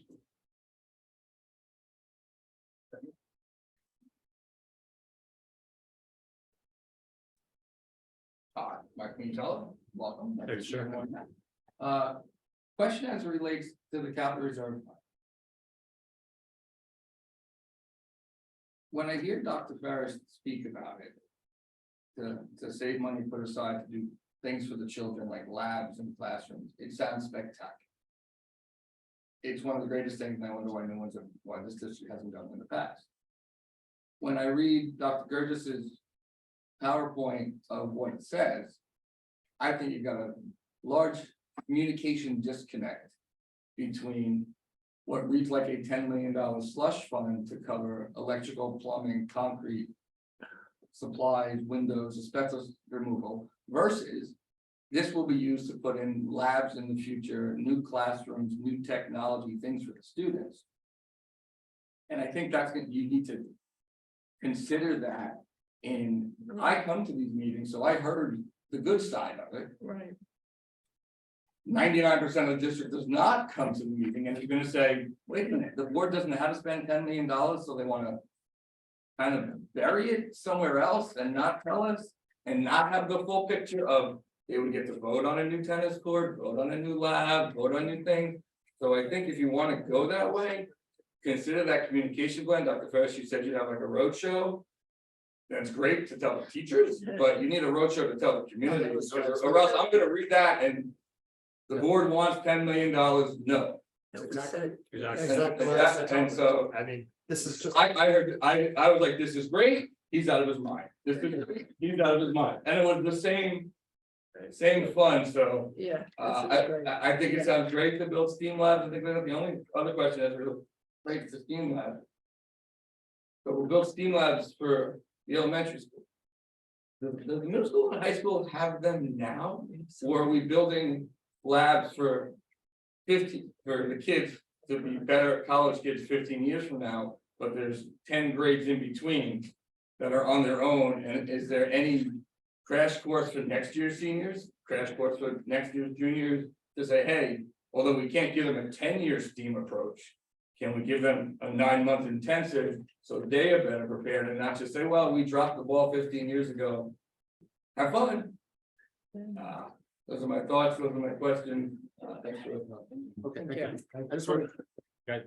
Hi, Mike Quintella, welcome. Thank you, sir. Question as it relates to the capital reserve fund. When I hear Dr. Ferris speak about it, to save money put aside to do things for the children like labs and classrooms, it sounds spectacular. It's one of the greatest things, and I wonder why this district hasn't done it in the past. When I read Dr. Gurgis's PowerPoint of what it says, I think you've got a large communication disconnect between what reads like a $10 million slush fund to cover electrical, plumbing, concrete, supplies, windows, asbestos removal, versus this will be used to put in labs in the future, new classrooms, new technology, things for the students. And I think you need to consider that. And I come to these meetings, so I heard the good side of it. Right. 99% of the district does not come to the meeting, and you're gonna say, wait a minute, the board doesn't know how to spend $10 million, so they wanna kind of bury it somewhere else and not tell us, and not have the full picture of, they would get to vote on a new tennis court, vote on a new lab, vote on new things. So I think if you wanna go that way, consider that communication plan. Dr. Ferris, you said you'd have like a roadshow. That's great to tell the teachers, but you need a roadshow to tell the community, or else I'm gonna read that and the board wants $10 million, no. Exactly. Exactly. And so, I mean, this is just. I was like, this is great, he's out of his mind, this is great, he's out of his mind, and it was the same fund, so. Yeah. I think it sounds great to build STEAM labs. I think that's the only other question is related to STEAM labs. But we'll build STEAM labs for the elementary school. Does the middle school and high school have them now? Or are we building labs for the kids to be better college kids 15 years from now? But there's 10 grades in between that are on their own. And is there any crash course for next year's seniors, crash course for next year's juniors to say, hey, although we can't give them a 10-year STEAM approach, can we give them a 9-month intensive so they are better prepared and not just say, well, we dropped the ball 15 years ago. Have fun. Those are my thoughts, those are my questions. Thanks for listening. Okay, thank you. I just want to.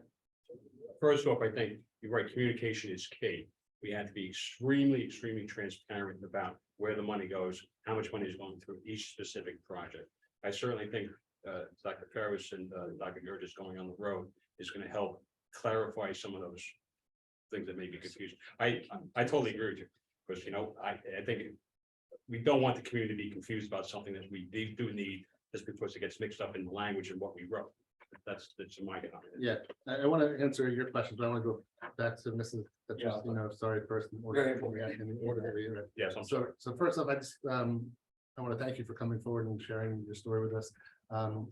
First off, I think you're right, communication is key. We have to be extremely transparent about where the money goes, how much money is going through each specific project. I certainly think Dr. Ferris and Dr. Gurgis going on the road is going to help clarify some of those things that may be confusing. I totally agree with you, because I think we don't want the community to be confused about something that we do need just because it gets mixed up in the language and what we wrote. That's my comment. Yeah, I want to answer your questions, but I want to go back to Mrs. Yeah. Sorry, first in order that we read. Yes, I'm sorry. So first off, I want to thank you for coming forward and sharing your story with us. A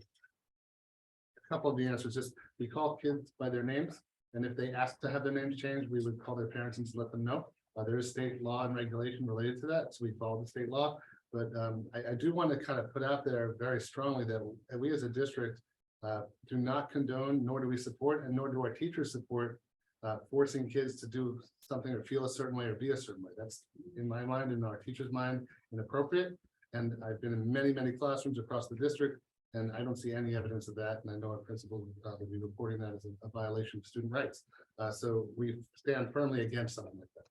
couple of the answers, just we call kids by their names, and if they ask to have their names changed, we would call their parents and let them know. There is state law and regulation related to that, so we follow the state law. But I do want to kind of put out there very strongly that we as a district do not condone, nor do we support, and nor do our teachers support forcing kids to do something or feel a certain way or be a certain way. That's in my mind, in our teacher's mind, inappropriate. And I've been in many, many classrooms across the district, and I don't see any evidence of that. And I know our principal will be reporting that as a violation of student rights. So we stand firmly against something like that.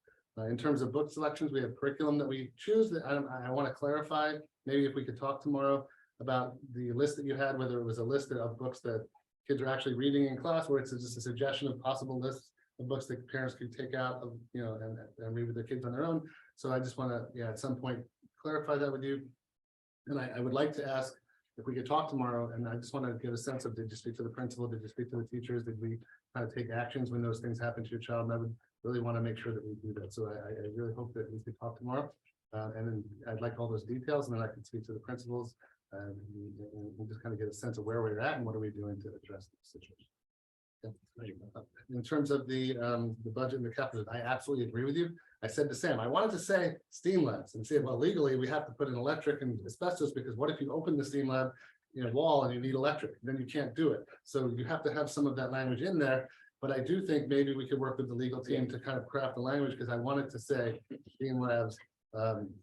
In terms of book selections, we have curriculum that we choose that I want to clarify. Maybe if we could talk tomorrow about the list that you had, whether it was a list of books that kids are actually reading in class, or it's just a suggestion of possible lists of books that parents could take out of, and read with their kids on their own. So I just want to, at some point clarify that with you. And I would like to ask if we could talk tomorrow, and I just want to get a sense of, did you speak to the principal? Did you speak to the teachers? Did we kind of take actions when those things happen to your child? And I would really want to make sure that we do that. So I really hope that we could talk tomorrow. And then I'd like all those details, and then I can speak to the principals and we'll just kind of get a sense of where we're at and what are we doing to address the situation. In terms of the budget and the capital, I absolutely agree with you. I said to Sam, I wanted to say steam labs and say, well, legally we have to put in electric and asbestos, because what if you open the steam lab wall and you need electric, then you can't do it. So you have to have some of that language in there. But I do think maybe we could work with the legal team to kind of craft the language, because I wanted to say steam labs,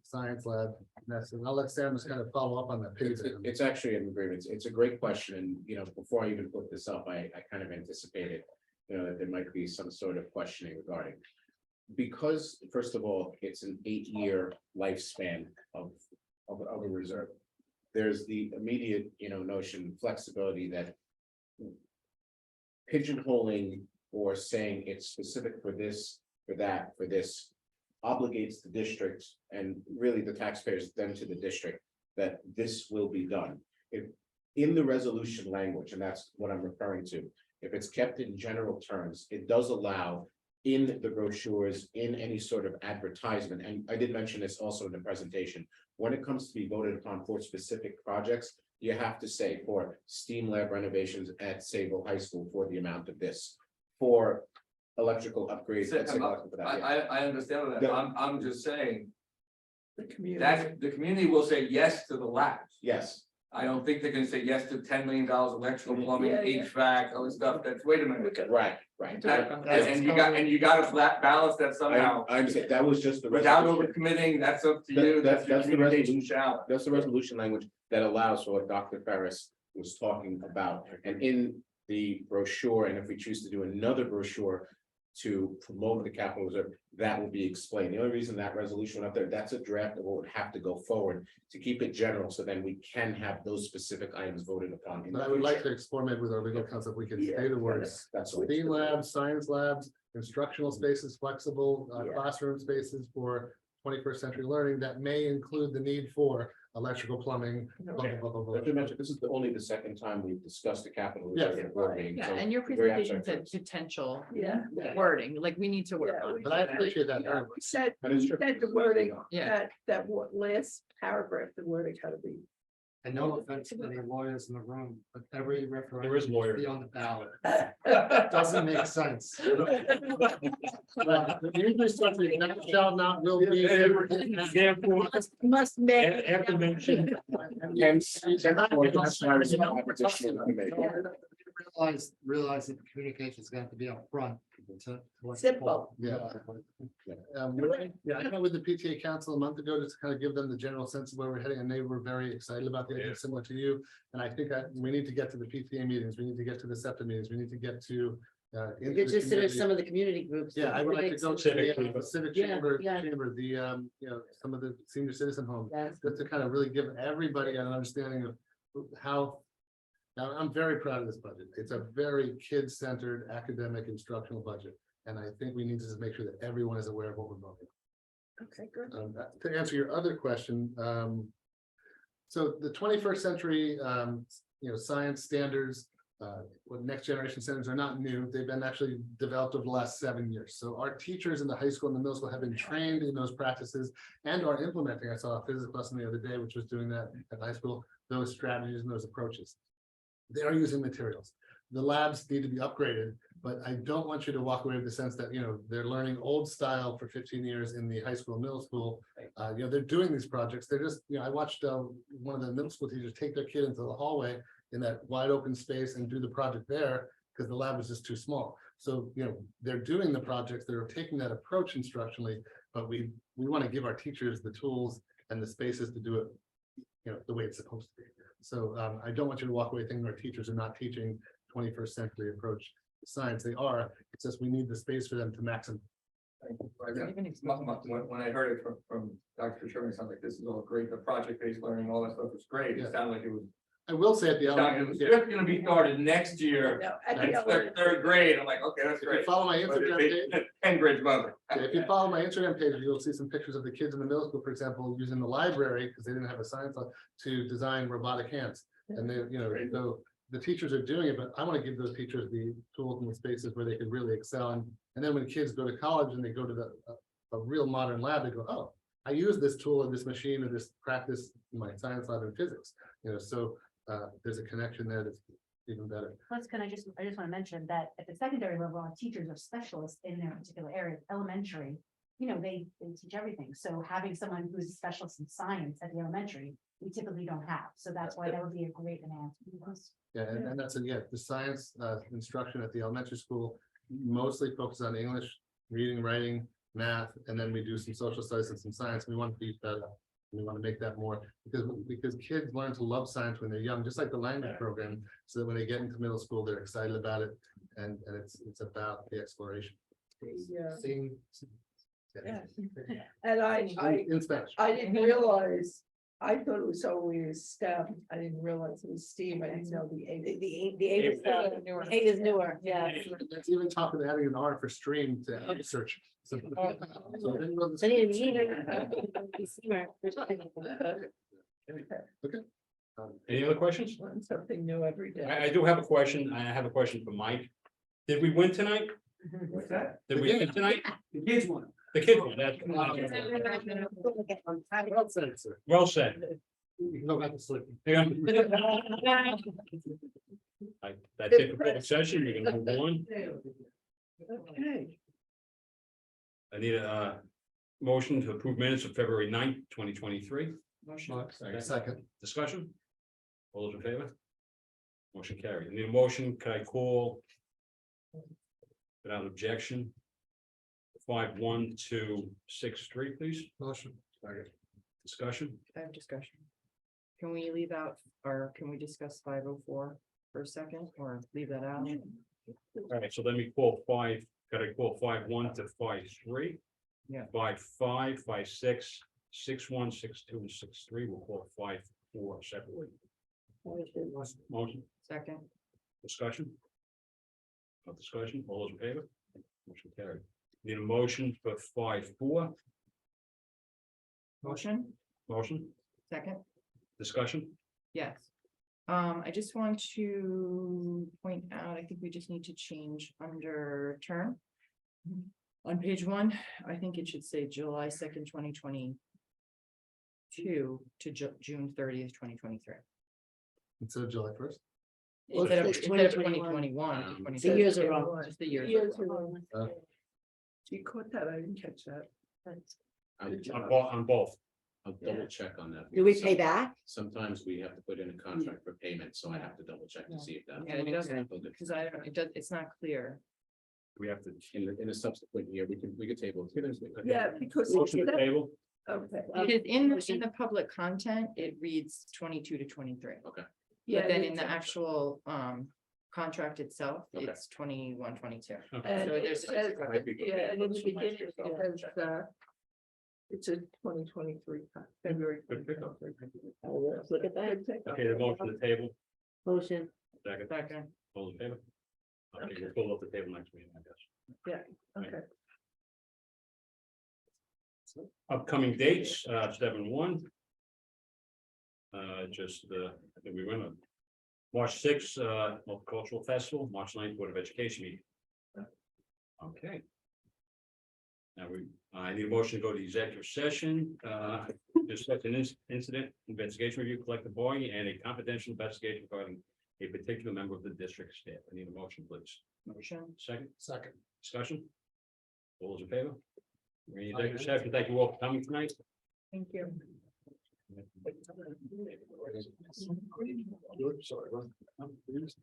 science lab. And I'll let Sam just kind of follow up on that page. It's actually an agreement. It's a great question. And, before I even put this up, I kind of anticipated, that there might be some sort of questioning regarding. Because, first of all, it's an 8-year lifespan of a reserve. There's the immediate, notion, flexibility that pigeonholing or saying it's specific for this, for that, for this, obligates the district and really the taxpayers then to the district that this will be done. If in the resolution language, and that's what I'm referring to, if it's kept in general terms, it does allow in the brochures, in any sort of advertisement, and I did mention this also in the presentation, when it comes to be voted upon for specific projects, you have to say for STEAM lab renovations at Sayville High School for the amount of this, for electrical upgrades. I understand that. I'm just saying The community. that the community will say yes to the labs. Yes, I don't think they're gonna say yes to $10 million electrical, plumbing, Yeah, yeah. HVAC, all this stuff. That's, wait a minute. right. And you gotta flat balance that somehow. I understand. That was just the Without resolution. overcommitting, that's up to you. That's That's the the communication resolution. challenge. That's the resolution language that allows for what Dr. Ferris was talking about. And in the brochure, and if we choose to do another brochure to promote the capital reserve, that will be explained. The only reason that resolution went up there, that's a draft that would have to go forward to keep it general, so then we can have those specific items voted upon. in But the I would like to future. explore maybe with our legal counsel, if we can say the words That's all. STEAM labs, science labs, instructional spaces, flexible Yeah. classroom spaces for 21st century learning that may include the need for electrical, plumbing, blah, blah, blah, blah, blah. As you mentioned, this is only the second time we've discussed the capital Yes. reserve in a board meeting. Yeah, so and your very presentation abstract said terms. potential Yeah. wording, like we need to work Yeah, on. we- it. But I appreciate that very We much. said, That is we true. said the wording, Yeah. that last paragraph, the wording had to be. And no offense to any lawyers in the room, but every referendum. There is lawyer. should be on the ballot. Doesn't make sense. But usually something that shall not will be. Must make. Hence, therefore, that's why I was in opposition to make. Realize that the communication is going to have to be up front. Simple. Yeah. I met with the PTA council a month ago just to kind of give them the general sense of where we're heading, and they were very excited about the idea, similar to you. And I think we need to get to the PTA meetings, we need to get to the SEPTA meetings, we need to get to. into the Just to community. some of the community groups. Yeah, I would like to go to the civic Yeah, chamber, yeah. some of the senior citizen homes, Yes. just to kind of really give everybody an understanding of how. Now, I'm very proud of this budget. It's a very kid-centered academic instructional budget. And I think we need to just make sure that everyone is aware of what we're voting. Okay, good. To answer your other question, so the 21st century, science standards, what next generation standards are not new. They've been actually developed over the last 7 years. So our teachers in the high school and the middle school have been trained in those practices and are implementing. I saw a physics lesson the other day, which was doing that at high school, those strategies and those approaches. They are using materials. The labs need to be upgraded, but I don't want you to walk away with the sense that, they're learning old style for 15 years in the high school, and middle school. They're doing these projects. They're just, I watched one of the middle school teachers take their kid into the hallway in that wide open space and do the project there, because the lab was just too small. So, they're doing the projects, they're taking that approach instructionally, but we want to give our teachers the tools and the spaces to do it, the way it's supposed to be. So I don't want you to walk away thinking our teachers are not teaching 21st century approach to science. They are. It's just we need the space for them to maximize. When I heard it from Dr. Sherman, it sounded like this is all great, the project-based learning, all that stuff was great, Yeah. it sounded like it was. I will say at the It was just gonna be started next year, No, at the third grade, I'm like, okay, that's If you great. follow my But Instagram it- page, 10 grades above. if you follow my Instagram page, you'll see some pictures of the kids in the middle school, for example, using the library, because they didn't have a science lab, to design robotic hands. And they, so the teachers are doing it, but I want to give those teachers the tools and the spaces where they can really excel. And then when kids go to college and they go to a real modern lab, they go, oh, I use this tool or this machine or this practice in my science lab in physics. So there's a connection there that's even better. Plus, I just want to mention that at the secondary level, our teachers are specialists in their particular area. Elementary, they teach everything. So having someone who's a specialist in science at the elementary, we typically don't have. So that's why that would be a great enhancement. Yeah, and that's, the science instruction at the elementary school mostly focuses on English, reading, writing, math, and then we do some social studies and some science. We want to beef that up. We want to make that more, because kids learn to love science when they're young, just like the language program, so that when they get into middle school, they're excited about it, and it's about the exploration. Yeah. Seeing. Yeah. And In Spanish. I didn't realize, I thought it was always STEM, I didn't realize it was STEAM, I didn't know the A. The A is newer, yeah. It's even talking about adding an R for stream to research. So- so I didn't know this- I need to be smart. Any other questions? Learn something new every day. I do have a question. I have a question for Mike. Did we win tonight? What's that? Did we win tonight? The kids won. The kids won. That's Well said, sir. well said. You can go back to sleep. Yeah. That's it for public session. You can move on. Okay. I need a motion to approve minutes of February 9th, 2023. Second. Discussion? All those in favor? Motion carried. I need a motion. Can I call? Without objection. 51263, please. Motion. Discussion? I have discussion. Can we leave out, or can we discuss 504 for a second, or leave that out? All right, so let me call gotta call 51 to 53. Yeah. 55, 56, 61, 62, and 63. We'll call 54 separately. Motion, Second, discussion? No discussion, all those in favor? Motion carried. Need a motion for 54, motion, motion, second, discussion? yes. I just want to point out, I think we just need to change under term. On page 1, I think it should say July 2nd, 2022 to June 30th, 2023. Instead of July 1st. Instead of it's 2021. The years are wrong. Just the years. Years are wrong. ago. You caught that, I didn't catch that. On both. I'll double check on that. Do we because pay back? Sometimes we have to put in a contract for payment, so I have to double check to see if that. Yeah, it doesn't, because it's not clear. We have to. In a subsequent year, we could table. it. Yeah, because. Motion to the table. Okay. Because in the public content, it reads 22 to 23. Yeah, But then me in the too. actual contract itself, Okay. it's 21, 22. Okay. And So it there's- says, Might be yeah, and in the some beginning, extra it stuff. has, it's a 2023, February. Good pickup. 2023. Look at that. Okay, the motion to the table. Motion. Second, Second, all those in favor? Okay, we'll pull up the table next meeting, I guess. Okay. Upcoming dates, 7/1. I think we went on. March 6th, Multicultural Festival, March 9th, Board of Education meeting. Okay. Now I need a motion to go to the executive session, discuss an incident, investigation review, collective bargaining, and a confidential investigation regarding a particular member of the district staff. I need a motion, please. motion. Second, Second. discussion? All those in favor? We're in executive session. Thank you all for coming tonight. Thank you. Sorry.